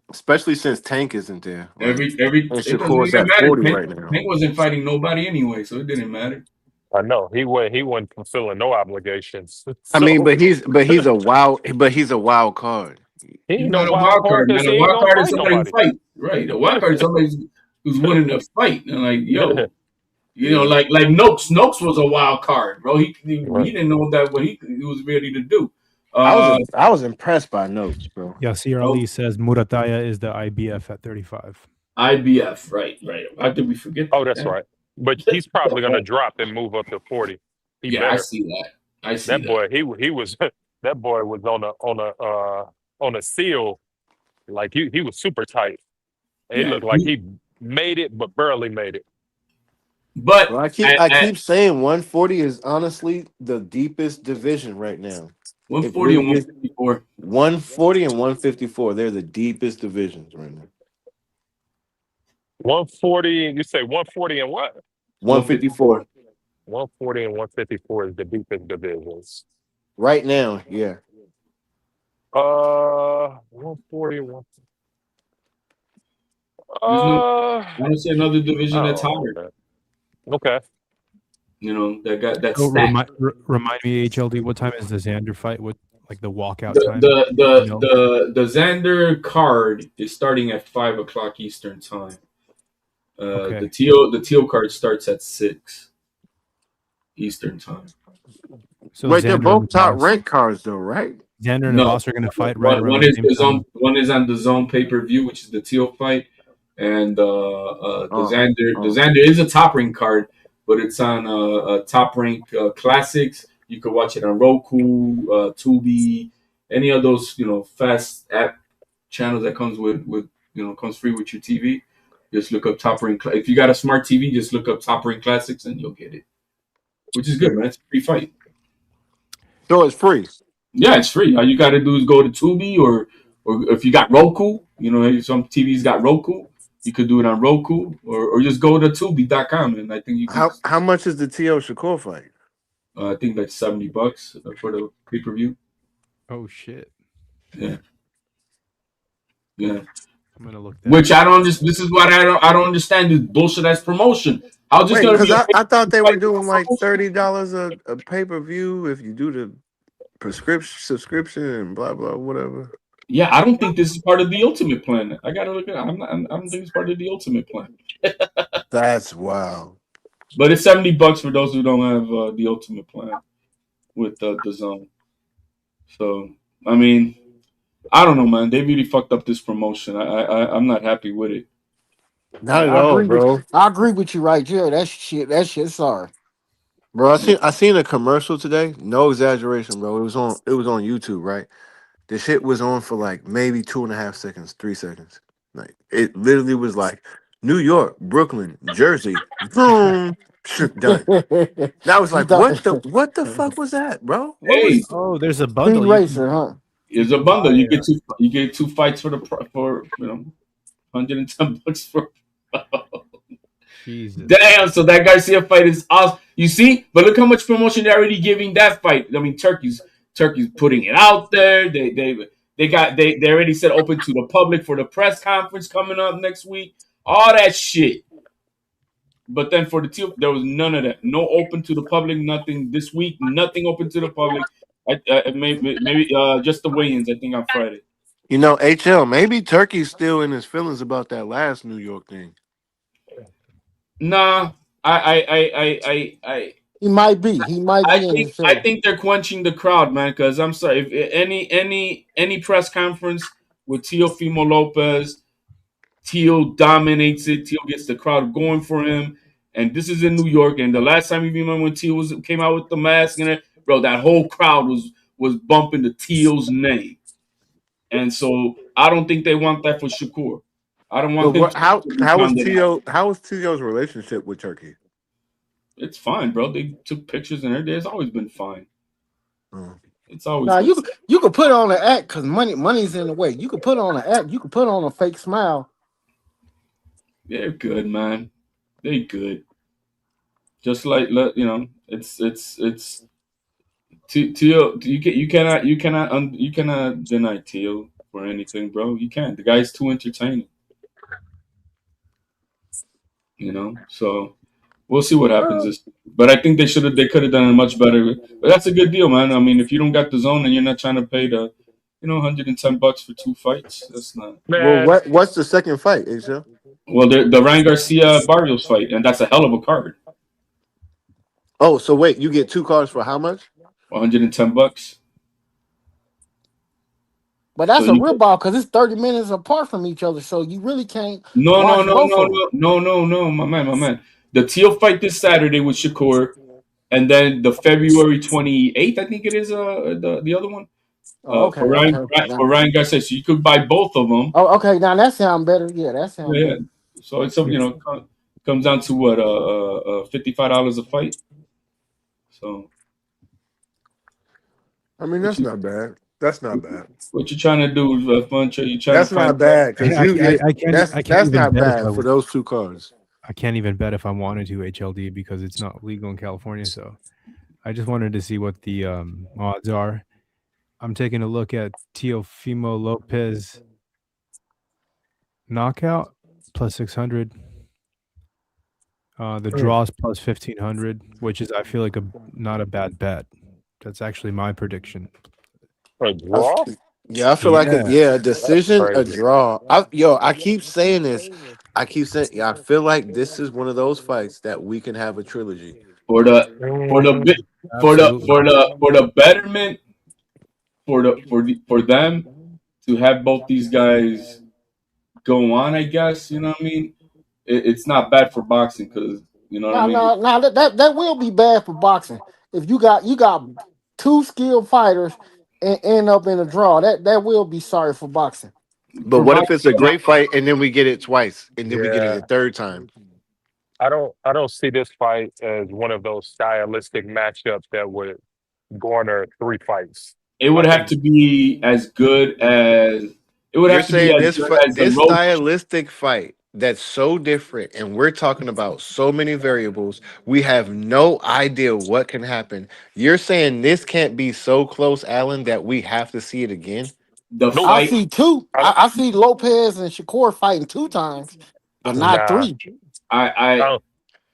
Especially since Tank isn't there. Right? And and Shakur's at 40 right now. Tank wasn't fighting nobody anyway, so it didn't matter. I know he wasn't fulfilling no obligations. I mean, but he's a wild card. He's not a wild card. Man. A wild card is somebody who fights, right? A wild card is somebody who's winning a fight, and like, yo, like Noakes. Noakes was a wild card, bro. He didn't know that what he was ready to do. I was impressed by Noakes, bro. Yasir Ali says Murataya is the IBF at 35. IBF, right. How did we forget? Oh, that's right. But he's probably going to drop and move up to 40. I see that. That boy, he was that boy was on a seal, like he was super tight. It looked like he made it, but barely made it. But I keep saying 140 is honestly the deepest division right now. 140 and 154. 140 and 154. They're the deepest divisions right now. 140, you say 140 and what? 154. 140 and 154 is the deepest divisions. Right now, yeah. 140 and 154. I want to say another division that's higher. Okay. That got that. So remind me, HLD, what time is the Xander fight? What the walkout time? The Xander card is starting at 5:00 Eastern time. The Teal card starts at 6 Eastern time. So wait, they're Xander both top ranked cards, though, right? Xander and Boss are going to fight right around one the is same the time. one is on the Zone pay-per-view, which is the Teal fight, and the Xander is a top rank card, but it's on Top Rank Classics. You could watch it on Roku, Tubi, any of those fast app channels that comes comes free with your TV. Just look up Top Rank. If you got a smart TV, just look up Top Rank Classics and you'll get it, which is good, man. It's a free fight. So it's free. Yeah, it's free. All you got to do is go to Tubi or if you got Roku, some TVs got Roku. You could do it on Roku or just go to Tubi.com and I think you can. How much is the T.O. Shakur fight? I think like $70 for the pay-per-view. Oh shit. Yeah. I'm gonna look. Which I don't. This is what I don't understand. This bullshit as promotion. How just gonna be? I thought they were doing like $30 a pay-per-view if you do the subscription and blah blah whatever. Yeah, I don't think this is part of the Ultimate Plan. I gotta look at it. I don't think it's part of the Ultimate Plan. That's wild. But it's $70 for those who don't have the Ultimate Plan with the Zone. So I mean, I don't know, man. They really fucked up this promotion. I'm not happy with it. Not at all, bro. I agree with you right there. That shit. Sorry, bro. I seen a commercial today. No exaggeration, bro. It was on YouTube, right? The shit was on for like maybe 2.5 seconds, 3 seconds. Like it literally was like New York, Brooklyn, Jersey, boom, done. That was like, what the fuck was that, bro? There's a bundle. Racer, huh? There's a bundle. You get two fights for $100 $110 for. Jesus. Damn, so that Garcia fight is awesome. You see, but look how much promotion they're already giving that fight. I mean, Turkey's putting it out there. They already said open to the public for the press conference coming up next week. All that shit. But then for the team, there was none of that. No open to the public, nothing this week. Nothing open to the public. Maybe just the weigh-ins. I think on Friday. You know, HL, maybe Turkey's still in his feelings about that last New York thing. Nah, I He might be. He might be in his I feelings. think they're quenching the crowd, man. Because I'm sorry, if any press conference with Teofimo Lopez, Teo dominates it. Teo gets the crowd going for him, and this is in New York. And the last time you remember when Teo came out with the mask and it, bro, that whole crowd was bumping the Teo's name, and so I don't think they want that for Shakur. I don't want But him. how was pounded out. Teo's relationship with Turkey? It's fine, bro. They took pictures and everything. It's always been fine. It's always Now been you could put on an act because money's in the way. You could put on an act. You could put on a fake smile. They're good, man. They good. Just like it's Teo. You cannot deny Teo for anything, bro. You can't. The guy's too entertaining. So we'll see what happens. But I think they could have done it much better. But that's a good deal, man. I mean, if you don't got the zone and you're not trying to pay the $110 for 2 fights, that's not. Well, what's the second fight, HL? Well, the Ryan Garcia Barrios fight, and that's a hell of a card. Oh, so wait, you get 2 cards for how much? $110. But that's a rip off because it's 30 minutes apart from each other, so you really can't. No, No, my man. The Teal fight this Saturday with Shakur, and then the February 28th, I think it is. The other one. Okay. For Ryan Garcia, so you could buy both of them. Oh, okay. Now that sounds better. Yeah, that sounds better. So it's comes down to what $55 a fight. So. I mean, that's not bad. That's not bad. What you trying to do, FunTruck? You trying That's to find not bad because I can't that's even not bet bad for those 2 cards. I can't even bet if I wanted to HLD because it's not legal in California. So I just wanted to see what the odds are. I'm taking a look at Teofimo Lopez knockout plus 600. The draws plus 1500, which is I feel like not a bad bet. That's actually my prediction. A draw? Yeah, I feel like a decision, a draw. I keep saying this. I feel like this is one of those fights that we can have a trilogy. For the betterment for them to have both these guys go on, I guess, you know what I mean? It's not bad for boxing because what I mean? No, that will be bad for boxing. If you got 2 skilled fighters and end up in a draw, that will be sorry for boxing. But what if it's a great fight and then we get it twice and then we get it a third time? I don't see this fight as one of those stylistic matchups that would garner 3 fights. It would have to be as good as it would have to be as good as this stylistic fight that's so different, and we're talking about so many variables. We have no idea what can happen. You're saying this can't be so close, Alan, that we have to see it again? I see 2. I see Lopez and Shakur fighting 2 times, but not 3. I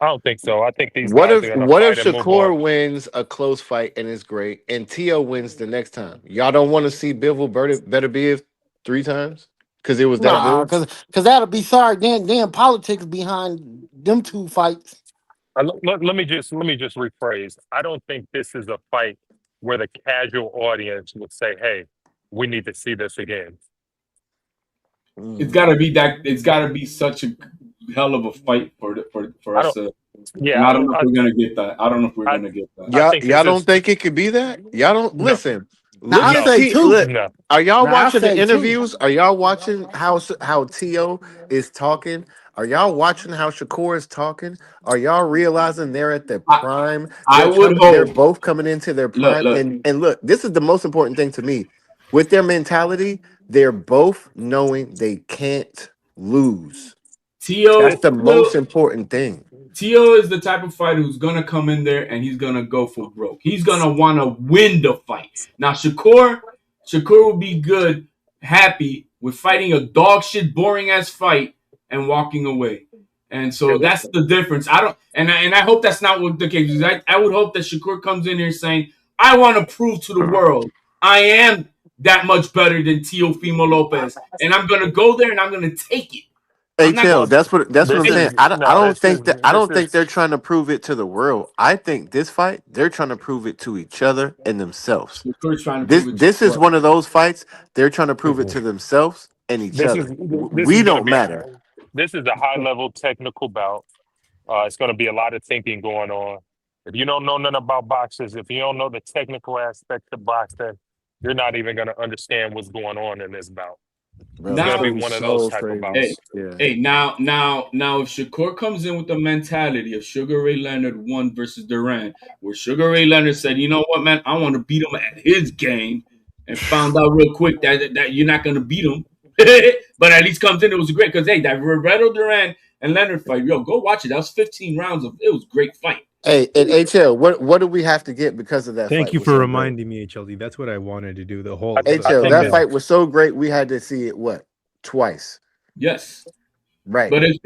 don't think so. I think these What guys if are going to fight and move Shakur on. wins a close fight and it's great, and Teo wins the next time? Y'all don't want to see Bivol better be 3 times because it was that good? Because that'll be sorry. Then politics behind them 2 fights. Let me just rephrase. I don't think this is a fight where the casual audience would say, "Hey, we need to see this again." It's got to be that. It's got to be such a hell of a fight for us to. Yeah, I don't know if we're gonna get that. I don't know if we're gonna get that. Y'all don't think it could be that? Y'all don't listen. No. Are y'all watching the interviews? Are y'all watching how Teo is talking? Are y'all watching how Shakur is talking? Are y'all realizing they're at their prime? They're both coming into their prime. And look, this is the most important thing to me. With their mentality, they're both knowing they can't lose. Tio, That's the most important thing. Tio is the type of fighter who's gonna come in there and he's gonna go for broke. He's gonna want to win the fight. Now Shakur will be good, happy with fighting a dog shit, boring ass fight and walking away. And so that's the difference. I hope that's not what the case is. I would hope that Shakur comes in here saying, I want to prove to the world I am that much better than Teofimo Lopez. And I'm gonna go there and I'm gonna take it. HL, that's what I'm saying. I don't think this they're trying to prove it to the world. I think this fight, they're trying to prove it to each other and themselves. This is one of those fights they're trying to prove it to themselves and each This other. is We gonna don't be matter. this is a high level technical bout. It's gonna be a lot of thinking going on. If you don't know nothing about boxers, if you don't know the technical aspect of boxing, you're not even gonna understand what's going on in this bout. Bro, It's gonna be it's one of so those type of crazy. bouts. Hey, now, if Shakur comes in with the mentality of Sugar Ray Leonard won versus Duran, where Sugar Ray Leonard said, "You know what, man, I want to beat him at his game," and found out real quick that you're not gonna beat him, but at least comes in, it was great because that Roberto Duran and Leonard fight, go watch it. That was 15 rounds of it was a great fight. Hey, and HL, what do we have to get because of that fight? Thank you was for so reminding me, HLD. That's what I wanted to do. The whole HL, that fight was so great. We had to see it twice. Yes. Right. But it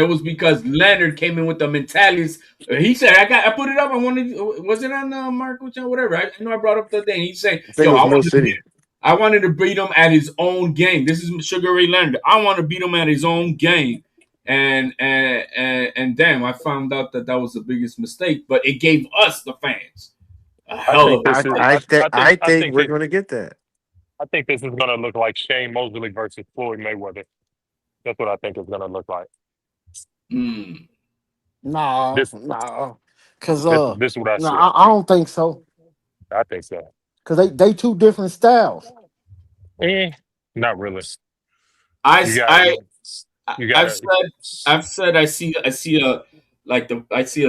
was because Leonard came in with the mentalities. He said, I put it up. Was it on Mark whatever? I know I brought up the thing. He said, I wanted to beat him at his own game. This is Sugar Ray Leonard. I want to beat him at his own game. And damn, I found out that was the biggest mistake. But it gave us the fans a hell of a fight. I think we're going to get that. I think this is going to look like Shane Mosley versus Floyd Mayweather. That's what I think it's going to look like. Nah, because this is what I see. I don't think so. I think so. Because they two different styles. Not really. I've said I see a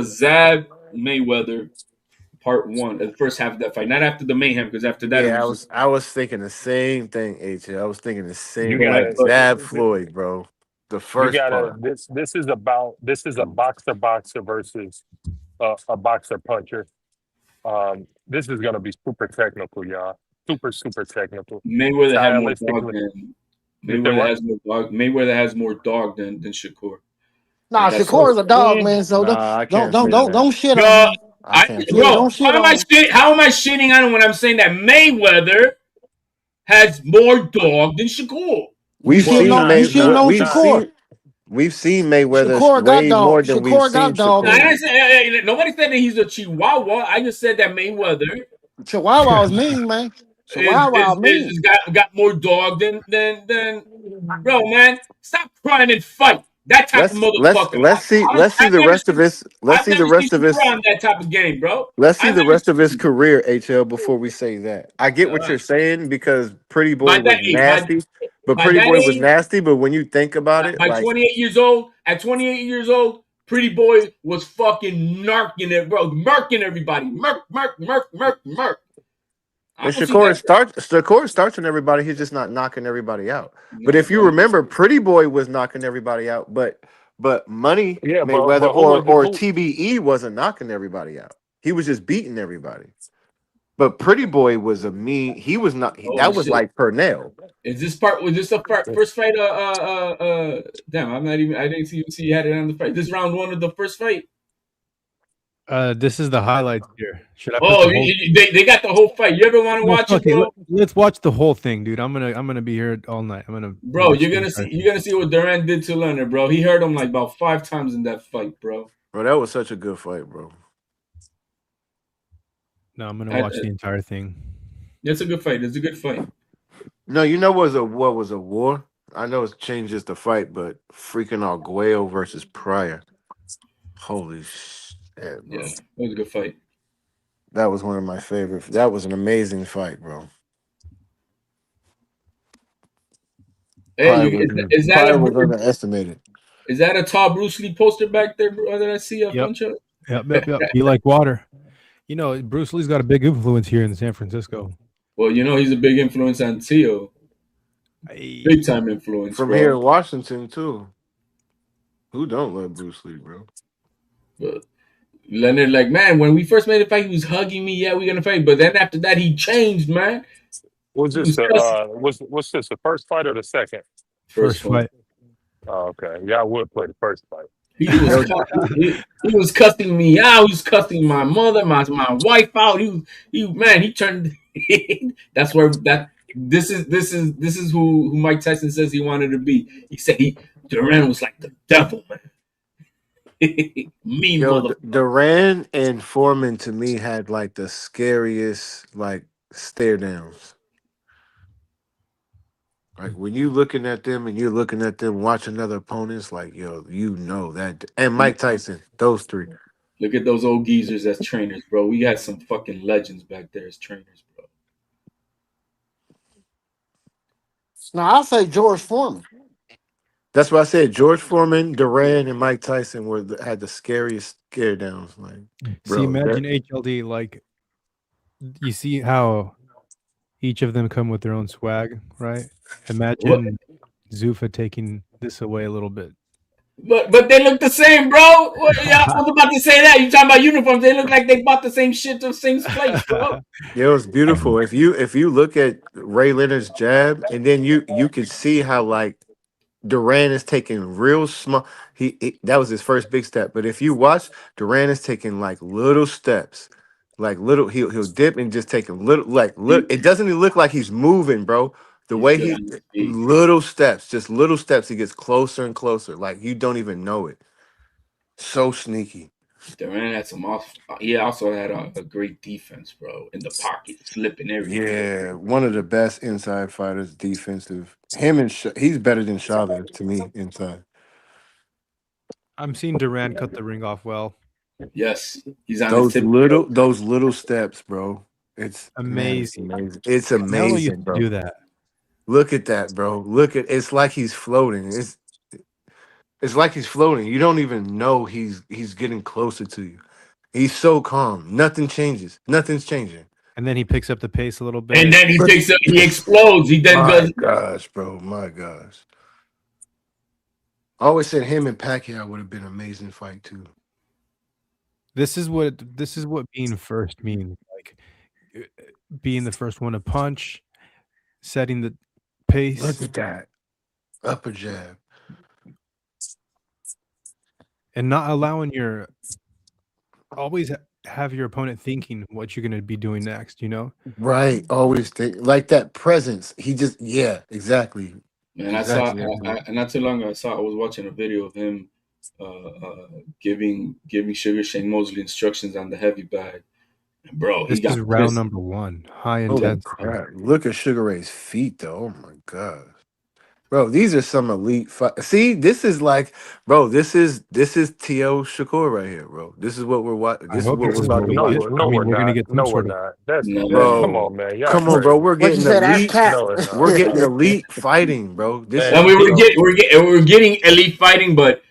Zab Mayweather part one, the first half of that fight, not after the mayhem, because after that, I was thinking the same thing, HL. I was thinking the same thing. Zab Floyd, bro. The first part. This is a boxer versus a boxer puncher. This is gonna be super technical, y'all. Super technical. Mayweather had more dog than Mayweather has more dog than Shakur. Nah, Shakur is a dog, man. So don't shit on him. How am I shitting on him when I'm saying that Mayweather has more dog than Shakur? We've seen Mayweather way more than we've seen Shakur. Nobody said that he's a Chihuahua. I just said that Mayweather. Chihuahua is mean, man. Chihuahua mean. Got more dog than bro, man. Stop crying and fight. That type of motherfucker. Let's see the rest of his. Let's see the rest of his. That type of game, bro. Let's see the rest of his career, HL. Before we say that, I get what you're saying because Pretty Boy was nasty, was nasty. But when you think about it, at 28 years old, Pretty Boy was fucking narking it, bro, murking everybody, murk. And Shakur starts on everybody. He's just not knocking everybody out. But if you remember, Pretty Boy was knocking everybody out. But Money Mayweather or TBE wasn't knocking everybody out. He was just beating everybody. But Pretty Boy was a mean. He was not. That was like Pernell. Was this the first fight? Damn, I'm not even. I didn't see you had it on the fight. This round one of the first fight. This is the highlights here. Should I? They got the whole fight. You ever want to watch it, bro? Let's watch the whole thing, dude. I'm gonna be here all night. Bro, you're gonna see what Duran did to Leonard, bro. He hurt him like about 5 times in that fight, bro. Bro, that was such a good fight, bro. No, I'm gonna watch the entire thing. It's a good fight. It's a good fight. No, you know what was a war? I know it changes the fight, but freaking Arguello versus Pryor. Holy shit. Bro. Yeah, that was a good fight. That was one of my favorites. That was an amazing fight, bro. Hey, is that underestimated? Is that a tall Bruce Lee poster back there, bro, that I see up on Chuck? Yep. You like water. You know, Bruce Lee's got a big influence here in San Francisco. Well, you know, he's a big influence on Tio. Big time influence, From bro. here in Washington too. Who don't love Bruce Lee, bro? But Leonard, like, man, when we first made the fight, he was hugging me. Yeah, we're gonna fight. But then after that, he changed, man. Was He this was the cussing. what's this, the first fight or the second? First fight. Oh, okay. Yeah, I would play the first fight. He was cussing me out. He was cussing my mother, my wife out. He turned. That's where that this is who Mike Tyson says he wanted to be. He said Duran was like the devil, man. Mean Yo, mother. Duran and Foreman to me had like the scariest like stare downs. Like when you looking at them and you're looking at them watching other opponents, like yo, you know that. And Mike Tyson, those three. Look at those old geezers as trainers, bro. We had some fucking legends back there as trainers, bro. Now I'll say George Foreman. That's what I said. George Foreman, Duran, and Mike Tyson had the scariest stare downs. Like, See, bro, imagine HLD, like, you see how each of them come with their own swag, right? Imagine Zuffa taking this away a little bit. But they look the same, bro. I was about to say that. You talking about uniforms? They look like they bought the same shit to the same place, bro. yeah, it was beautiful. If you look at Ray Leonard's jab, and then you could see how like Duran is taking real small. He that was his first big step. But if you watch, Duran is taking like little steps, like little. He'll dip and just taking little like look. It doesn't even look like he's moving, bro. The way good he on his feet. little steps, just little steps. He gets closer and closer. Like you don't even know it. So sneaky. Duran had some off. He also had a great defense, bro, in the pocket, slipping everything. Yeah, one of the best inside fighters, defensive. Him and he's better than Chavez to me inside. I'm seeing Duran cut the ring off well. Yes, he's on Those his tip. little steps, bro. It's amazing. Man, it's amazing. It's Canelo amazing, used to bro. do that. Look at that, bro. It's like he's floating. It's like he's floating. You don't even know he's getting closer to you. He's so calm. Nothing changes. Nothing's changing. And then he picks up the pace a little bit. And then he explodes. He then My goes. gosh, bro. My gosh. I always said him and Pacquiao would have been an amazing fight too. This is what being first means. Like being the first one to punch, setting the pace. Look at that. Upper jab. And not allowing always have your opponent thinking what you're going to be doing next, you know? Right. Always think like that presence. He just exactly. Man, exactly. I not too long ago, I was watching a video of him giving Sugar Shane Mosley instructions on the heavy bag. And bro, this is round number 1. High intensity. Crap. Look at Sugar Ray's feet, though. Oh my god, bro, these are some elite. See, this is like, bro, this is T.O. Shakur right here, bro. This is what we're watching. This is what we're about to watch. We're gonna get some sort of. Bro, come on, man. Come on, bro. We're getting elite. We're getting elite fighting, bro. And we're getting elite fighting, but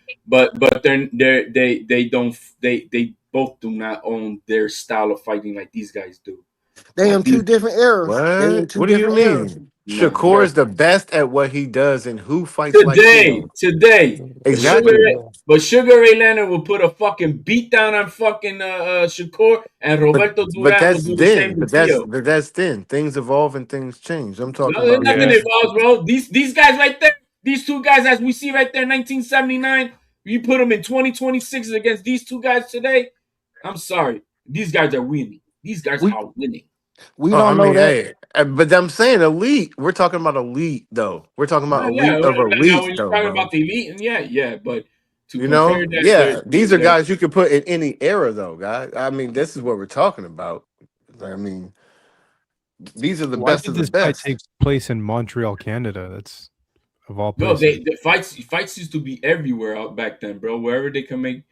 they both do not own their style of fighting like these guys do. They in two different eras. What do you mean? Shakur is the best at what he does, and who fights today? Exactly. But Sugar Ray Leonard will put a fucking beat down on fucking Shakur, and Roberto Duran will do the same with Theo. But that's then. Things evolve and things change. I'm talking No, about nothing evolves, bro. These guys right there, these two guys as we see right there, 1979. You put them in 2026 against these two guys today. I'm sorry, these guys are winning. These guys are winning. We don't know that. But I'm saying elite. We're talking about elite, though. We're talking about elite of elite. Now when you're talking about the elite, and but to compare that, these are guys you could put in any era, though, guys. I mean, this is what we're talking about. I mean, these are the best of the best. Fight take place in Montreal, Canada. That's of all places. No, the fights used to be everywhere out back then, bro. Wherever they can make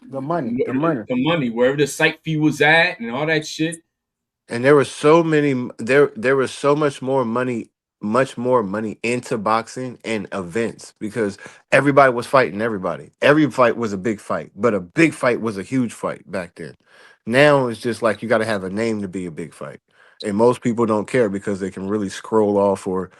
the money, wherever the site fee was at, and all that shit. And there was so many. There was so much more money into boxing and events because everybody was fighting everybody. Every fight was a big fight, but a big fight was a huge fight back then. Now it's just like you got to have a name to be a big fight. and most people don't care because they can really scroll off or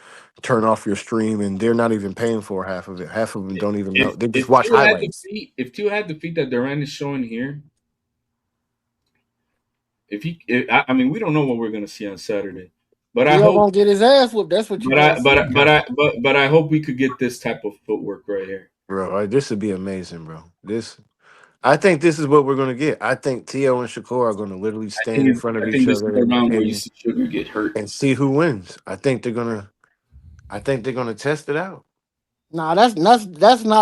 turn off your stream, and they're not even paying for half of it. Half of them don't even know. They just watch highlights. If Teal had the feet that Durant is showing here, I mean, we don't know what we're gonna see on Saturday, but I T.O. hope, gonna get his ass whooped. That's what you gonna see. but I hope we could get this type of footwork right here, Bro, this would be amazing, bro. I think this is what we're gonna get. I think Tio and Shakur are gonna literally stand in front of I each think this is other the round where you and see Sugar get hurt. see who wins. I think they're gonna test it out. Nah, that's not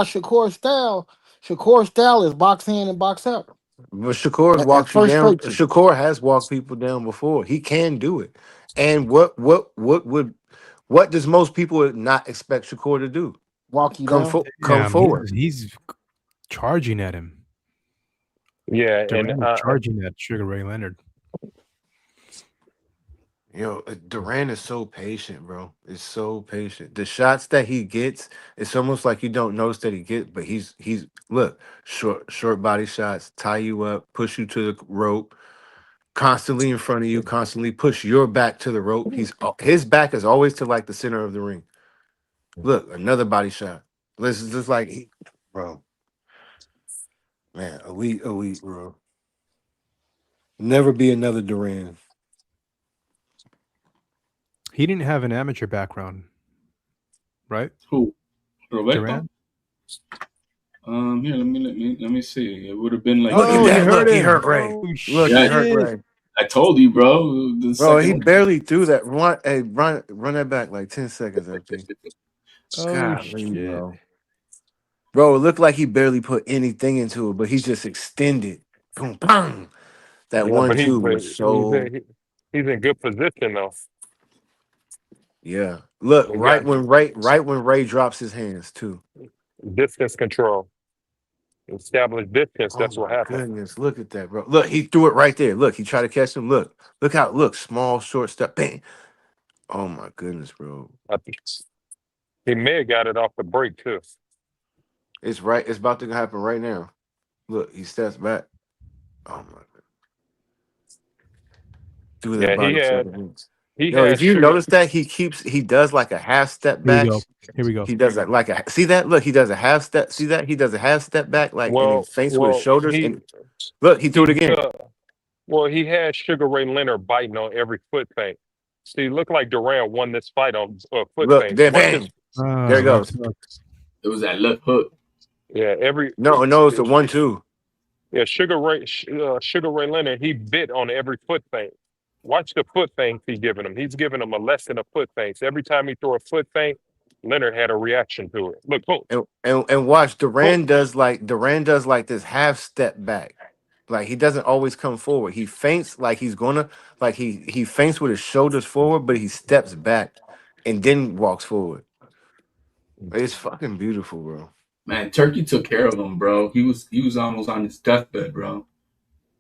Shakur's style. Shakur's style is box in and box out. But Shakur's And walked you first down. straight to. Shakur has walked people down before. He can do it. And what does most people not expect Shakur to do? Walk you down. Come forward. He's charging at him. Yeah, Durant and is charging at Sugar Ray Leonard. Yo, Durant is so patient, bro. It's so patient. The shots that he gets, it's almost like you don't notice that he gets, but he's look, short body shots, tie you up, push you to the rope, constantly in front of you, constantly push your back to the rope. His back is always to like the center of the ring. Look, another body shot. This is just like bro. Man, elite, bro. Never be another Durant. He didn't have an amateur background, right? Who? Roberto? Durant? Here, let me see. It would have been like. Look at that! Look, he hurt Ray. Oh, Look, he hurt Ray. I told you, bro. Bro, he barely threw that. Run that back like 10 seconds, FG. Golly, bro. Bro, it looked like he barely put anything into it, but he just extended. Boom, bang. That yeah, 1-2 was so. he's in good position though. Yeah. Look, He right got when Ray drops his hands too. distance control, established distance. Oh That's what my happened. goodness. Look at that, bro. Look, he threw it right there. Look, he tried to catch him. Look how small, short step. Bang. Oh my goodness, bro. He may have got it off the break too. It's right. It's about to happen right now. Look, he steps back. Oh my god. Do that body shot. If you notice that he does like a half step back. Here we go. He does that like a see that? Look, he does a half step. See that? He does a half step back, like and he feints with his shoulders. And look, he threw it again. He had Sugar Ray Leonard biting on every foot feint. See, look like Durant won this fight on foot look, feint. There it goes. It was that left hook. Yeah, No, it's the 1-2. Yeah, Sugar Ray Leonard, he bit on every foot feint. Watch the foot feints he's giving him. He's giving him a lesson of foot feints. Every time he threw a foot feint, Leonard had a reaction to it. Look, boom. And watch, Durant does like this half step back. Like he doesn't always come forward. He feints like he's gonna like he feints with his shoulders forward, but he steps back and then walks forward. It's fucking beautiful, bro. Man, Turkey took care of him, bro. He was almost on his deathbed, bro.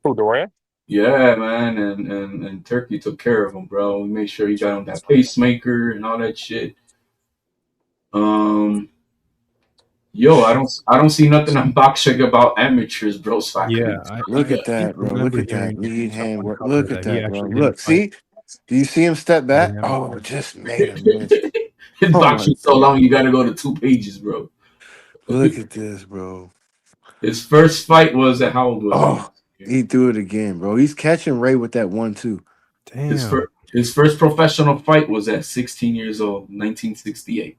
Who, Durant? Yeah, man, and Turkey took care of him, bro. We made sure he got him that pacemaker and all that shit. Yo, I don't see nothing on boxing about amateurs, bro. So Look at that, bro. Look at that lead hand work. Look at that, bro. Look, see? Do you see him step back? Oh, just made him miss. His boxing so long, you got to go to 2 pages, bro. Look at this, bro. His first fight was at how old was he threw it again, bro. He's catching Ray with that 1-2. Damn. His first professional fight was at 16 years old, 1968.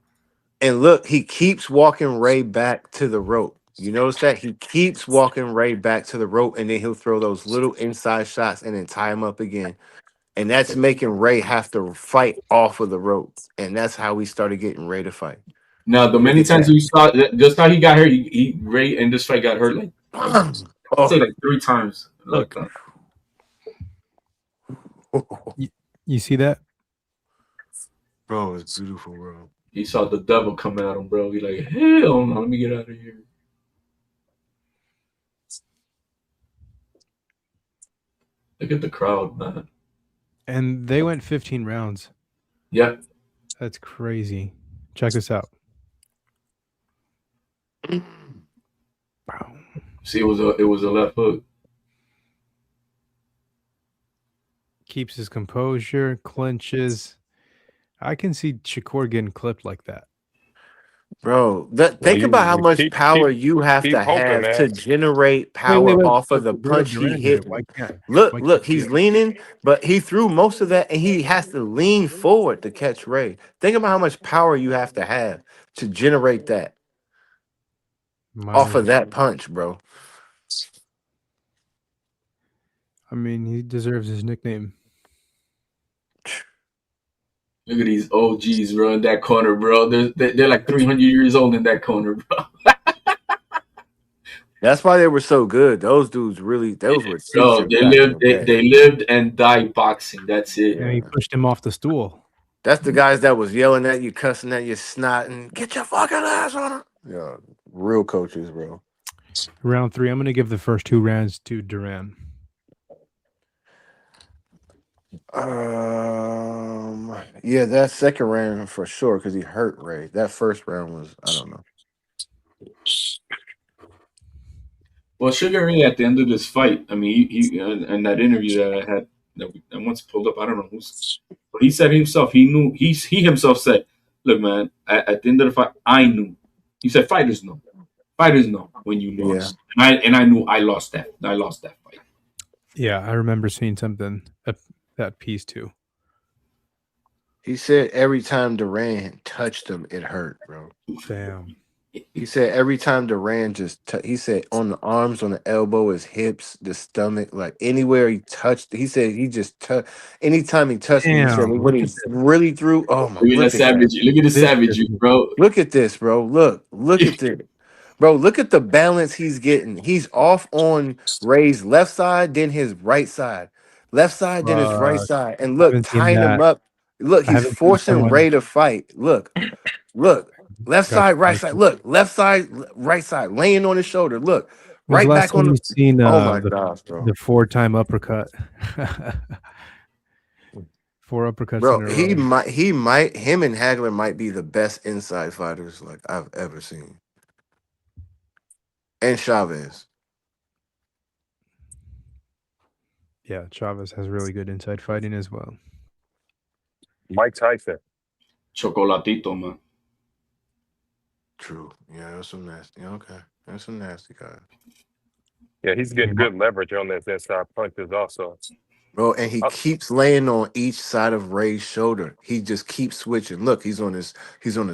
And look, he keeps walking Ray back to the rope. You notice that? He keeps walking Ray back to the rope, and then he'll throw those little inside shots and then tie him up again. And that's making Ray have to fight off of the rope. And that's how we started getting Ray to fight. Now, the many times we saw just how he got hurt, Ray in this fight got hurt like I'd say like 3 times. Look. You see that? Bro, it's beautiful, bro. He saw the devil come at him, bro. He like, hell no, let me get out of here. Look at the crowd, man. And they went 15 rounds. Yeah. That's crazy. Check this out. See, it was a left hook. keeps his composure, clinches. I can see Shakur getting clipped like that. Bro, Well, think about how you much keep power you have keep to hoping, have to man. generate Wait. power off of the punch he Durant did it. hitting. Look, He he's leaning, but he threw most of that, and he has to lean forward to catch Ray. Think about how much power you have to generate that off of that punch, bro. I mean, he deserves his nickname. Look at these OGs, bro, in that corner, bro. They're like 300 years old in that corner, bro. That's why they were so good. Those dudes really, those were Bro, teachers back in the day. they lived and died boxing. That's it. Yeah, he pushed him off the stool. That's the guys that was yelling at you, cussing at you, snotting. Get your fucking ass on it. Yeah, real coaches, bro. Round 3, I'm going to give the first 2 rounds to Duran. Yeah, that second round for sure because he hurt Ray. That first round was, I don't know. Well, Sugar Ray at the end of this fight, I mean, he in that interview that I had that I once pulled up, I don't know who's, but he said himself, he knew he himself said, "Look, man, at the end of the fight, I knew." He said, "Fighters know when you lost," and I knew I lost that fight. Yeah, I remember seeing something that piece too. He said every time Duran touched him, it hurt, bro. Damn. He said every time Duran he said on the arms, on the elbow, his hips, the stomach, like anywhere he touched. He said he just touched. Anytime he touched me, he said when he really threw. Oh my! Look at the savage! Look at the savage, bro! Look at this, bro! Look at this, bro! Look at the balance he's getting. He's off on Ray's left side, then his right side, left side, then his right side, and look, tying him up. Look, he's forcing Ray to fight. Look. Left side, right side. Look, left side, right side, laying on his shoulder. Look, When's right last back on time the. you've seen Oh my gosh, bro! The 4-time uppercut. 4 uppercuts Bro, in a row. him and Hagler might be the best inside fighters like I've ever seen. And Chavez. Yeah, Chavez has really good inside fighting as well. Mike Tyson. Chocolatito, man. True. Yeah, there's some nasty. Okay. There's some nasty guys. Yeah, he's getting good leverage on his inside punches also. Bro, and he keeps laying on each side of Ray's shoulder. He just keeps switching. Look, he's on his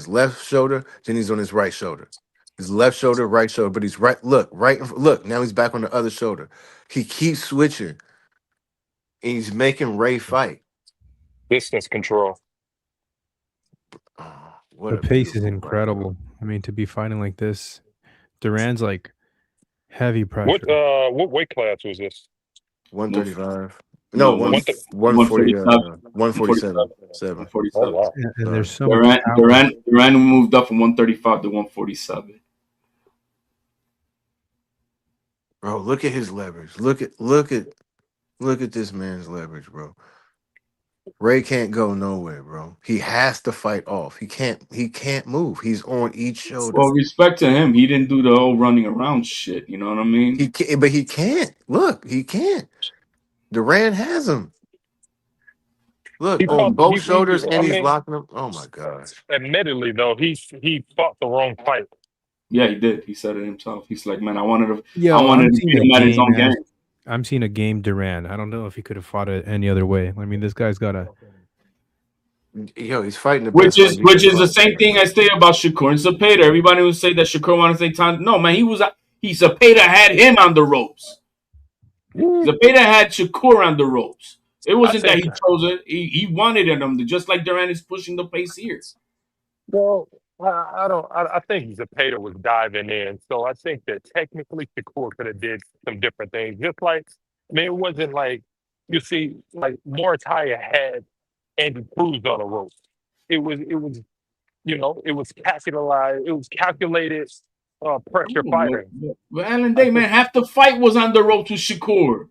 left shoulder, then he's on his right shoulder. His left shoulder, right shoulder, but he's right. Look, look. Now he's back on the other shoulder. He keeps switching, and he's making Ray fight. Distance control. The pace is incredible. I mean, to be fighting like this, Duran's like heavy pressure. What weight class was this? 135. No, 147. 147. Oh, wow. And there's so much power. Duran moved up from 135 to 147. Bro, look at his leverage. Look at this man's leverage, bro. Ray can't go nowhere, bro. He has to fight off. He can't move. He's on each shoulder. Well, respect to him. He didn't do the whole running around shit. You know what I mean? He can't. Look, he can't. Duran has him. Look, on both shoulders, and he's locking him. Oh my gosh. Admittedly, though, he fought the wrong fight. Yeah, he did. He said it himself. He's like, man, I wanted to beat I'm him at his own game. I'm seeing a game Duran. I don't know if he could have fought it any other way. I mean, this guy's got a. He's fighting the which is the same thing I say about Shakur and Zepeda. Everybody would say that Shakur wanted to say time. No, man, Zepeda had him on the ropes. Zepeda had Shakur on the ropes. It wasn't that he chose it. He wanted him just like Duran is pushing the pace here. Well, I think Zepeda was diving in, so I think that technically Shakur could have did some different things. Just like, I mean, it wasn't like you see, like Moritaya had Andy Cruz on the ropes. It was calculated. It was calculated pressure fighting. But Alan Day, man, half the fight was on the ropes with Shakur.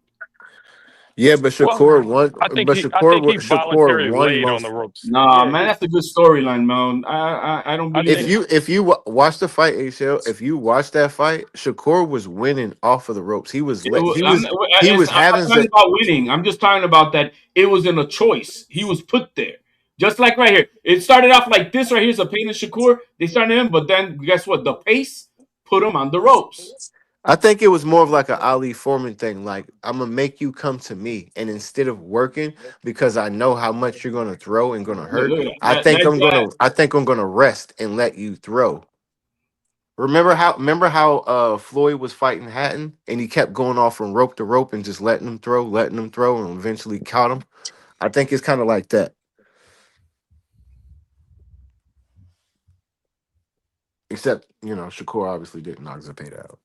Yeah, but Well, Shakur won. I think But he Shakur voluntarily won laid on most. the ropes. Nah, Yeah, man, that's a good storyline, man. I don't I believe If think that. you watch the fight, HL, if you watch that fight, Shakur was winning off of the ropes. He was I'm he was not having talking about winning. I'm just talking about that it was in a choice. He was put there. Just like right here. It started off like this right here. Zapain and Shakur. They started him, but then guess what? The pace put him on the ropes. I think it was more of like an Ali Foreman thing. Like, I'm gonna make you come to me, and instead of working because I know how much you're gonna throw and gonna hurt, Look at that. I think I'm gonna rest and let you throw. Remember how Floyd was fighting Hatton and he kept going off from rope to rope and just letting him throw, and eventually caught him. I think it's kind of like that. Except, Shakur obviously didn't knock Zepeda out.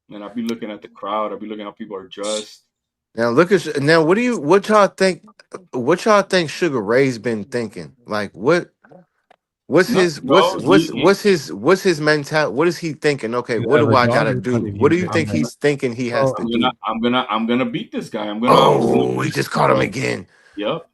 And I'll be looking at the crowd. I'll be looking at how people are dressed. Now what y'all think? What y'all think Sugar Ray's been thinking? Like what's No, his bro. what's his mentality? What is he thinking? Okay, You what have do a I dog gotta in front do? of What you, do you think man. he's thinking he has to do? I'm gonna beat this guy. Oh, he just caught him again. Yep.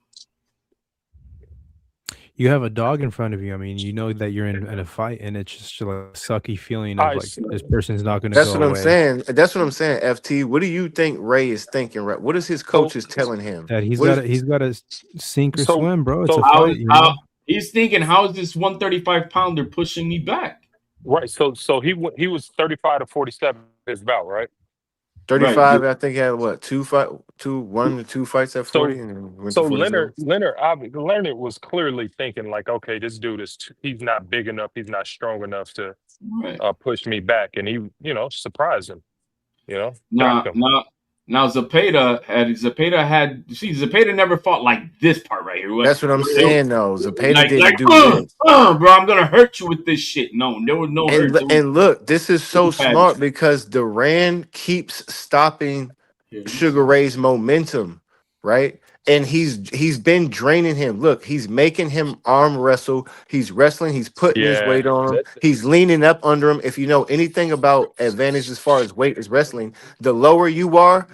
You have a dog in front of you. I mean, you know that you're in a fight, and it's just like a sucky feeling of like this person's not going to That's go what I'm away. saying. That's what I'm saying. FT, what do you think Ray is thinking? Right? What is his coaches telling him? That he's What got to sink or so. swim, bro. It's a So fight. You know? He's thinking, how is this 135 pounder pushing me back? right. So he was 35 to 47 his bout, right? 35? I think he had what 1 to 2 fights at 40, and then went to So 47. Leonard was clearly thinking like, okay, this dude he's not big enough, he's not strong enough to push me back, and he surprised him, shocked him. Now Zepeda Zepeda never fought like this part right here. That's what I'm saying, though. Zepeda didn't do this. Bro, I'm gonna hurt you with this shit. No, there was no hurt. And look, this is so smart because Duran keeps stopping Sugar Ray's momentum, right? And he's been draining him. Look, he's making him arm wrestle. He's wrestling. He's putting his weight on him. He's leaning up under him. If you know anything about advantage as far as weight is wrestling, the lower you are,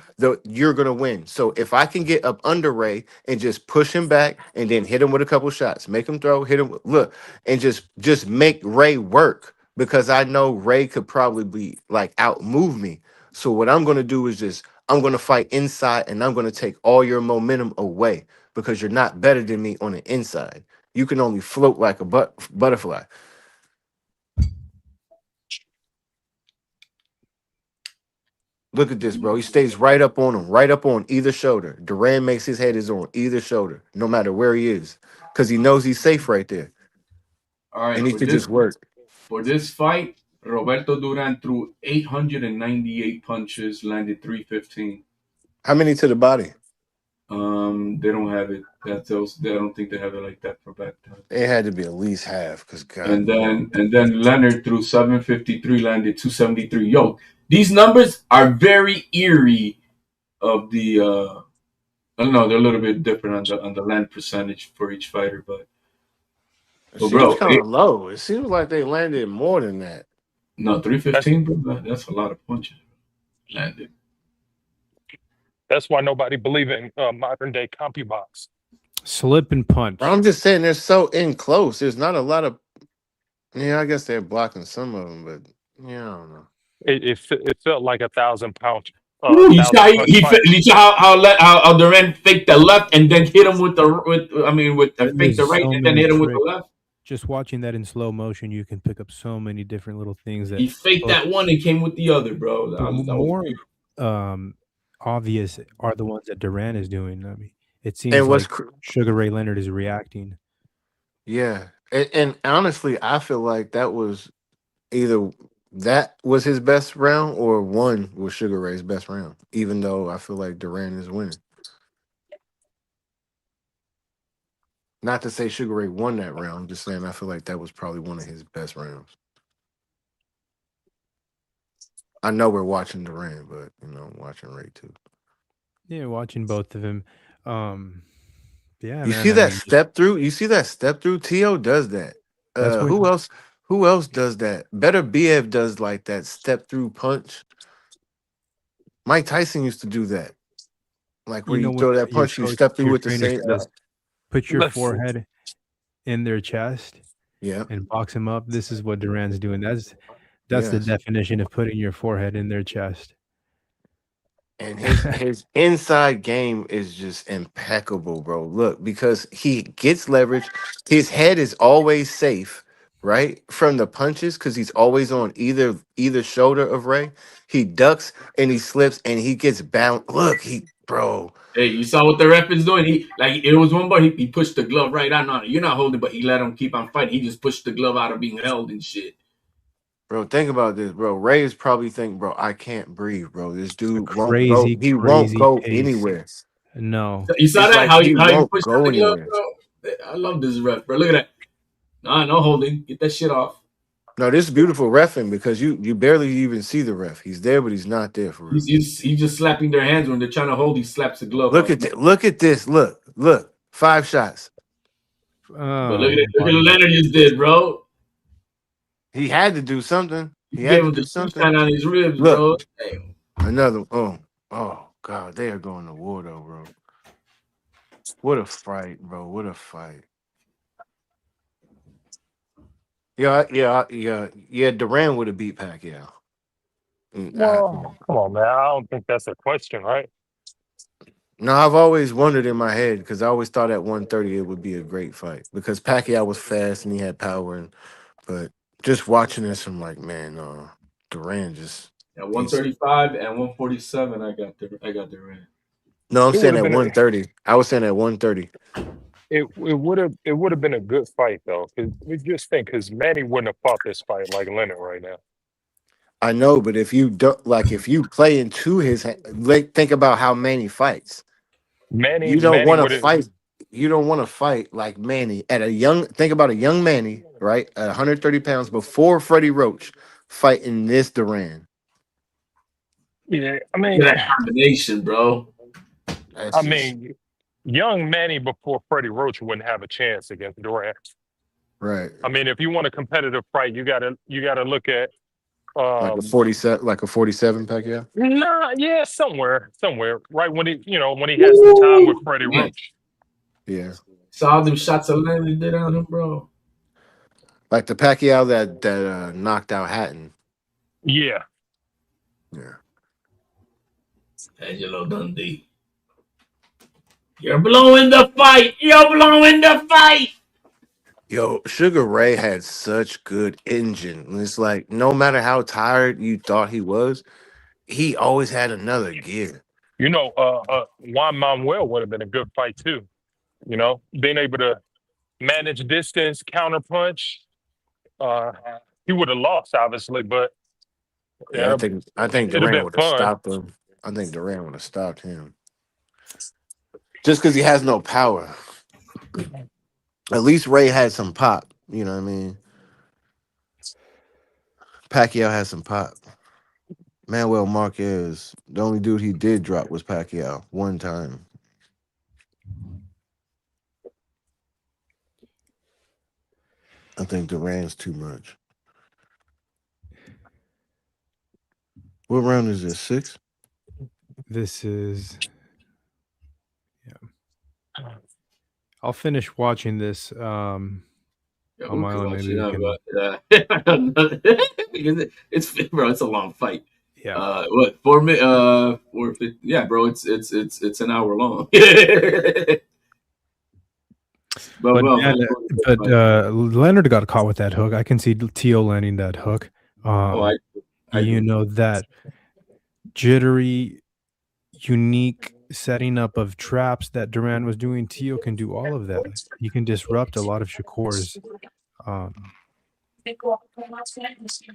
you're gonna win. So if I can get up under Ray and just push him back and then hit him with a couple shots, make him throw, hit him, look, and just make Ray work because I know Ray could probably be like outmove me. So what I'm gonna do is I'm going to fight inside and I'm going to take all your momentum away because you're not better than me on the inside. You can only float like a butterfly. Look at this, bro. He stays right up on him, right up on either shoulder. Duran makes his head is on either shoulder, no matter where he is, because he knows he's safe right there. All right, and he could just work. For this fight, Roberto Duran threw 898 punches, landed 315. How many to the body? They don't have it. I don't think they have it like that for back time. It had to be at least half, because God. And then Leonard threw 753, landed 273. Yo, these numbers are very eerie. Of the, I don't know, they're a little bit different on the land percentage for each fighter, but It seems kind of low. It seems like they landed more than that. No, 315, bro. That's a lot of punches landed. That's why nobody believe in modern day CompuBox. Slip and punch. I'm just saying they're so in close. There's not a lot of. Yeah, I guess they're blocking some of them, but yeah, I don't know. It felt like 1,000-pound. You saw how Duran faked the left and then hit him with the fake the right and then hit him with the left. Just watching that in slow motion, you can pick up so many different little things that he faked that one and came with the other, bro. More obvious are the ones that Duran is doing. I mean, it seems like Sugar Ray Leonard is reacting. Yeah, and honestly, I feel like that was either that was his best round or one was Sugar Ray's best round. Even though I feel like Duran is winning. Not to say Sugar Ray won that round, I'm just saying I feel like that was probably one of his best rounds. I know we're watching Duran, but I'm watching Ray too. Yeah, watching both of them. Yeah, you see that step through? You see that step through? Tio does that. Who else? Who else does that? Better BF does like that step through punch. Mike Tyson used to do that. Like where You know you what throw that your punch, you step through your with the trainer same. says? Put your Listen, forehead in their chest Yeah. and box them up. This is what Duran's doing. That's the Yes. definition of putting your forehead in their chest. And his inside game is just impeccable, bro. Look, because he gets leverage, his head is always safe, right? From the punches, because he's always on either shoulder of Ray. He ducks and he slips and he gets bound. Look, bro. Hey, you saw what the ref is doing? It was one boy, he pushed the glove right on it. You're not holding, but he let him keep on fighting. He just pushed the glove out of being held and shit. Bro, think about this, bro. Ray is probably thinking, bro, I can't breathe, bro. This dude won't go. Crazy, He won't crazy go pace. anywhere. No. You saw It's that? like How he he won't pushed out go the glove, anywhere. bro? I love this ref, bro. Look at that. No holding. Get that shit off. No, this is beautiful reffing because you barely even see the ref. He's there, but he's not there for real. He's just slapping their hands when they're trying to hold. He slaps the glove Look off. at look at this. Look. 5 shots. But look at what Leonard just did, bro. He had to do something. You He had gave to him do the shoe something. shine on his ribs, Look, bro. Damn. another. Oh God, they are going to war though, bro. What a fight, bro. What a fight. Yeah. Duran would have beat Pacquiao. well, come on, man. I don't think that's a question, right? No, I've always wondered in my head because I always thought at 130 it would be a great fight because Pacquiao was fast and he had power, but just watching this, I'm like, man, Duran just. At 135 and 147, I got the ring. No, I'm It would saying have at been 130. I was saying at 130. it would have been a good fight though. Cause we just think because Manny wouldn't have fought this fight like Leonard right now. I know, but if you don't if you play into his, think about how Manny fights. You don't Manny want would to have. fight. You don't want to fight like Manny at a young. Think about a young Manny, right? At 130 pounds before Freddie Roach fighting this Duran. Yeah, I mean, that combination, bro. Young Manny before Freddie Roach wouldn't have a chance against Durant. Right. I mean, if you want a competitive fight, you gotta look at Like a 47 Pacquiao. Nah, yeah, somewhere, right when he had some time with Freddie Roach. Yeah. Saw all them shots of Leonard did on him, bro. Like the Pacquiao that knocked out Hatton. Yeah. Yeah. Angelo Dundee. You're blowing the fight. You're blowing the fight. Yo, Sugar Ray had such good engine. And it's like no matter how tired you thought he was, he always had another gear. Juan Manuel would have been a good fight too. Being able to manage distance, counterpunch. He would have lost, obviously, but Yeah, I think it'd have Duran been would have fun. stopped him. I think Duran would have stopped him. Just because he has no power. At least Ray had some pop. You know what I mean? Pacquiao has some pop. Manuel Marquez, the only dude he did drop was Pacquiao one time. I think Duran's too much. What round is this? 6? This is. Yeah. I'll finish watching this on my own. Maybe we can. Because it's a long fight. Yeah. 4 minutes? 4:50. Yeah, bro. It's an hour long. But Leonard got caught with that hook. I can see Teo landing that hook. I That jittery, unique setting up of traps that Duran was doing. Teo can do all of that. He can disrupt a lot of Shakur's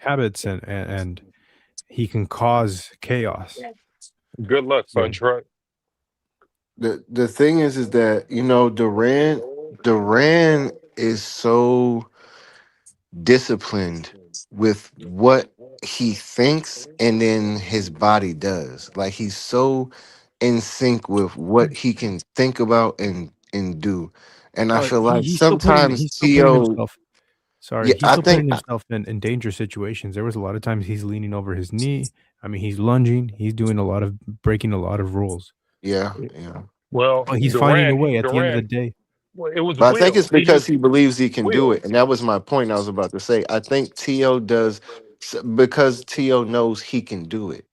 habits and he can cause chaos. Good luck, FunTruck. The thing is that Duran is so disciplined with what he thinks and then his body does. Like he's so in sync with what he can think about and do. And I feel like he's sometimes still putting himself. Sorry, Yeah, he's still putting himself in dangerous situations. There was a lot of times he's leaning over his knee. I mean, he's lunging. He's doing breaking a lot of rules. Yeah. Well, But he's finding a way at the end of the Durant, day. well, it was But I think Will. it's He because used he believes he can do Will. it, and that was my point I was about to say. I think T.O. does because T.O. knows he can do it.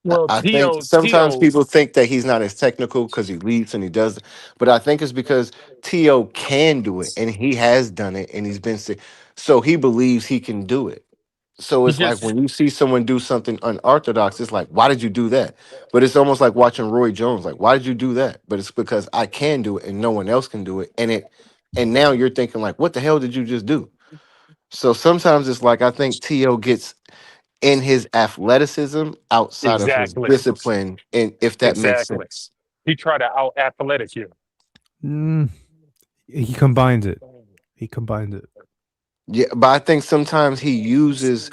Well, I think sometimes Tio, people think that he's not as technical because he leaps and he does, but I think it's because T.O. can do it and he has done it and he's been sick, so he believes he can do it. So he it's like just when you see someone do something unorthodox, it's like, why did you do that? But it's almost like watching Roy Jones, like, why did you do that? But it's because I can do it and no one else can do it, and now you're thinking like, what the hell did you just do? So sometimes it's like I think T.O. gets in his athleticism outside of his exactly, discipline, and if that makes exactly. sense. He tried to out athletic you. Mm, he combines it. He combines it. Yeah, but I think sometimes he uses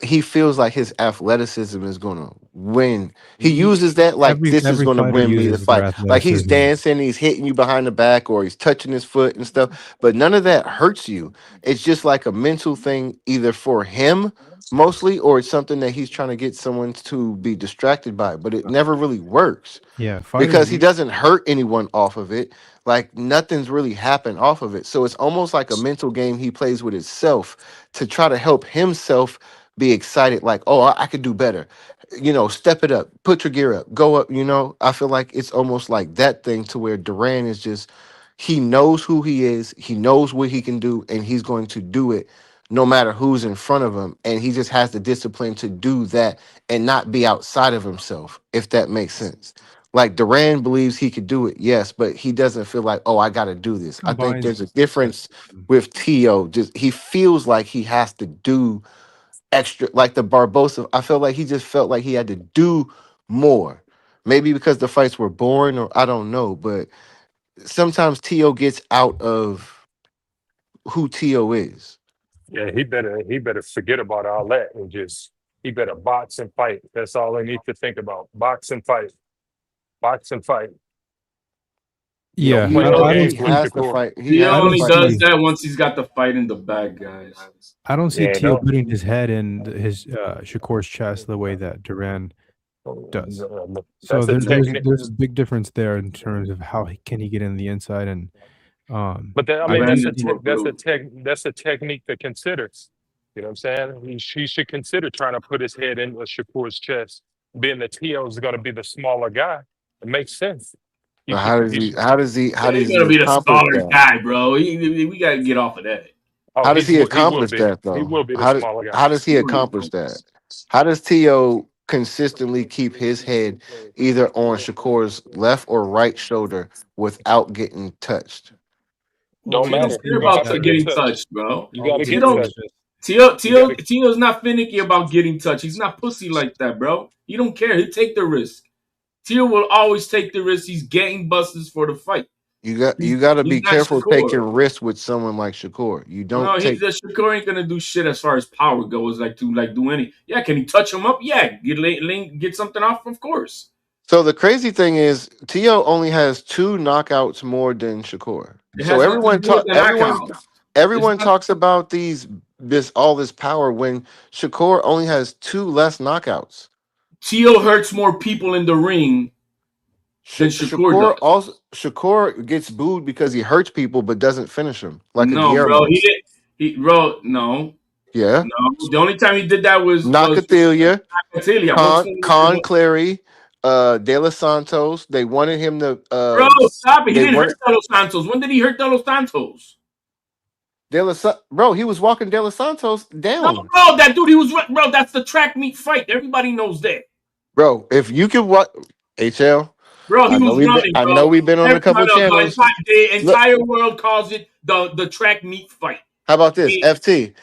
he feels like his athleticism is gonna win. He uses that like this is Every gonna fighter win me the uses their fight. Like he's athleticism. dancing, he's hitting you behind the back, or he's touching his foot and stuff. But none of that hurts you. It's just like a mental thing, either for him mostly, or it's something that he's trying to get someone to be distracted by. But it never really works Yeah, fighters. because he doesn't hurt anyone off of it. Like nothing's really happened off of it. So it's almost like a mental game he plays with himself to try to help himself be excited. Like, oh, I could do better. Step it up, put your gear up, go up. I feel like it's almost like that thing to where Duran is just, he knows who he is, he knows what he can do, and he's going to do it no matter who's in front of him. And he just has the discipline to do that and not be outside of himself, if that makes sense. Like Duran believes he could do it, yes, but he doesn't feel like, oh, I got to do this. I think Combines there's a difference with Tio. Just he feels like he has to do extra, like the Barbosa. I felt like he just felt like he had to do more. Maybe because the fights were boring, or I don't know. But sometimes Tio gets out of who Tio is. Yeah, he better forget about all that and just he better box and fight. That's all they need to think about. Box and fight. Box and fight. Yeah, Play no I don't games He with see. has to Shakur. fight. He He has I to don't only fight. does see. that once he's got the fight in the bag, guys. I don't see Yeah, Tio no. putting his head in his Shakur's chest the way that Duran does. So That's a technique. there's a big difference there in terms of how can he get in the inside, and But that, I I mean, do Duran is think more brutal. that's a technique to consider. You know what I'm saying? He should consider trying to put his head in Shakur's chest. Being that Tio is going to be the smaller guy, it makes sense. He But should. how does He he? should. How He's does he gonna be the accomplish smaller that? guy, bro. We gotta get off of that. Oh, How does he he will accomplish be. that He though? will be the smaller guy. How does he No, he accomplish won't. that? How does Tio consistently keep his head either on Shakur's left or right shoulder without getting touched? well, Don't He don't matter. Stevenson care You're gonna does about have that. to get getting touched. touched, bro. You All got he to Tio get does don't. is touched. just You got to. Tio's not finicky about getting touched. He's not pussy like that, bro. He don't care. He'll take the risk. Tio will always take the risk. He's getting busters for the fight. You got to He's be not careful taking Shakur. risks with someone like Shakur. You No, don't he's take. a Shakur ain't gonna do shit as far as power goes. Like to like do any. Yeah, can he touch him up? Yeah, get something off. Of course. So the crazy thing is, Tio only has 2 knockouts more than Shakur. It So has nothing to do with the knockouts. It's everyone not. talks about all this power when Shakur only has 2 less knockouts. Tio hurts more people in the ring than Shakur does. Shakur gets booed because he hurts people but doesn't finish them like a No, bro. Guillermo. He did. No. Yeah, No. The only time he did that was Nakathila, Nakathila. Which one was the Con one? Clary, De Los Santos. They wanted him to. Bro, stop it. He They didn't hurt wanted De Los Santos. When did he hurt De Los Santos? Bro. He was walking De Los Santos No, down. bro. That dude, he was bro. That's the track meet fight. Everybody knows that. Bro, if you could what HL, Bro, he was running, I know bro. we've been on a couple of channels. The Look, entire world calls it the track meet fight. how about this? FT.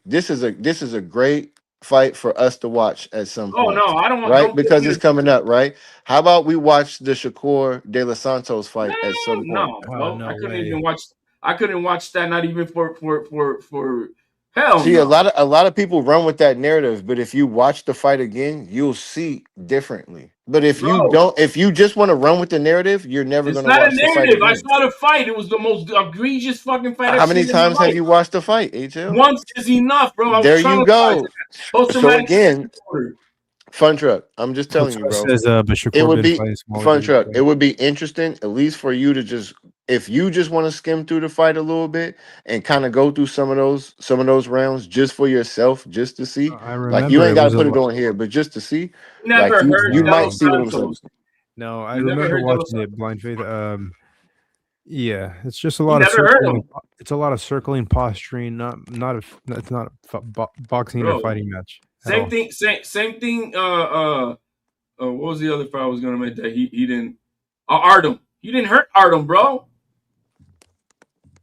This is a great fight for us to watch at some Oh point. no, I don't want. Right? Don't put Because me it's to. coming up, right? How about we watch the Shakur De Los Santos fight at some point? No, oh bro. I no couldn't way. even watch. I couldn't watch that. Not even for. Hell See, no. a lot of people run with that narrative, but if you watch the fight again, you'll see differently. But if you Bro, don't, if you just want to run with the narrative, you're never it's gonna not a watch the fight narrative. I again. saw the fight. It was the most egregious fucking fight I've How many seen in my times have life. you watched the fight, HL? Once is enough, bro. I was There you traumatized. go. Post So traumatic stress again, disorder. FunTruck. I'm just telling you, It bro. says, but It Shakur would been be fighting smaller dudes. FunTruck. It would be interesting, at least for you to just, if you just want to skim through the fight a little bit and kind of go through some of those rounds just for yourself, just to see. I Like you remember ain't it got was to a put it lot. on here, but just to see. Like Never heard you might Delos see what I'm saying. Santos. No, I You never remember heard Delos watching it blind faith. Yeah, it's just a You lot of never heard circling. him. It's a lot of circling, posturing. It's not a boxing or Bro. fighting match at Same all. thing. Same thing. What was the other fight I was gonna make that he didn't? Artem. He didn't hurt Artem, bro.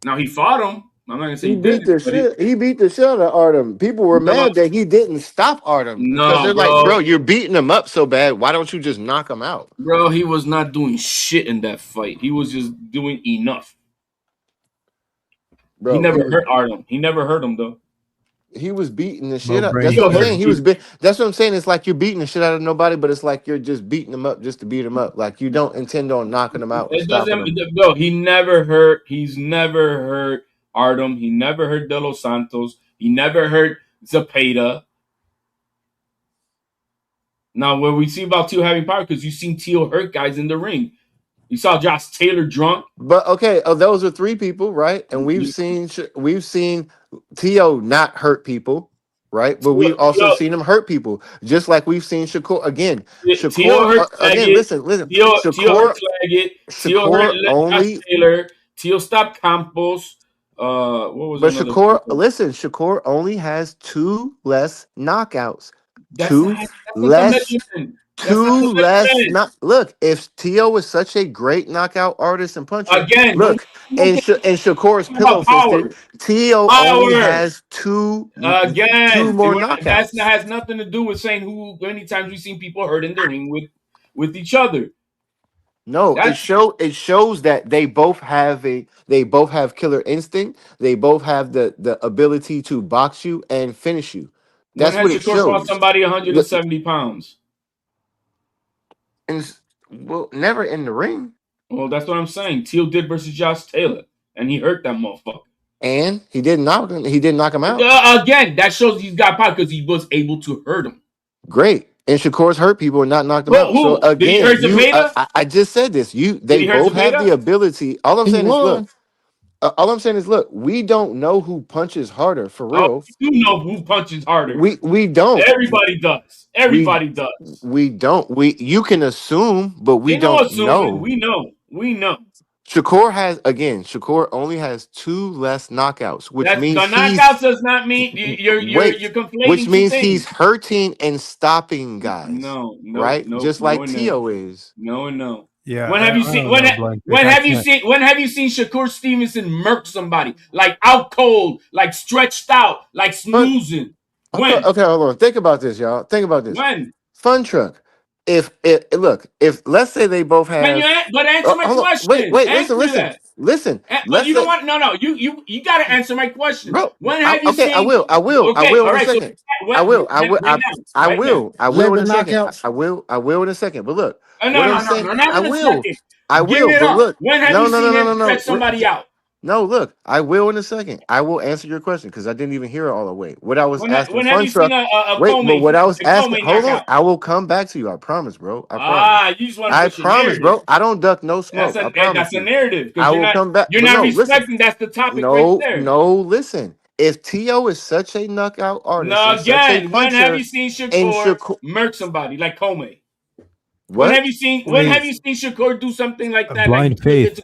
Now he fought him. I'm not gonna say He he beat didn't, the but shit. He beat the shit out of Artem. People were No. mad that he didn't stop Artem because No, they're like, bro. bro, you're beating him up so bad. Why don't you just knock him out? Bro, he was not doing shit in that fight. He was just doing enough. Bro, He never hurt Artem. He never hurt him though. he was beating the Low shit up. brain That's what I'm care. saying. That's what I'm saying. It's like you're beating the shit out of nobody, but it's like you're just beating them up just to beat them up. Like you don't intend on knocking them out or It stopping doesn't, them. bro. He never hurt. He's never hurt Artem. He never hurt De Los Santos. He never hurt Zepeda. Now, what we see about Teal having power, because you've seen Teal hurt guys in the ring. You saw Josh Taylor drunk. But okay, those are three people, right? And we've seen Tio not hurt people, right? But we've also seen him hurt people, just like we've seen Shakur again. Teal hurt Again. Claggett. Listen. Teal hurt Shakur Claggett. Teal hurt Josh Taylor. Teal stopped Campos. What was But another? Shakur only has 2 less knockouts. That's not the measurement. Look, if Tio was such a great knockout artist and puncher, Again, look, and Shakur's pillow fisted, Tio only has 2 more knockouts. That has nothing to do with saying who many times we've seen people hurt in the ring with each other. No, it shows that they both have killer instinct. They both have the ability to box you and finish you. That's what it Shakur fought shows. somebody 170 pounds. And well, never in the ring. Well, that's what I'm saying. Teal did versus Josh Taylor, and he hurt that motherfucker. And he didn't knock him. He didn't knock him out. Again, that shows he's got power because he was able to hurt him. Great. And Shakur's hurt people and not knocked them out. So again, I just said this. They both have the ability. All I'm saying is, look, we don't know who punches harder for real. You do know who punches harder. We don't. Everybody does. Everybody does. We don't. You can assume, but we don't know. We know. Shakur only has 2 less knockouts, which means the knockouts does not mean you're conflating. Which means two things. he's hurting and stopping guys. No, right? Just like Tio is. No. Yeah. When have you seen? When have you seen Shakur Stevenson murk somebody like out cold, like stretched out, like snoozing? Okay, hold on. Think about this, y'all. Think about this. When? FunTruck. If let's say they both have. But answer my question. Wait, listen. But you don't want you got to answer my question. Bro, when have you seen? I will in a second. I will in a second. I will in a second. But look, I will. But look, when have you seen him stretch somebody out? No, look, I will in a second. I will answer your question because I didn't even hear it all the way. What I was asking FunTruck. But what I was asking, hold on, I will come back to you. I promise, bro. I promise. You just want I promise, bro. I don't duck no smoke. That's a narrative. I will come back. You're not respecting. That's the topic right there. No, listen. If Tio is such a knockout artist, when have you seen Shakur murk somebody like Comey? What? When have you seen Shakur do something like that? Blind faith.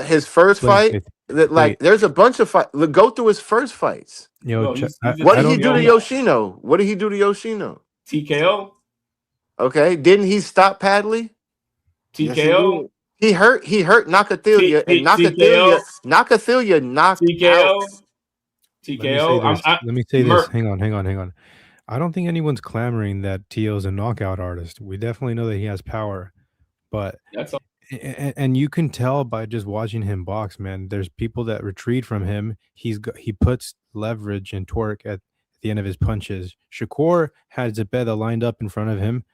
His first fight. There's a bunch of fights. Go through his first fights. Yo, what did he do to Yoshino? TKO. Okay, didn't he stop Padley? TKO. Yes, he hurt Nakathilia, and Nakathilia knocked out. TKO. Let me say this. Hang on. I don't think anyone's clamoring that Tio's a knockout artist. We definitely know that he has power, but And you can tell by just watching him box, man. There's people that retreat from him. He puts leverage and torque at the end of his punches. Shakur had Zepeda lined up in front of him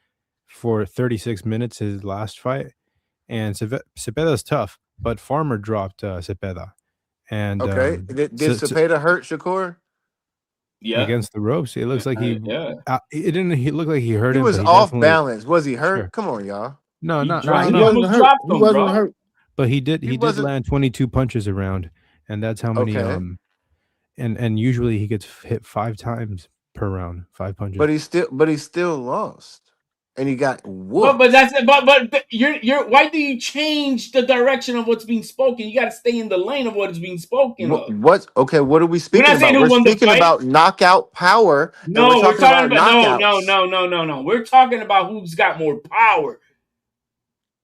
for 36 minutes his last fight, and Cepeda's tough, but Farmer dropped Cepeda, and Okay. Did Cepeda hurt Shakur? Yeah. against the ropes, it looks like he Yeah. it didn't. He looked like he hurt He him. was but he off definitely- balance. Was he hurt? Sure. Come on, y'all. No, He not dropped- no, he no. almost dropped him, bro. hurt. But he did He did wasn't- land 22 punches around, and that's how many Okay. and usually he gets hit 5 times per round, 5 punches. But he still lost. And he got whooped. But that's it. But you're why do you change the direction of what's being spoken? You got to stay in the lane of what is being spoken of. What are we speaking not about? saying who We're won the speaking fight. about knockout power. No, and we're talking about knockouts. no. We're talking about who's got more power.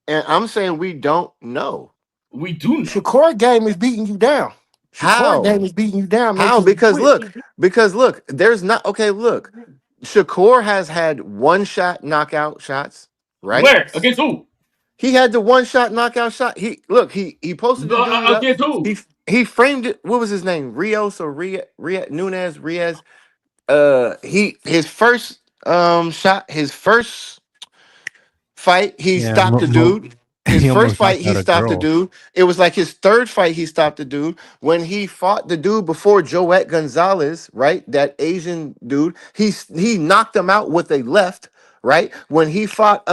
And I'm saying we don't know. We do know. Shakur game is beating you down. How? Shakur game is beating you down. How? making you Because quit. look, there's not look. Shakur has had one-shot knockout shots, right? Where? Against who? He had the one-shot knockout shot. He posted the dude up. Against who? He framed it. What was his name? Rios or Nunez? His first shot, his first fight, he stopped the dude. His first fight, he stopped the dude. It was like his third fight, he stopped the dude. When he fought the dude before Joet Gonzalez, right? That Asian dude, he knocked him out with a left, right? When he fought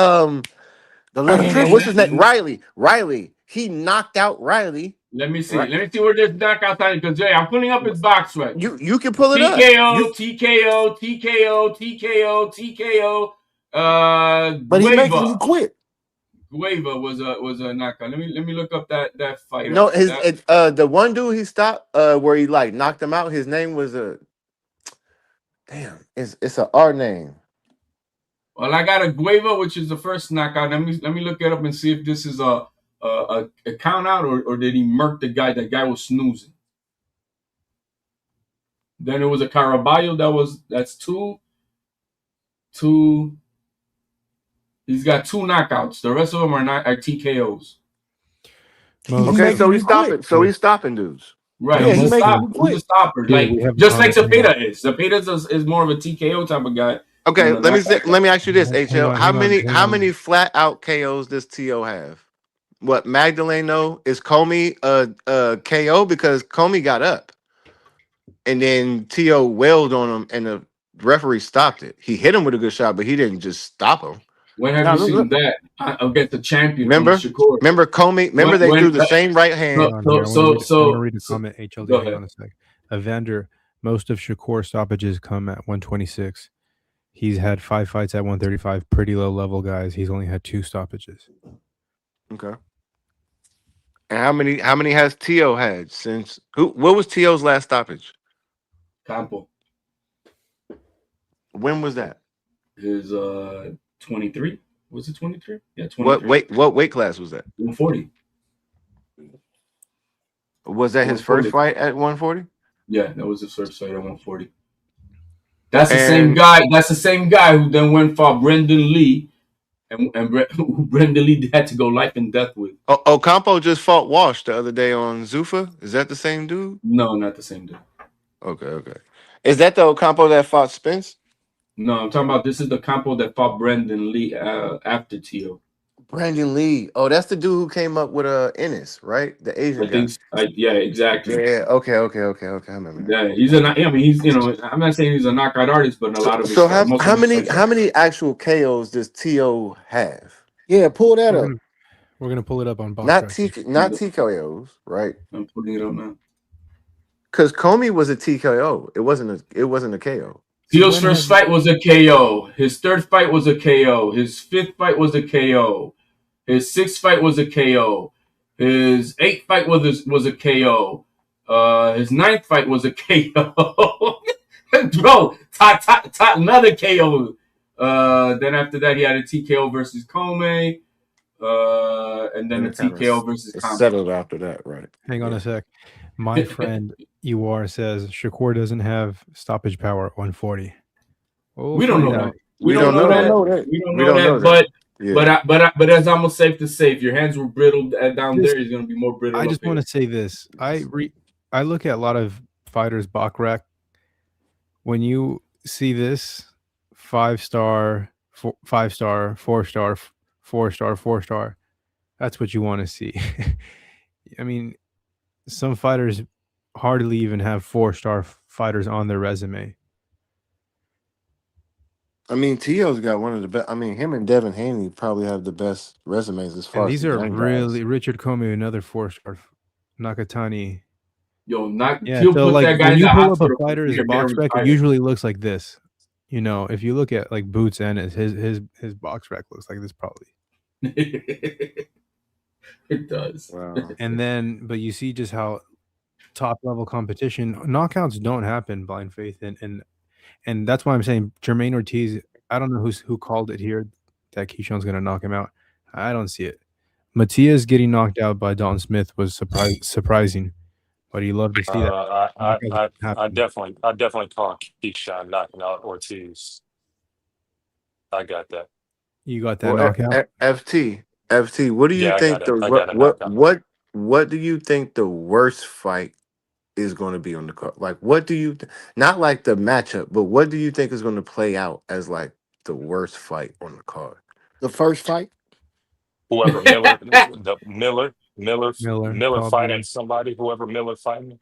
what's his name? Riley. He knocked out Riley. Let me see. Right. Let me see where this knockout time because I'm putting up his box right. You can pull it up. TKO. But he's making you Gueva. quit. Gueva was a knockout. Let me look up that fight. No, the one dude he stopped where he like knocked him out. His name was it's a R name. Well, I got a Gueva, which is the first knockout. Let me look it up and see if this is a count out or did he murk the guy? That guy was snoozing. Then it was a Caraballo. That's two. He's got 2 knockouts. The rest of them are TKOs. Okay, so he's stopping. So he's stopping dudes. Right, Yeah, he's a stopper. Like just like Cepeda is. Cepeda is more of a TKO type of guy. Okay, let me ask you this, HL. Hang How on. many flat out KOs does T.O. have? What Magdaleno is Comey KO because Comey got up, and then T.O. wailed on him, and the referee stopped it. He hit him with a good shot, but he didn't just stop him. When have you seen that against the champion? Remember Comey? Remember they threw the same right hand. I want to read a comment. HL, hang on a sec. Evander, most of Shakur stoppages come at 126. He's had 5 fights at 135. Pretty low level guys. He's only had 2 stoppages. Okay. And how many has T.O. had since? What was T.O.'s last stoppage? Campo. When was that? His 23. Was it 23? Yeah, 23. What weight class was that? 140. Was that his first fight at 140? Yeah, that was his first fight at 140. That's the same guy. That's the same guy who then went for Brendan Lee, and Brendan Lee had to go life and death with. Ocampo just fought Walsh the other day on Zuffa. Is that the same dude? No, not the same dude. Okay. Is that the Ocampo that fought Spence? No, I'm talking about this is the Campo that fought Brendan Lee after T.O. Brandon Lee. Oh, that's the dude who came up with Ennis, right? The Asian guy. Yeah, exactly. Yeah. Okay. I remember. Yeah, he's I'm not saying he's a knockout artist, but a lot of his. So how many actual KOs does T.O. have? Yeah, pull that up. We're gonna pull it up on box. Not TKOs, right? I'm putting it up now. Because Comey was a TKO. It wasn't a KO. T.O.'s first fight was a KO. His third fight was a KO. His fifth fight was a KO. His sixth fight was a KO. His eighth fight was a KO. His ninth fight was a KO. Bro, another KO. Then after that, he had a TKO versus Comey. And then a TKO versus Comey. Settled after that, right? Hang on a sec. My friend UR says Shakur doesn't have stoppage power at 140. We don't know that. We don't know that. But Yeah. But as almost safe to say, if your hands were brittle down there, he's gonna be more brittle I up just want here. to say this. I look at a lot of fighters Backrack. When you see this 5-star, 5-star, 4-star, 4-star, 4-star, that's what you want to see. I mean, some fighters hardly even have 4-star fighters on their resume. I mean, Tio's got one of the best. I mean, him and Devin Haney probably have the best resumes as far And as these the are young really guys. Richard Comey, another 4-star, Nakatani. Yo, Yeah, he'll so put like that guy when in the you pull up a hospital for fighter's a year, box rec, it retired. usually looks like this. You know, if you look at like Boots and his box rec looks like this probably. It does. Wow. And then, but you see just how top level competition knockouts don't happen, Blind Faith, and that's why I'm saying Jermaine Ortiz. I don't know who called it here that Keyshawn's going to knock him out. I don't see it. Matias getting knocked out by Don Smith was surprising, but you love to see that. I definitely call Keyshawn knocking out Ortiz. I got that. You got that Well, knockout. FT, what do you Yeah, I think got it. I got a knockout. what do you think the worst fight is going to be on the card? Like, what do you not like the matchup, but what do you think is going to play out as like the worst fight on the card? The first fight. Whoever Miller probably. fighting somebody. Whoever Miller fighting.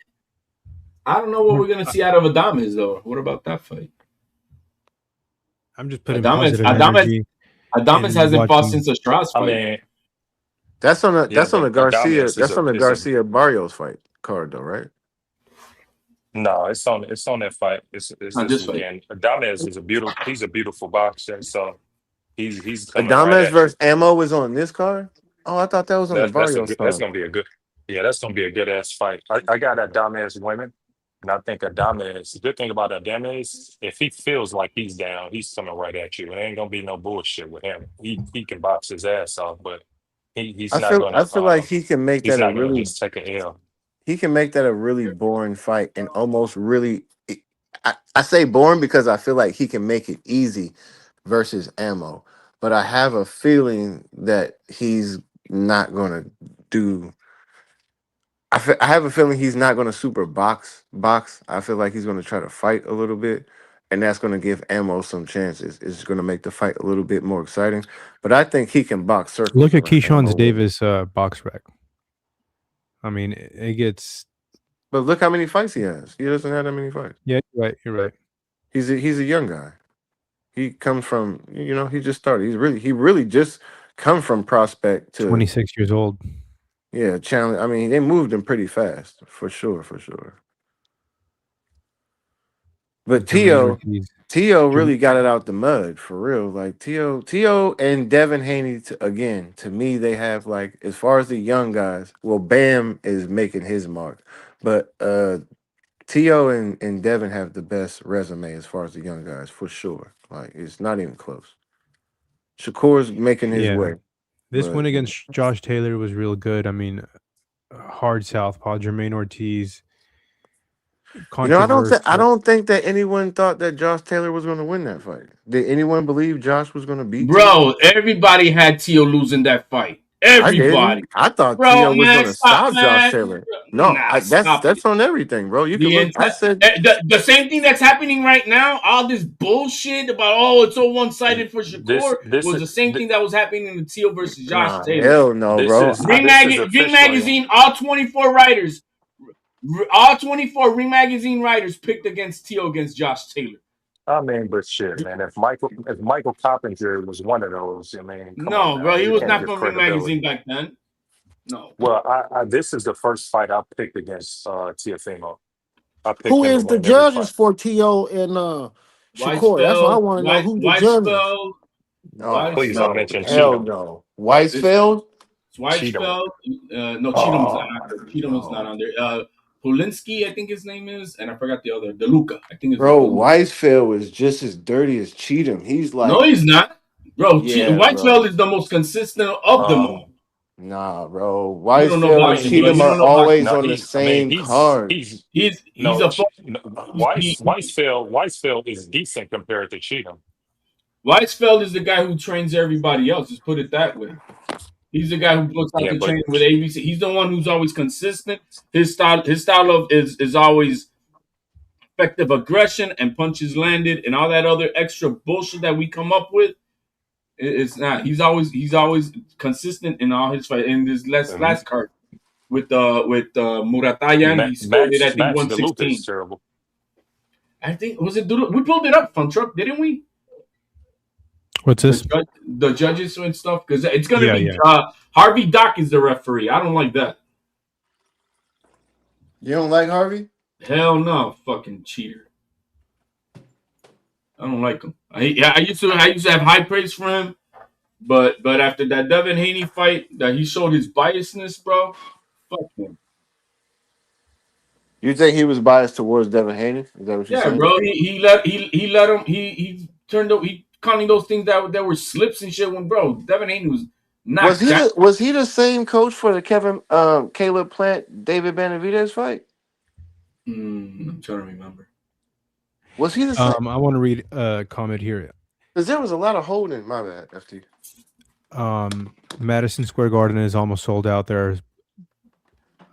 I don't know what we're gonna see out of Adames though. What about that fight? I'm just putting Adames positive energy. hasn't fought since a Strauss fight. I mean, That's on the Adames is a Garcia Barrios fight card though, right? No, it's on that fight. It's Not this this fight. weekend. Adames is he's a beautiful boxer, so he's coming right Adames at versus you. Ammo is on this card. Oh, I thought that was on the Barrios That's card. gonna be a good ass fight. I got Adames women, and I think Adames. The good thing about Adames, if he feels like he's down, he's coming right at you. It ain't gonna be no bullshit with him. He can box his ass off, but he's I not feel gonna like he can make he's that a not gonna really just take a L. boring fight and almost really I say boring because I feel like he can make it easy versus Ammo. But I have a feeling that he's not gonna do I have a feeling he's not gonna super box. I feel like he's gonna try to fight a little bit. And that's going to give Ammo some chances. It's going to make the fight a little bit more exciting. But I think he can box circles. Look at around Keyshawn's Ammo. Davis box rec. I mean, it gets. But look how many fights he has. He doesn't have that many fights. Yeah, you're right. He's a young guy. He comes from, he just started. He really just come from prospect to 26 years old. Yeah, challenge. I mean, they moved him pretty fast, for sure. But Tio really got it out the mud for real. Like Tio and Devin Haney again. To me, they have like as far as the young guys. Well, Bam is making his mark, but Tio and Devin have the best resume as far as the young guys for sure. Like it's not even close. Shakur's making his way. This win against Josh Taylor was real good. I mean, hard southpaw, Jermaine Ortiz. I don't think that anyone thought that Josh Taylor was going to win that fight. Did anyone believe Josh was going to beat Bro, everybody had Tio losing that fight. Everybody. I thought Bro, Tio was man, going to stop, stop man. Josh Taylor. No, Nah, that's on everything, bro. You can look. I said the same thing that's happening right now. All this bullshit about it's so one-sided for Shakur was the same thing that was happening in the Tio versus Josh Taylor. Hell no, bro. Ring Magazine, all 24 writers, all 24 Ring Magazine writers picked against Tio against Josh Taylor. I mean, but shit, man. If Michael Coppinger was one of those, I mean, come no, on, bro, man. he You was can't not give from Ring credibility. Magazine back then. No. Well, I this is the first fight I picked against Teofimo. I picked Who him to is the win every judges fight. for Tio and Shakur? That's what I want to know. Who the judges? Please don't mention hell Cheatham. no. Weisfeld? Weisfeld? No, Cheatham's not on there. Cheatham's not on there. Polinsky, I think his name is, and I forgot the other. DeLuca, I think it's Bro, DeLuca. Weisfeld was just as dirty as Cheatham. He's like No, he's not. Bro, Yeah, Weisfeld bro. is the most consistent of them all. Nah, bro. You don't know Weisfeld and boxing, Cheatham bro. You are don't know always boxing. on the same card. He's a Weisfeld is decent compared to Cheatham. Weisfeld is the guy who trains everybody else. Just put it that way. He's the guy who puts out Yeah, the but training with ABC. He's the one who's always consistent. His style of is always effective aggression and punches landed and all that other extra bullshit that we come up with. It's not. He's always consistent in all his fights. In this last card with Muratayan, he scored it. I think Max DeLuca is 116. terrible. I think was it. We pulled it up, FunTruck, didn't we? What's this? The judges and stuff, because it's gonna be yeah. Harvey Dock is the referee. I don't like that. You don't like Harvey? Hell no, fucking cheater. I don't like him. I used to have high praise for him, but after that Devin Haney fight, that he showed his biasness, bro. Fuck him. You think he was biased towards Devin Haney? Is that what you're Yeah, saying? bro. He let him. He turned up. He calling those things that were slips and shit. When bro, Devin Haney was not. Was he the same coach for the Caleb Plant David Benavidez fight? I'm trying to remember. Was he the same? I want to read a comment here. Because there was a lot of holding. My bad, FT. Madison Square Garden is almost sold out.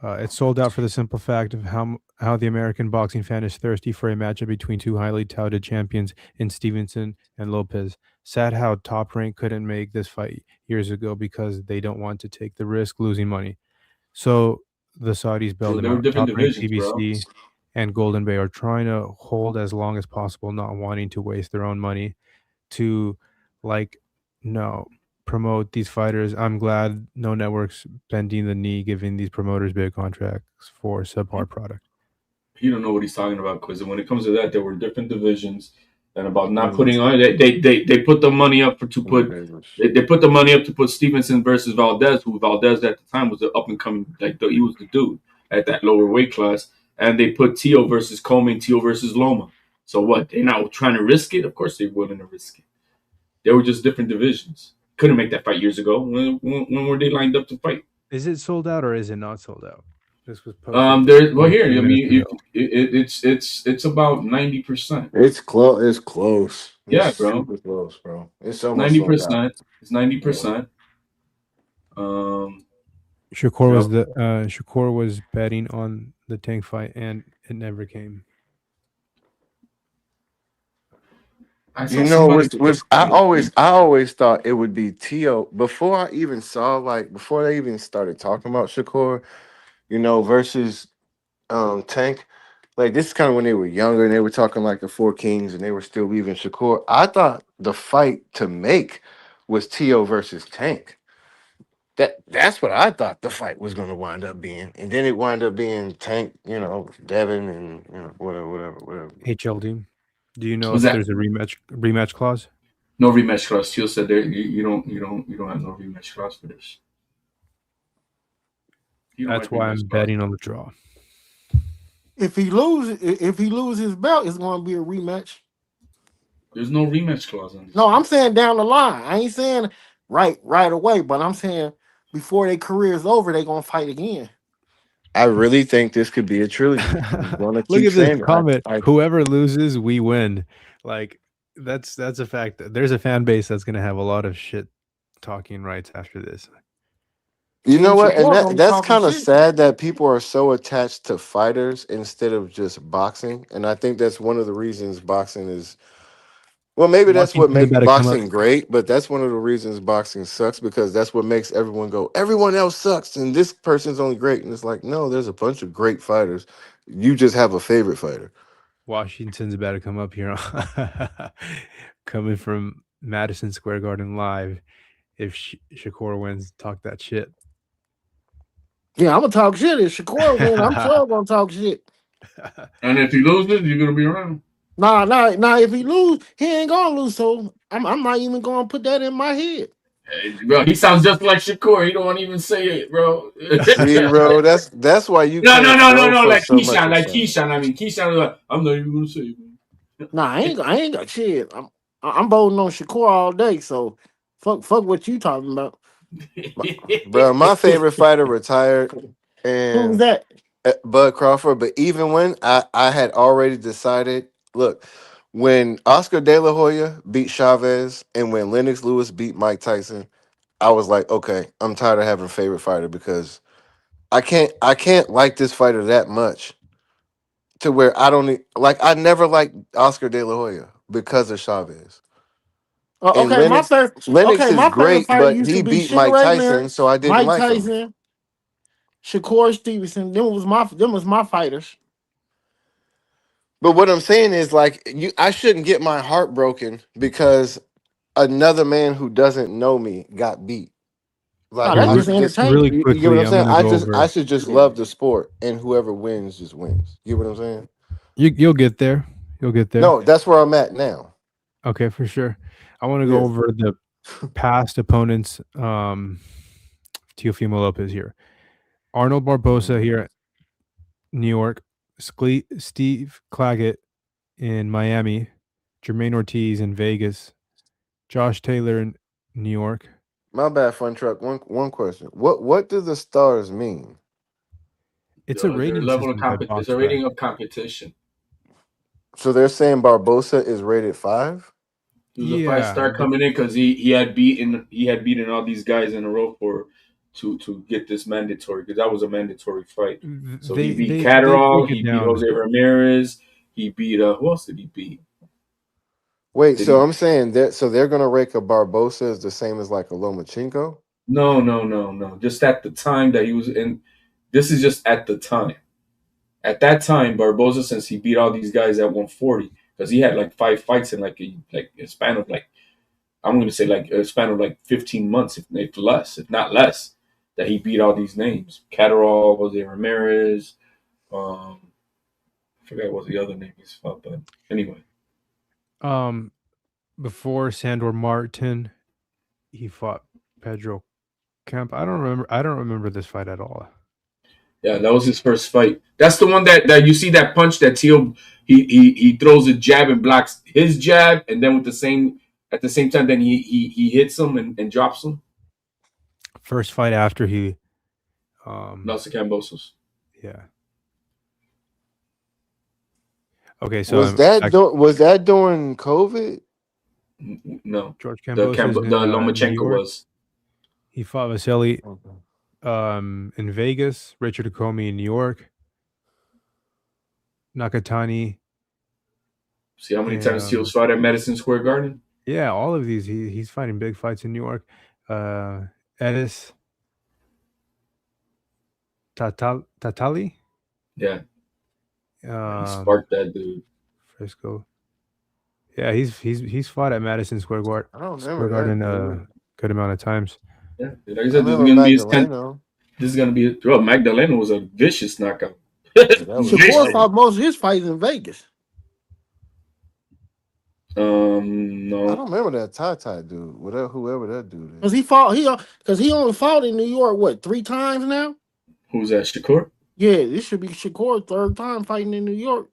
It's sold out for the simple fact of how the American boxing fan is thirsty for a matchup between two highly touted champions in Stevenson and Lopez. Sad how Top Rank couldn't make this fight years ago because they don't want to take the risk losing money. So the Saudis bailed them There were out. different Top Rank, divisions, bro. PBC, and Golden Bay are trying to hold as long as possible, not wanting to waste their own money to promote these fighters. I'm glad no network's bending the knee, giving these promoters big contracts for subpar product. He don't know what he's talking about, because when it comes to that, there were different divisions, and about not putting on. They put the money up to put Stevenson versus Valdez, who Valdez at the time was the up and coming, he was the dude at that lower weight class, and they put Teo versus Coleman, Teo versus Loma. So what? They're not trying to risk it. Of course they're willing to risk it. They were just different divisions. Couldn't make that fight years ago. When were they lined up to fight? Is it sold out or is it not sold out? This was posted. Here. I mean, it's about 90%. It's close. It's close. Yeah, It's bro. super close, bro. It's almost 90%. It's 90%. Shakur was betting on the Tank fight and it never came. I always thought it would be Teo before they even started talking about Shakur, versus Tank. Like, this is kind of when they were younger and they were talking like the Four Kings and they were still leaving Shakur. I thought the fight to make was Teo versus Tank. That's what I thought the fight was going to wind up being, and then it wound up being Tank, Devin, and whatever. HLD. Do you know if there's a rematch clause? No rematch clause. Teo said there you don't have no rematch clause for this. That's why I'm betting on the draw. If he loses his belt, it's going to be a rematch. There's no rematch clause on this. No, I'm saying down the line. I ain't saying right away, but I'm saying before their career is over, they're going to fight again. I really think this could be a trilogy. Look at this comment. Whoever loses, we win. Like, that's a fact. There's a fan base that's going to have a lot of shit talking rights after this. You know what? And that's kind of sad that people are so attached to fighters instead of just boxing. And I think that's one of the reasons boxing is. Well, maybe that's what makes boxing great, but that's one of the reasons boxing sucks, because that's what makes everyone go, everyone else sucks and this person's only great. And it's like, no, there's a bunch of great fighters. You just have a favorite fighter. Washington's about to come up here coming from Madison Square Garden live. If Shakur wins, talk that shit. Yeah, I'm going to talk shit. If Shakur wins, I'm sure going to talk shit. And if he loses, you're going to be around. Nah. If he lose, he ain't gonna lose. So I'm not even gonna put that in my head. Hey, bro, he sounds just like Shakur. He don't want to even say it, bro. See, bro, that's why you. No. Like Keyshawn. I mean, Keyshawn was like, I'm not even gonna say it. Nah, I ain't got shit. I'm voting on Shakur all day. So fuck what you talking about. Bro, my favorite fighter retired. And who's that? Bud Crawford. But even when I had already decided, look, when Oscar De La Hoya beat Chavez and when Lennox Lewis beat Mike Tyson, I was like, okay, I'm tired of having a favorite fighter because I can't like this fighter that much to where I don't like. I never liked Oscar De La Hoya because of Chavez. And Okay, Lennox is my favorite great, fighter but used to he be beat Sugar Mike Ray Leonard, Tyson, so I didn't Mike like him. Tyson, Shakur Stevenson. Them was my fighters. But what I'm saying is, like, I shouldn't get my heart broken because another man who doesn't know me got beat. Like, Oh, Here, that's I just should just, entertaining. really you get what quickly, I'm I'm saying? gonna go I over. should just love the sport, and whoever wins just wins. You get what I'm saying? You'll get there. You'll get there. No, that's where I'm at now. Okay, for sure. I want to go Yeah. over the past opponents. Teofimo Lopez here. Arnold Barbosa here at New York. Steve Claggett in Miami. Jermaine Ortiz in Vegas. Josh Taylor in New York. My bad, FunTruck. One question. What do the stars mean? It's a Their rating level of system by it's a BoxRec. rating of competition. So they're saying Barbosa is rated 5? He was a 5-star Yeah, coming in because he had beaten all these guys in a row to get this mandatory, because that was a mandatory fight. So he beat they break Catterall, it he beat down. Jose Ramirez, he beat who else did he beat? Wait, Did so he? I'm saying that they're gonna rate a Barbosa as the same as like a Lomachenko? No. Just at the time that he was in. This is just at the time. At that time, Barboza, since he beat all these guys at 140, because he had like 5 fights in like a span of like, I'm going to say like a span of like 15 months, if less, if not less, that he beat all these names. Catterall, Jose Ramirez, I forgot what the other name is, but anyway. Before Sandor Martin, he fought Pedro Camp. I don't remember this fight at all. Yeah, that was his first fight. That's the one that you see that punch that Teal he throws a jab and blocks his jab, and then at the same time, then he hits him and drops him. First fight after he Nelson Cambosos. Yeah. Okay, so Was that during COVID? No. George The Cambosos in Lomachenko New York. was. He fought Vasily in Vegas, Richard Comey in New York, Nakatani. See how many times Teal's fought at Madison Square Garden? Yeah, all of these. He's fighting big fights in New York. Edis Tatali. Yeah. He sparked that dude. Frisco. Yeah, he's fought at Madison Square Garden. I don't remember that. Good amount of times. Yeah, like I said, this is gonna be his 10th. This is gonna be bro. Magdaleno was a vicious knockout. Shakur fought most of his fights in Vegas. No. I don't remember that Ty dude. Whoever that dude is. Because he only fought in New York, what, 3 times now? Who's that? Shakur? Yeah, this should be Shakur's 3rd time fighting in New York.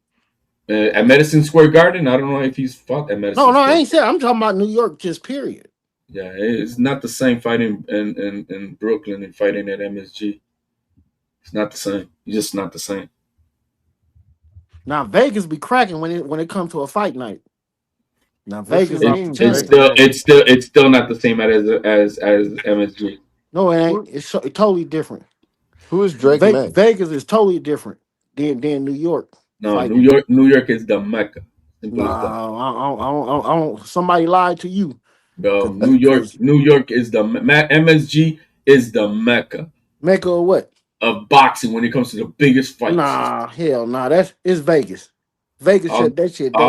At Madison Square Garden, I don't know if he's fought at Madison. No, I ain't said. I'm talking about New York, just period. Yeah, it's not the same fighting in Brooklyn and fighting at MSG. It's not the same. It's just not the same. Now Vegas be cracking when it comes to a fight night. Now Vegas, it's still not the same as MSG. No, it ain't. It's totally different. Who is Drake May? Vegas is totally different than New York. No, fighting. New York is the Mecca. No, I don't. Somebody lied to you. Bro, New York is the MSG is the Mecca. Mecca of what? Of boxing when it comes to the biggest fights. Nah, hell nah. It's Vegas. Vegas shut that shit down.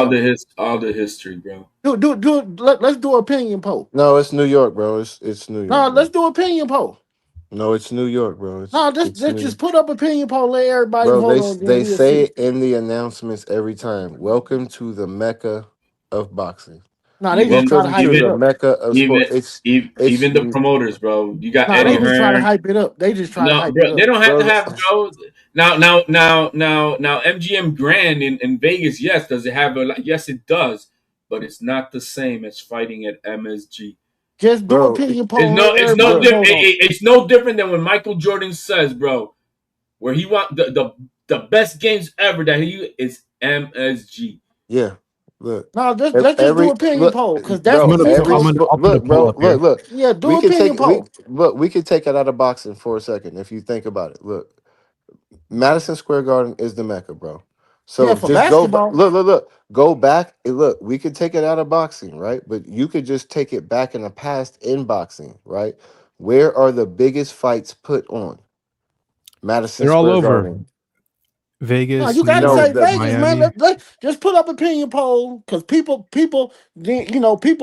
All the history, bro. Let's do an opinion poll. No, it's New York, bro. It's New York. No, let's do an opinion poll. No, it's New York, bro. Let's just put up opinion poll. Let everybody vote on. They say it in the announcements every time. Welcome to the Mecca of boxing. No, they just try to hype it up. Mecca of sport. Even the promoters, bro. You got Eddie they just Hearn. try to hype it up. They just try to hype it up. They don't have to have, bro. Now, MGM Grand in Vegas, yes, does it have yes, it does, but it's not the same as fighting at MSG. Just do opinion poll. It's no different than when Michael Jordan says, bro, where he want the best games ever that he is MSG. Yeah. Look, No, let's just do opinion poll because that's bro. the people. Look, bro. Look. Yeah, do We can opinion take poll. we can take it out of boxing for a second if you think about it. Look, Madison Square Garden is the Mecca, bro. Yeah, So for just basketball. look. Go back and look. We could take it out of boxing, right? But you could just take it back in the past in boxing, right? Where are the biggest fights put on? Madison They're all Square over. Garden. No, Vegas, you New got to say York, Vegas, man. Miami. Let just put up opinion poll because people, people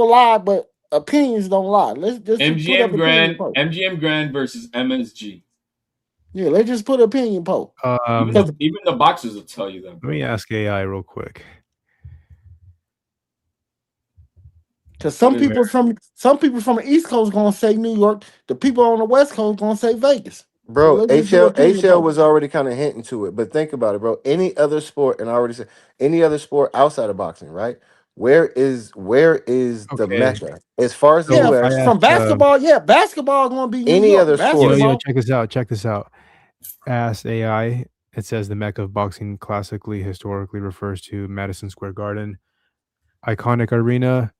lie, but opinions don't lie. Let's just put up opinion poll. MGM Grand versus MSG. Yeah, let's just put opinion poll. Even the boxers will tell you that, Let bro. me ask AI real quick. Because some people from the East Coast gonna say New York. The people on the West Coast gonna say Vegas. So Bro, let's just do opinion HL poll. was already kind of hinting to it, but think about it, bro. Any other sport, and I already said any other sport outside of boxing, right? Where is the Okay. Mecca as far as the Yeah, I U.S. from asked, basketball. Yeah, basketball gonna be New Any York. other sport? Yo, Basketball. check this out. Check this out. Ask AI. It says the Mecca of boxing classically, historically refers to Madison Square Garden, iconic arena.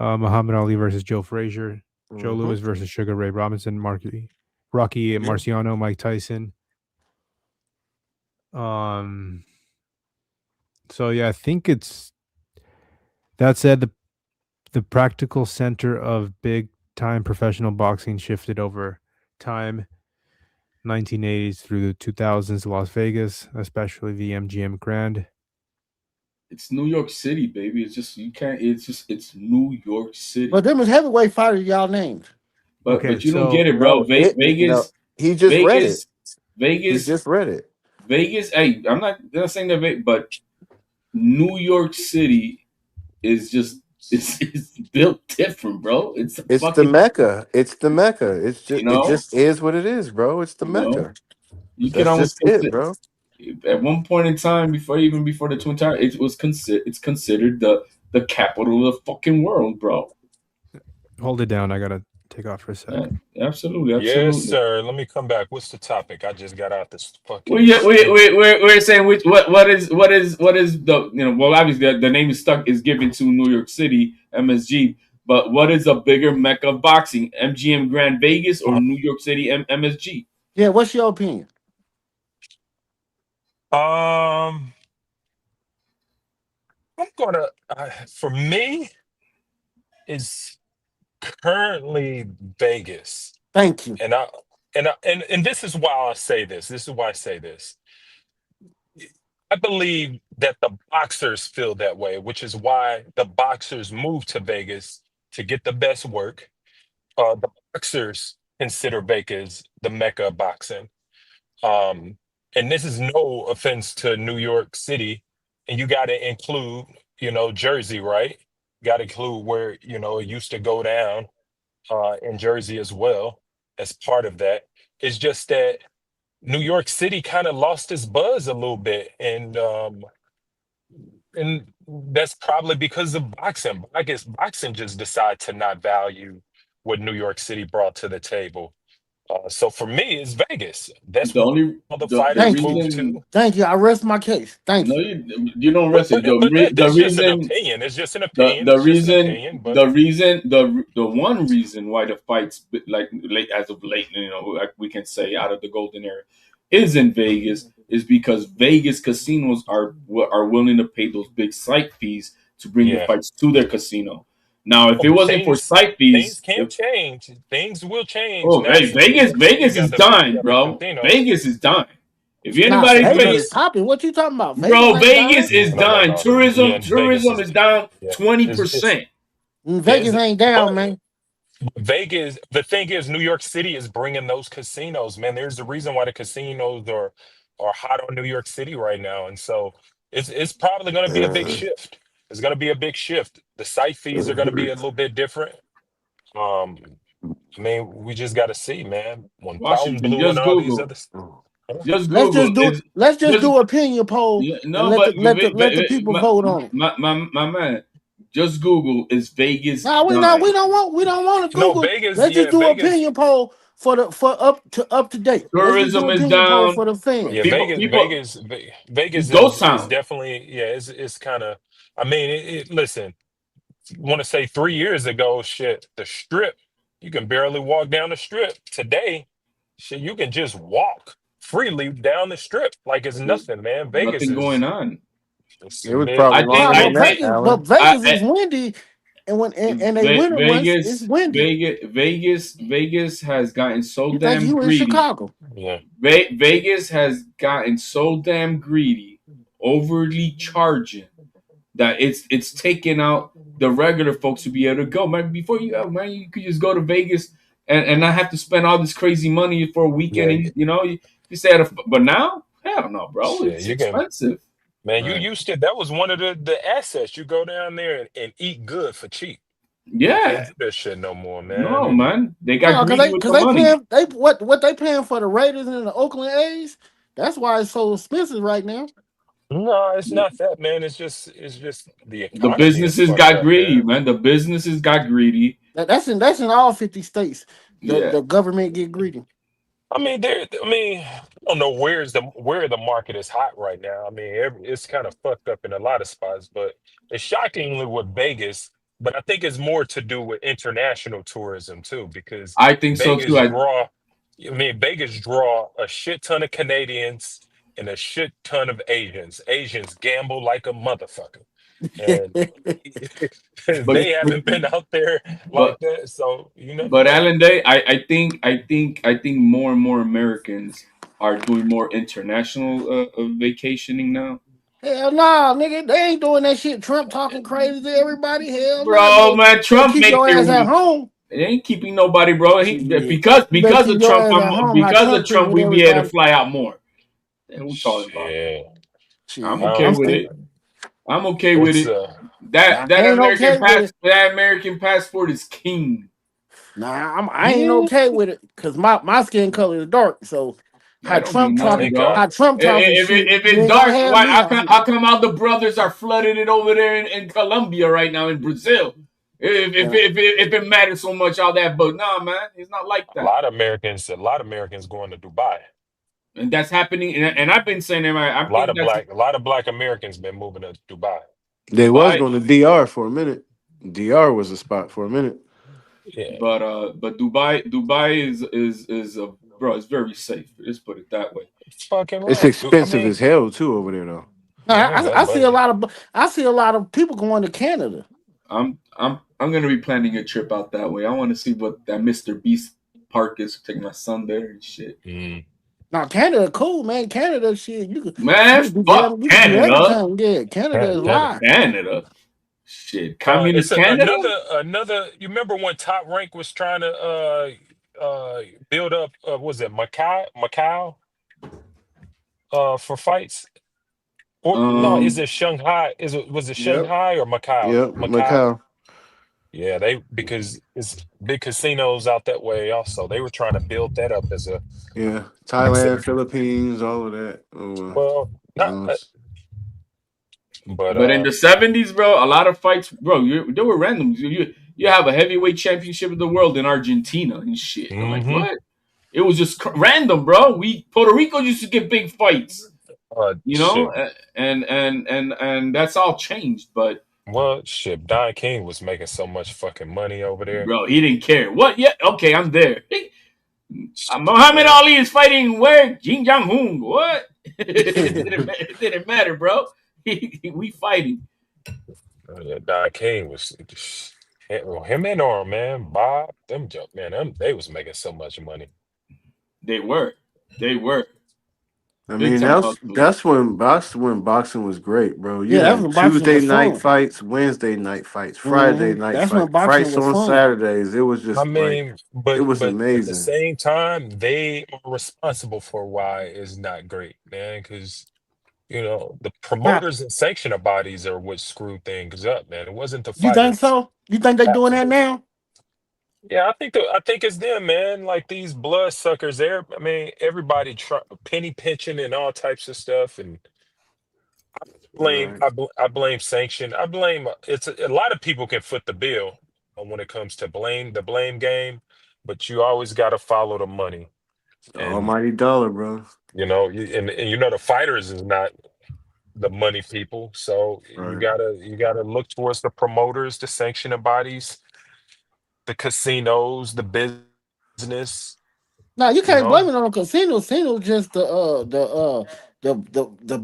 Muhammad Ali versus Joe Frazier, Joe Mhm. Louis versus Sugar Ray Robinson, Rocky Marciano, Mike Tyson. So yeah, I think it's that said the practical center of big time professional boxing shifted over time. 1980s through the 2000s, Las Vegas, especially the MGM Grand. It's New York City, baby. It's just you can't. It's New York City. But them is heavyweight fighters y'all named. But you don't get it, bro. Vegas. He just read it. Vegas. He just read it. Vegas. Hey, I'm not saying that, but New York City is just it's built different, bro. It's the Mecca. It's the Mecca. It's just You know? it just is what it is, bro. It's the You know? Mecca. You can That's almost just it, bro. At one point in time, before the Twin Towers, it's considered the capital of the fucking world, bro. Hold it down. I gotta take off for a sec. Absolutely. Yes, sir. Let me come back. What's the topic? I just got out this fucking. We're saying what is the well, obviously the name is given to New York City MSG, but what is a bigger mecca of boxing, MGM Grand Vegas or New York City MSG? Yeah, what's your opinion? I'm gonna for me is currently Vegas. Thank you. And this is why I say this. This is why I say this. I believe that the boxers feel that way, which is why the boxers move to Vegas to get the best work. The boxers consider Vegas the mecca of boxing. And this is no offense to New York City, and you got to include, Jersey, right? Got to include where it used to go down in Jersey as well as part of that. It's just that New York City kind of lost its buzz a little bit, and that's probably because of boxing. I guess boxing just decided to not value what New York City brought to the table. So for me, it's Vegas. That's The where only all the the fighters move reason to. Thank you. I rest my case. Thank no you. you don't rest it. But The that's just an reason opinion. It's just an the opinion. the It's just an reason opinion. But the one reason why the fights like late as of late, like we can say out of the golden era, is in Vegas is because Vegas casinos are willing to pay those big site fees to bring the yeah, fights to their casino. Now, if it but wasn't for site things fees, can change. Things will change oh now hey, since New York City Vegas is got the dying, bro. casinos. Vegas is dying. If Nah, anybody Vegas pays, is popping. What you talking about? Vegas bro, ain't down. Vegas is dying. No. Yeah, Vegas Tourism is down yeah. It's 20%. Vegas ain't down, but man. Vegas, the thing is, New York City is bringing those casinos, man. There's a reason why the casinos are hot on New York City right now, and so it's probably going to be a big shift. It's going to be a big shift. The site fees are going to be a little bit different. Um, I mean, we just got to see, man. When Washington, Blue and just all these Google. others. Just Let's Google just do is let's just just do opinion poll and no, let but the people vote on it. my man, just Google is Vegas No, we dying. don't want to No, Google. Vegas, Let's just yeah, do Vegas, opinion poll for up to date. Let's just do Tourism is opinion poll down. for the fans. yeah, People, Vegas, people, Vegas, it's Vegas ghost is town. definitely, yeah, it's kind of I mean, listen, want to say 3 years ago, shit, the strip, you can barely walk down the strip. Today, shit, you can just walk freely down the strip like it's nothing, man. Vegas Nothing is going on. it's It was mid. probably I think longer I than that, think But I, Vegas I is windy, and and they winter months it's windy. Vegas has gotten so You think damn you in greedy. Chicago? Yeah. Vegas has gotten so damn greedy, overly charging, that it's taking out the regular folks to be able to go. Man, before you go, man, you could just go to Vegas and not have to spend all this crazy money for a weekend. Yeah, And you say, but now, hell no, bro, shit, it's you can, expensive. man. You Right. used to. That was one of the assets. You go down there and eat good for cheap. You can't Yeah, do that shit no more, man. no, And man, they got No, greedy with cause the they money. paying what they paying for the Raiders and the Oakland A's. That's why it's so expensive right now. no, it's not that, man. It's just the The economy is businesses fucked got up, greedy, man. man. The businesses got greedy. That's in all 50 states. Yeah, The government get greedy. I mean, I don't know where the market is hot right now. I mean, it's kind of fucked up in a lot of spots, but it's shockingly with Vegas. But I think it's more to do with international tourism too, because I think so too. Vegas draw. I mean, Vegas draw a shit ton of Canadians and a shit ton of Asians. Asians gamble like a motherfucker, and but they haven't been out there but like that. So you never But know. Alan Day, I think more and more Americans are doing more international vacationing now. Hell no, nigga, they ain't doing that shit. Trump talking crazy to everybody. Hell no, Bro, man, better Trump keep make your ass at home. it ain't keeping nobody, bro. He Shit. because You better because keep of your Trump, ass at home. How because of Trump Trump, treating we be able to everybody. fly out more. And who talking about? Shit. I'm Shit, okay I'm with still. it. I'm okay with It's it. That I that ain't American okay with it. that American passport is king. Nah, I ain't okay with it because my skin color is dark. So That don't mean I nothing, think bro. how Trump talking shit, If you it's ain't gonna dark, have why? me out here. How come all the brothers are flooding it over there in Colombia right now in Brazil? Yeah. If it matters so much, all that, but nah, man, it's not like a that, lot of Americans going to Dubai. and that's happening. And I've been saying that. I think that's A lot of black Americans been moving to Dubai. They was Dubai, going to DR for a minute. DR was a spot for a minute. Yeah. but Dubai is bro. It's very safe. Let's put it that way. It's fucking It's right. I expensive mean, as hell too over there though. yeah, I that, see but a lot of people going to Canada. I'm gonna be planning a trip out that way. I want to see what that Mr. Beast park is. Take my son there and shit. Now Canada, cool man. Canada, shit, Man, fuck you can do Canada. everything. Yeah, Canada is Canada. live. Canada. Shit. It's Communist Canada? another. You remember when Top Rank was trying to build up? Was it Macau for fights? Or no? Is Um it Shanghai? Was it Yep. Shanghai or Macau? Yep, Macau. Macau. Yeah, because it's big casinos out that way. Also, they were trying to build that up as a Yeah, as Thailand, a Philippines, all of that. well, not Those. but But in the 70s, bro, a lot of fights, bro, they were random. You have a heavyweight championship of the world in Argentina and shit. I'm like, hmm what? It was just random, bro. Puerto Rico used to get big fights, shit. and that's all changed. But Well, shit, Don King was making so much fucking money over there. bro, he didn't care. What? Yeah, okay, I'm there. Muhammad Man, Ali is fighting where? Jin Jong Hoon. What? It didn't matter, bro. We fighting. yeah, Don King was well, him and Norm, man, Bob, they was making so much money. They were. They were. I Big mean, time hustlers. that's when boxing was great, bro. You Yeah, that's had when boxing Tuesday was night fun. fights, Wednesday night fights, Friday night That's when boxing fights was on fun. Saturdays. It was I just like mean, it was but at the amazing. same time, they are responsible for why it's not great, man. Because the Huh. promoters and sanctioner bodies are what screwed things up, man. It wasn't the You think fighters. so? You think they doing that now? Yeah, I think it's them, man. Like these blood suckers. There, I mean, everybody penny pinching and all types of stuff, and Right. I blame sanction. I blame it's a lot of people can foot the bill when it comes to the blame game, but you always got to follow the money, The and almighty dollar, bro. the fighters is not. the money people. So Right. you gotta look towards the promoters, the sanctioning bodies, the casinos, the business. Now you You can't know, blame it on the casino. Casino just the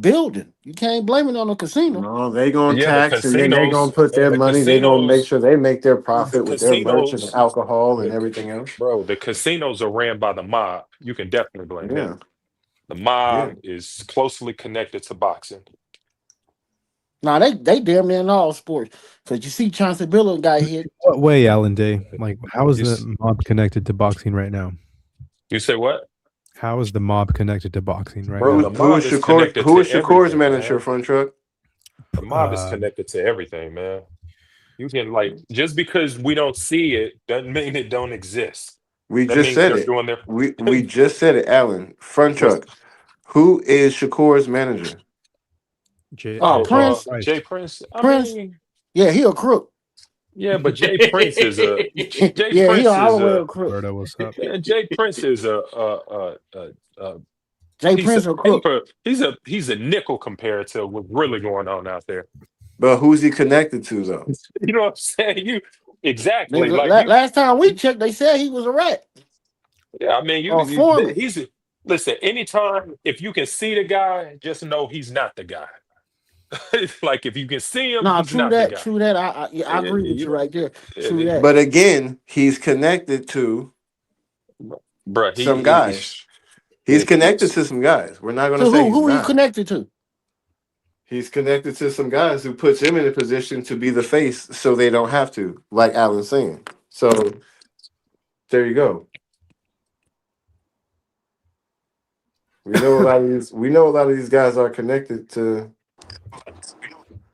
building. You can't blame it on the casino. No, they gonna yeah, the tax and then they gonna casinos, put their the money. They gonna make casinos, sure they make their the profit with their merch and casinos, alcohol and the everything else. bro, the casinos are ran by the mob. You can definitely blame them. Yeah, The yeah. mob is closely connected to boxing. Now they damn near in all sports. Cause you see Chauncey Billups got hit. What way, Alan Day? Like, how is You the s- mob connected to boxing right now? you say what? How is the mob connected to boxing right Bro, Who's the now? mob is connected who is to Shakur's everything, manager, man. FunTruck? The mob is Uh, connected to everything, man. You can like just because we don't see it doesn't mean it don't exist. We That just means said they're it. doing their We just said it, Alan. what's FunTruck. Who is Shakur's manager? Oh, Prince. Jay Prince. I Prince. mean, Yeah, he a crook. yeah, but Jay Prince is a Jay Yeah, he Prince all the is way a a crook. Roberto, what's up? man, Jay Prince is a Jay piece of Prince a crook. paper. He's a nickel compared to what's really going on out there. But who's he connected to though? You know what I'm saying? You exactly Nigga, like you. last time we checked, they said he was a rat Yeah, I mean, or a foreman. he's listen. Anytime if you can see the guy, just know he's not the guy. Like if you can see him, Nah, he's not the guy. true that. I agree with You you know, right there. yeah, True that. But again, he's connected to bro, some guys. He's connected to some guys. We're not gonna To say who? he's Who he not. connected to? He's connected to some guys who puts him in a position to be the face so they don't have to, like Alan's saying. So there you go. We know a lot of these guys are connected to,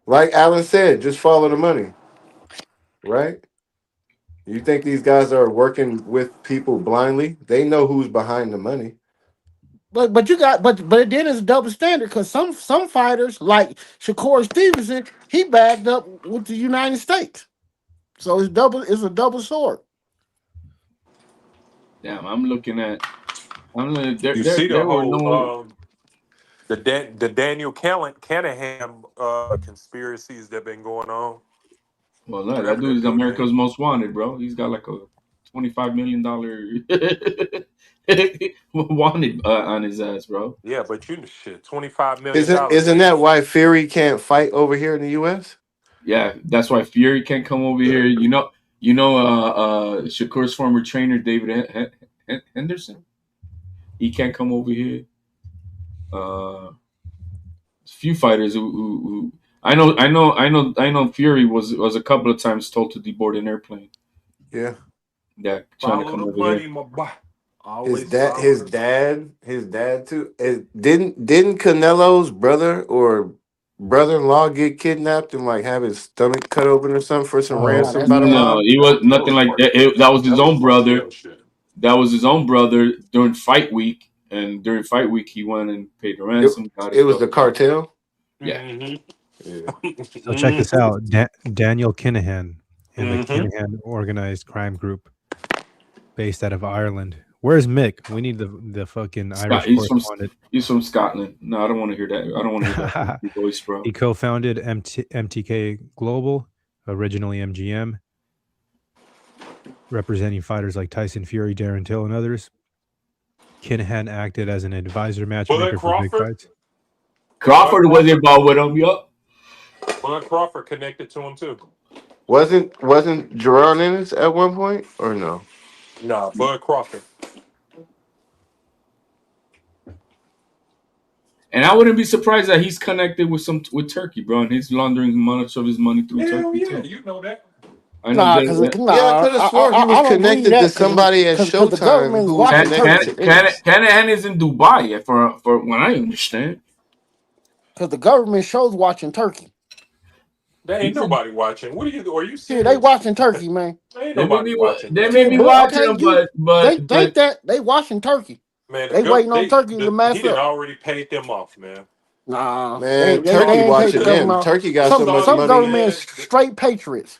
like Alan said, just follow the money. Right? You think these guys are working with people blindly? They know who's behind the money. But you got but then it's a double standard because some fighters like Shakur Stevenson, he bagged up with the United States. So it's a double sword. Damn, I'm looking at. you see the There were no. whole the Daniel Canahan conspiracies that been going on. Well, no, that Whatever dude that is dude name. America's Most Wanted, bro. He's got like a $25 million wanted on his ass, bro. Yeah, but you shit, $25 million. Isn't that why Fury can't fight over here in the US? Yeah, that's why Fury can't come over here. Shakur's former trainer David Henderson. He can't come over here. Few fighters who I know Fury was a couple of times told to deboard an airplane. Yeah. Yeah, trying to Follow come the over money, here. my boy. His Always dad, follow his the dad, his dad too. Didn't Canelo's brother or brother-in-law get kidnapped and like have his stomach cut open or something for some Oh, nah, ransom that's by the No, mob? he was nothing like that. That was his own brother. shit. That was his own brother during fight week, and during fight week he went and paid the It, ransom, got his it was stuff the back. cartel. Yeah. Yeah. So check this out. Daniel Kinahan and the Mm-hmm. Kinahan organized crime group based out of Ireland. Where's Mick? We need the fucking Irish correspondent. He's from Scotland. No, I don't want to hear that. I don't want to hear that voice, bro. He co-founded MTK Global, originally MGM, representing fighters like Tyson Fury, Darren Till, and others. Kinahan acted as an advisor matchmaker for big fights. Crawford was involved with him, yup. Bud Crawford connected to him too. Wasn't Gerard Ennis at one point or no? Nah, Bud Crawford. And I wouldn't be surprised that he's connected with Turkey, bro, and he's laundering much of his money through Turkey too. You know that. I know Yeah, I could have sworn he was connected to somebody at Showtime who was connected to Ennis. Kanahan is in Dubai for what I understand. Because the government shows watching Turkey. There ain't nobody watching. What are you See, serious? they watching Turkey, man. There ain't nobody watching. They man. may be watching him, they think that they watching Turkey. Man, They waiting on Turkey to mass he done up. already paid them off, man. Nah, Man, they Turkey ain't watching paid the them. government. Turkey got so much Some money. government is straight patriots.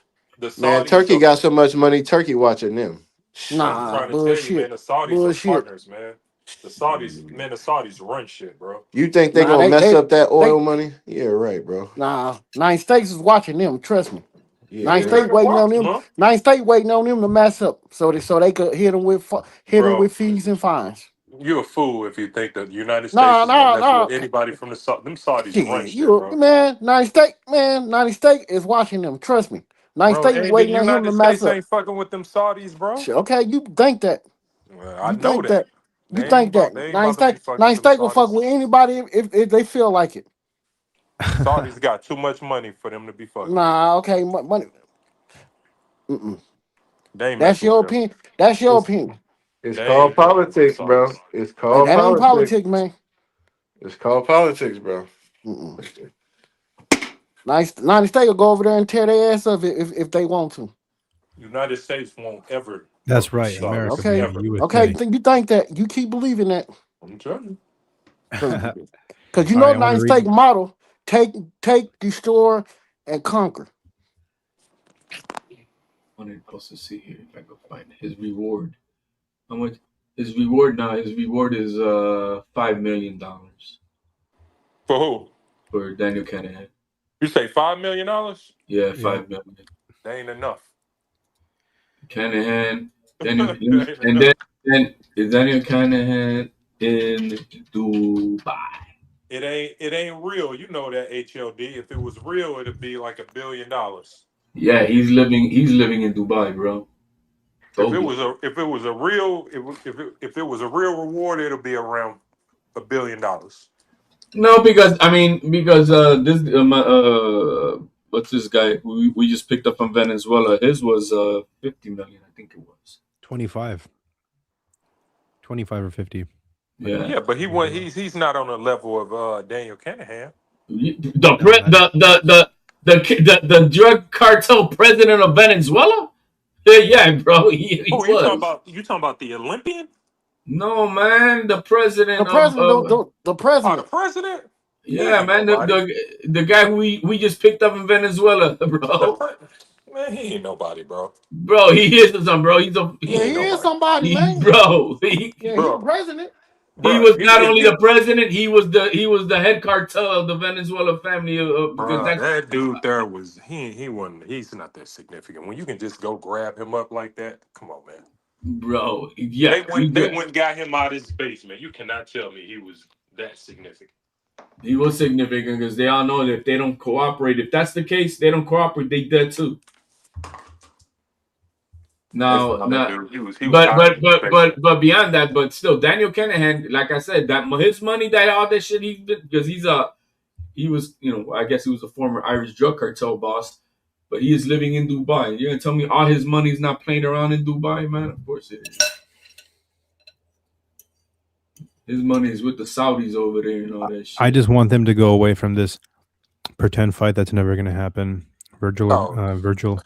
Man, Turkey got so much money. Turkey watching them. Nah, trying to tell you, man, bullshit. the Saudis are Bullshit. partners, man. The Saudis, man, the Saudis run shit, bro. You think they Nah, gonna mess up that they oil money? Yeah, right, bro. nah. Nine States is watching them. Trust me. Yeah, Nine You State better waiting on watch them. them, huh? Nine State waiting on them to mess up so they could hit them with Bro. fees and fines. You a fool if you think the United States Nah, is gonna nah, mess nah. with anybody from the Saudis. Them Saudis run Shit, shit, you bro. man, Nine State is watching them. Trust me. Nine Bro, State hey, the waiting on him to United mess States up. ain't fucking with them Saudis, bro. Shit, okay, you think that. Well, I You know think that. that. You think that. They ain't about to be fucking Nine with them State will fuck Saudis. with anybody if they feel like it. Saudis got too much money for them to be fucking with. Nah, okay, money. Mm-mm. They ain't That's messing your with them. opinion. That's your It's opinion. They called ain't fucking with them politics, bro. Saudis. It's called That ain't politics. politics, man. It's called politics, bro. Mm-mm. Nine State will go over there and tear their ass up if they want to. United States won't ever That's fuck with the right, America, Saudis. Okay, baby. Ever. You would okay. think. You think that? You keep believing that, I'm telling you. because you All know right, I want Nine to read. State model take, destroy, and conquer. I need to see here if I can find his reward. How much? His reward now. His reward is $5 million For who? for Daniel Canahan. You say $5 million? Yeah, Yeah. $5 million. That ain't enough. Canahan, Daniel, That ain't and enough. then is Daniel Canahan in Dubai? It ain't real. You know that HLD. If it was real, it'd be like $1 billion. Yeah, he's living in Dubai, bro. If Told you. it was a real if it was a real reward, it'll be around $1 billion. No, because I mean, because this what's this guy we just picked up from Venezuela? His was 50 million, I think it was. 25 or 50. Yeah, Yeah, but he's not on the level of Daniel Canahan. The drug cartel president of Venezuela. Yeah, bro, he Oh, you talking was. about the Olympian? No, man, the The president president, of the Oh, the president. president? He yeah, ain't man, nobody. the guy who we just picked up in Venezuela, The bro. man, he ain't nobody, bro. Bro, he is something, bro. He Yeah, ain't he is nobody, somebody, man. Bro. Yeah, he the bro. president. He Bro, was if you not if only you the president, he was the head cartel of the Venezuela family. Because bro, that's that dude there was he's not that significant. When you can just go grab him up like that, come on, man. bro. Yeah, he They good. went and got him out of his basement. You cannot tell me he was that significant. He was significant because they all know that if they don't cooperate, if that's the case, they don't cooperate, they dead too. They Now, found that now, dude. He was out of his basement. but beyond that, but still, Daniel Canahan, like I said, that his money, that all that shit, because he was, I guess he was a former Irish drug cartel boss, but he is living in Dubai. You're gonna tell me all his money is not playing around in Dubai, man? Of course it is. His money is with the Saudis over there and all that shit. I just want them to go away from this pretend fight that's never going to happen. Virgil.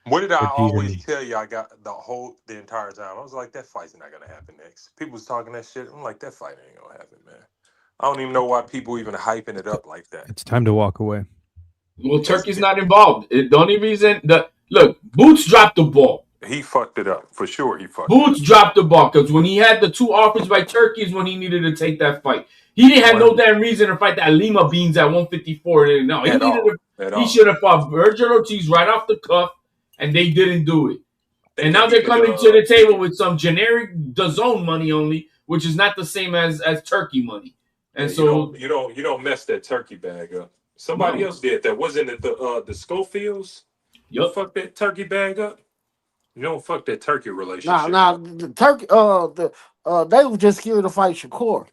What did I Ortiz always and- tell you? I got the entire time. I was like, that fight's not gonna happen next. People was talking that shit. I'm like, that fight ain't gonna happen, man. I don't even know why people even hyping it up like that. It's time to walk away. Well, Turkey's not involved. The only reason look, Boots dropped the ball. He fucked it up for sure. He fucked. Boots dropped the ball because when he had the two offers by Turkey is when he needed to take that fight. He didn't have no damn reason to fight that Lima Beans at 154. No, he should have fought Virgil Ortiz right off the cuff, and they didn't do it. And now they're coming to the table with some generic DAZN money only, which is not the same as Turkey money. And so you don't mess that turkey bag up. Somebody else did that. Wasn't it the Schofields? You fuck that turkey bag up. You don't fuck that turkey relationship. Nah, the Turkey, they were just scared to fight Shakur.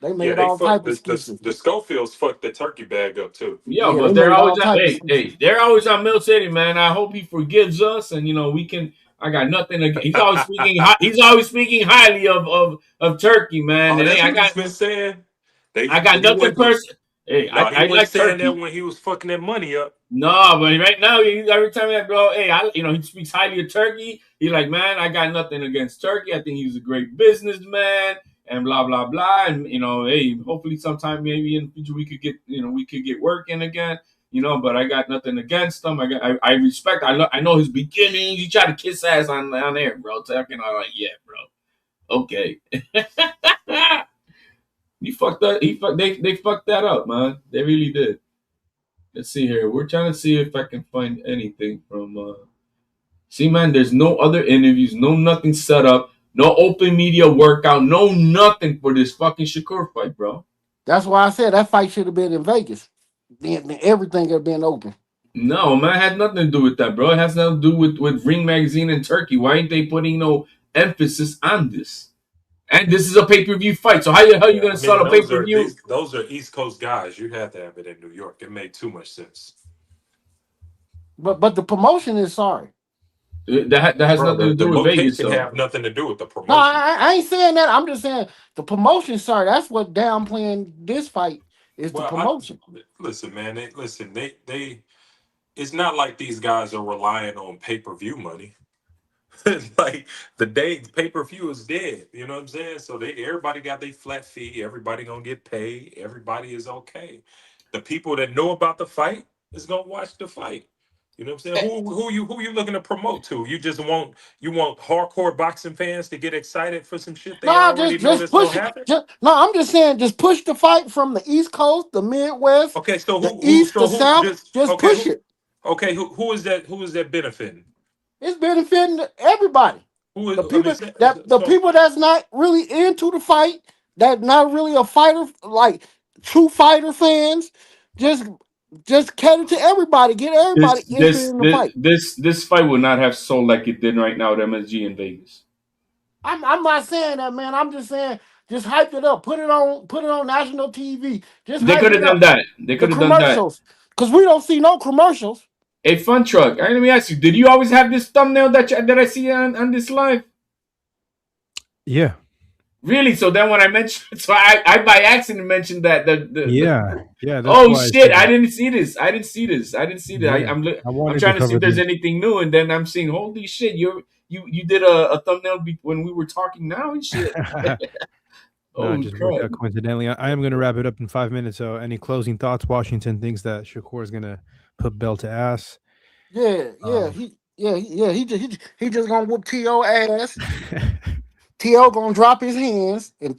They made they all type fucked of excuses. the Schofields fucked the turkey bag up too. Yeah, but they're always they're always on Mill City, man. I hope he forgives us, and we can. I got nothing against. He's always speaking. He's always speaking highly of Turkey, man. And That's what he's been saying. I got nothing personal. Hey, No, I he like saying Turkey. that when he was fucking that money up. No, but right now, every time I go, hey, he speaks highly of Turkey. He's like, man, I got nothing against Turkey. I think he's a great businessman, and blah blah blah. And hey, hopefully sometime maybe in the future we could get working again. But I got nothing against him. I respect. I know his beginnings. He tried to kiss ass on air, bro. Talking, I'm like, yeah, bro. Okay. fucked up. They fucked that up, man. They really did. Let's see here. We're trying to see if I can find anything from. See, man, there's no other interviews, no nothing set up, no open media workout, no nothing for this fucking Shakur fight, bro. That's why I said that fight should have been in Vegas. Then everything had been open. No, man, it had nothing to do with that, bro. It has nothing to do with Ring Magazine in Turkey. Why ain't they putting no emphasis on this? And this is a pay-per-view fight, so how the hell are you gonna sell a pay-per-view? Those are East Coast guys. You had to have it in New York. It made too much sense. But the promotion is sorry. That has Bro, nothing to do the with Vegas, location though. have nothing to do with the promotion. No, I ain't saying that. I'm just saying the promotion. Sorry, that's what downplaying this fight is. The promotion. Listen, man. They. It's not like these guys are relying on pay-per-view money. Like the day pay-per-view is dead. You know what I'm saying? So everybody got their flat fee. Everybody gonna get paid. Everybody is okay. The people that know about the fight is gonna watch the fight. You know what I'm saying? Who you looking to promote to? You want hardcore boxing fans to get excited for some shit they already know that's push gonna it. happen? No, I'm just saying, just push the fight from the East Coast, the Midwest, Okay, so the East, the South. Just push it. Okay, who is that? Who is that benefiting? It's benefiting everybody. Who is The people that's not really into the fight, that not really a fighter, like true fighter fans, just cater to everybody, get everybody interested in the fight. This fight would not have sold like it did right now at MSG in Vegas. I'm not saying that, man. I'm just saying, just hype it up, put it on national TV. They could have done that. They could have done that. Because we don't see no commercials. Hey, FunTruck, let me ask you: did you always have this thumbnail that I see on this live? Yeah. Really? So then when I mentioned, so I by accident mentioned that Yeah. Oh shit! I didn't see this. I didn't see this. Yeah. I'm trying to see if there's anything new, and then I'm seeing, holy shit! You did a thumbnail when we were talking now and shit. No, just worked out coincidentally. I am going to wrap it up in 5 minutes. So, any closing thoughts? Washington thinks that Shakur is going to put belt to ass. He just gonna whoop T.O. ass. T.O. gonna drop his hands, and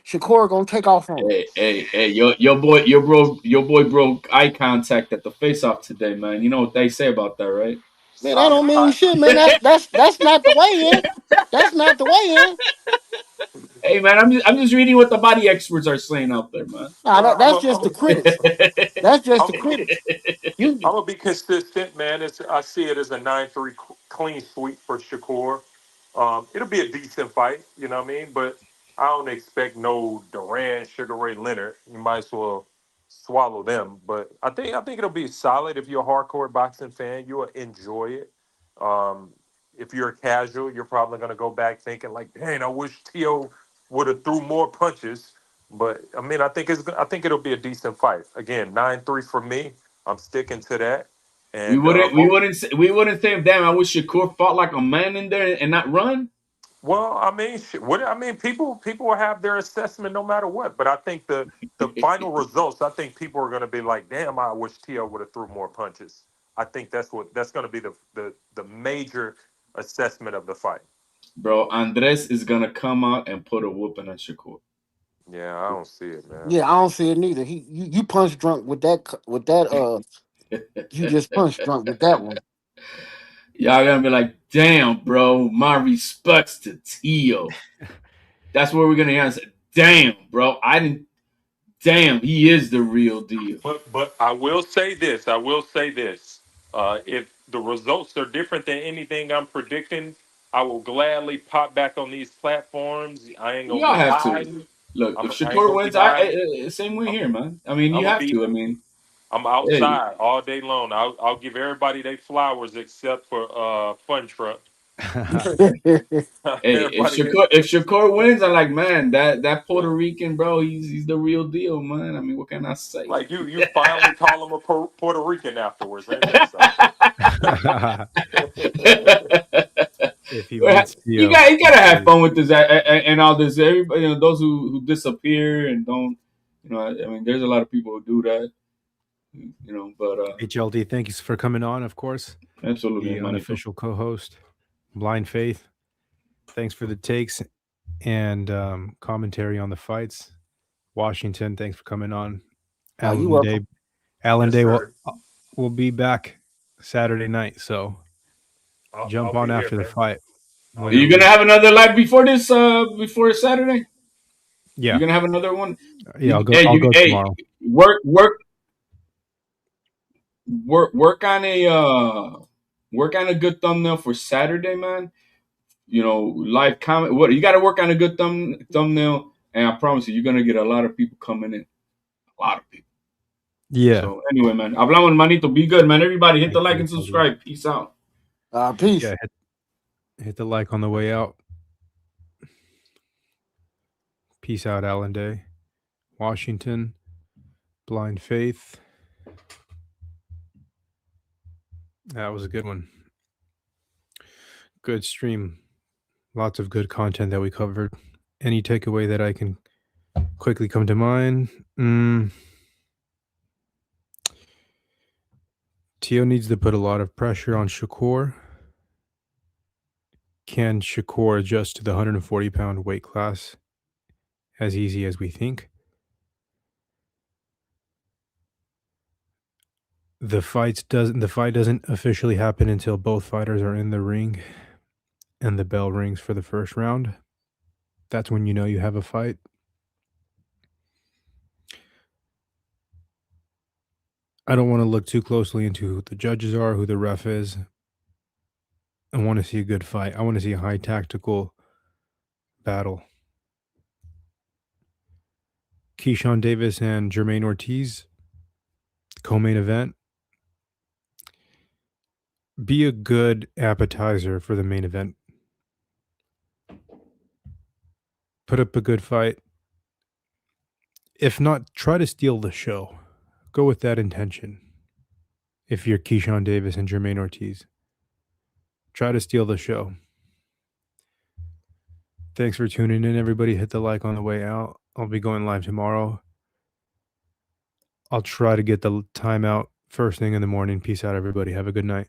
Shakur gonna take off on him. Hey, your boy broke eye contact at the face-off today, man. You know what they say about that, right? Man, that don't mean shit, man. That's not the way in. That's not the way in. Hey, man, I'm just reading what the body experts are saying out there, man. Nah, that's just the critics. That's just the critics. I'm gonna be consistent, man. I see it as a 9-3 clean sweep for Shakur. It'll be a decent fight, you know what I mean? But I don't expect no Duran, Sugar Ray Leonard. You might as well swallow them. But I think it'll be solid. If you're a hardcore boxing fan, you'll enjoy it. If you're a casual, you're probably gonna go back thinking like, dang, I wish T.O. would have threw more punches. But I mean, I think it'll be a decent fight. Again, 9-3 for me. I'm sticking to that. And we wouldn't say, damn, I wish Shakur fought like a man in there and not run. Well, I mean, people will have their assessment no matter what. But I think the final results, I think people are going to be like, damn, I wish T.O. would have threw more punches. I think that's going to be the major assessment of the fight. Bro, Andres is going to come out and put a whooping on Shakur. Yeah, I don't see it, man. Yeah, I don't see it neither. You punch drunk with that. You just punch drunk with that one. Y'all gonna be like, damn, bro, my respects to T.O. That's where we're gonna answer. Damn, bro, damn, he is the real deal. But I will say this. If the results are different than anything I'm predicting, I will gladly pop back on these platforms. I ain't gonna Y'all be have hiding. to. Look, if Shakur wins, same way here, man. I mean, you have to. I mean, I'm outside all day long. I'll give everybody their flowers except for FunTruck. Hey, if Shakur wins, I'm like, man, that Puerto Rican bro, he's the real deal, man. I mean, what can I say? Like you finally call him a Puerto Rican afterwards. Ain't that If he wins, you gotta have fun with this and all this. Everybody, those who disappear and don't, I mean, there's a lot of people who do that. But HLD, thank you for coming on, of course. Absolutely, the unofficial co-host. Blind Faith, thanks for the takes and commentary on the fights. Washington, thanks for coming on. Oh, you Alan Day. welcome. Alan Yes, Day sir. will be back Saturday night, so jump I'll on be after here, the man. fight. Are you gonna have another live before this? Before Saturday? Yeah. You're gonna have another one. Yeah, I'll go. Hey, I'll go tomorrow. work on a good thumbnail for Saturday, man. You know, live comment. What you got to work on a good thumbnail, and I promise you, you're gonna get a lot of people coming in. A lot of people. Yeah. So anyway, man, hablamos, manito. Be good, man. Everybody, hit the like and subscribe. Peace out. Peace. Yeah, hit the like on the way out. Peace out, Alan Day. Washington. Blind Faith. That was a good one. Good stream. Lots of good content that we covered. Any takeaway that I can quickly come to mind? Teo needs to put a lot of pressure on Shakur. Can Shakur adjust to the 140-pound weight class as easy as we think? The fight doesn't officially happen until both fighters are in the ring and the bell rings for the first round. That's when you know you have a fight. I don't want to look too closely into who the judges are, who the ref is. I want to see a good fight. I want to see a high tactical battle. Keyshawn Davis and Jermaine Ortiz, co-main event. Be a good appetizer for the main event. Put up a good fight. If not, try to steal the show. Go with that intention. If you're Keyshawn Davis and Jermaine Ortiz, try to steal the show. Thanks for tuning in, everybody. Hit the like on the way out. I'll be going live tomorrow. I'll try to get the time out first thing in the morning. Peace out, everybody. Have a good night.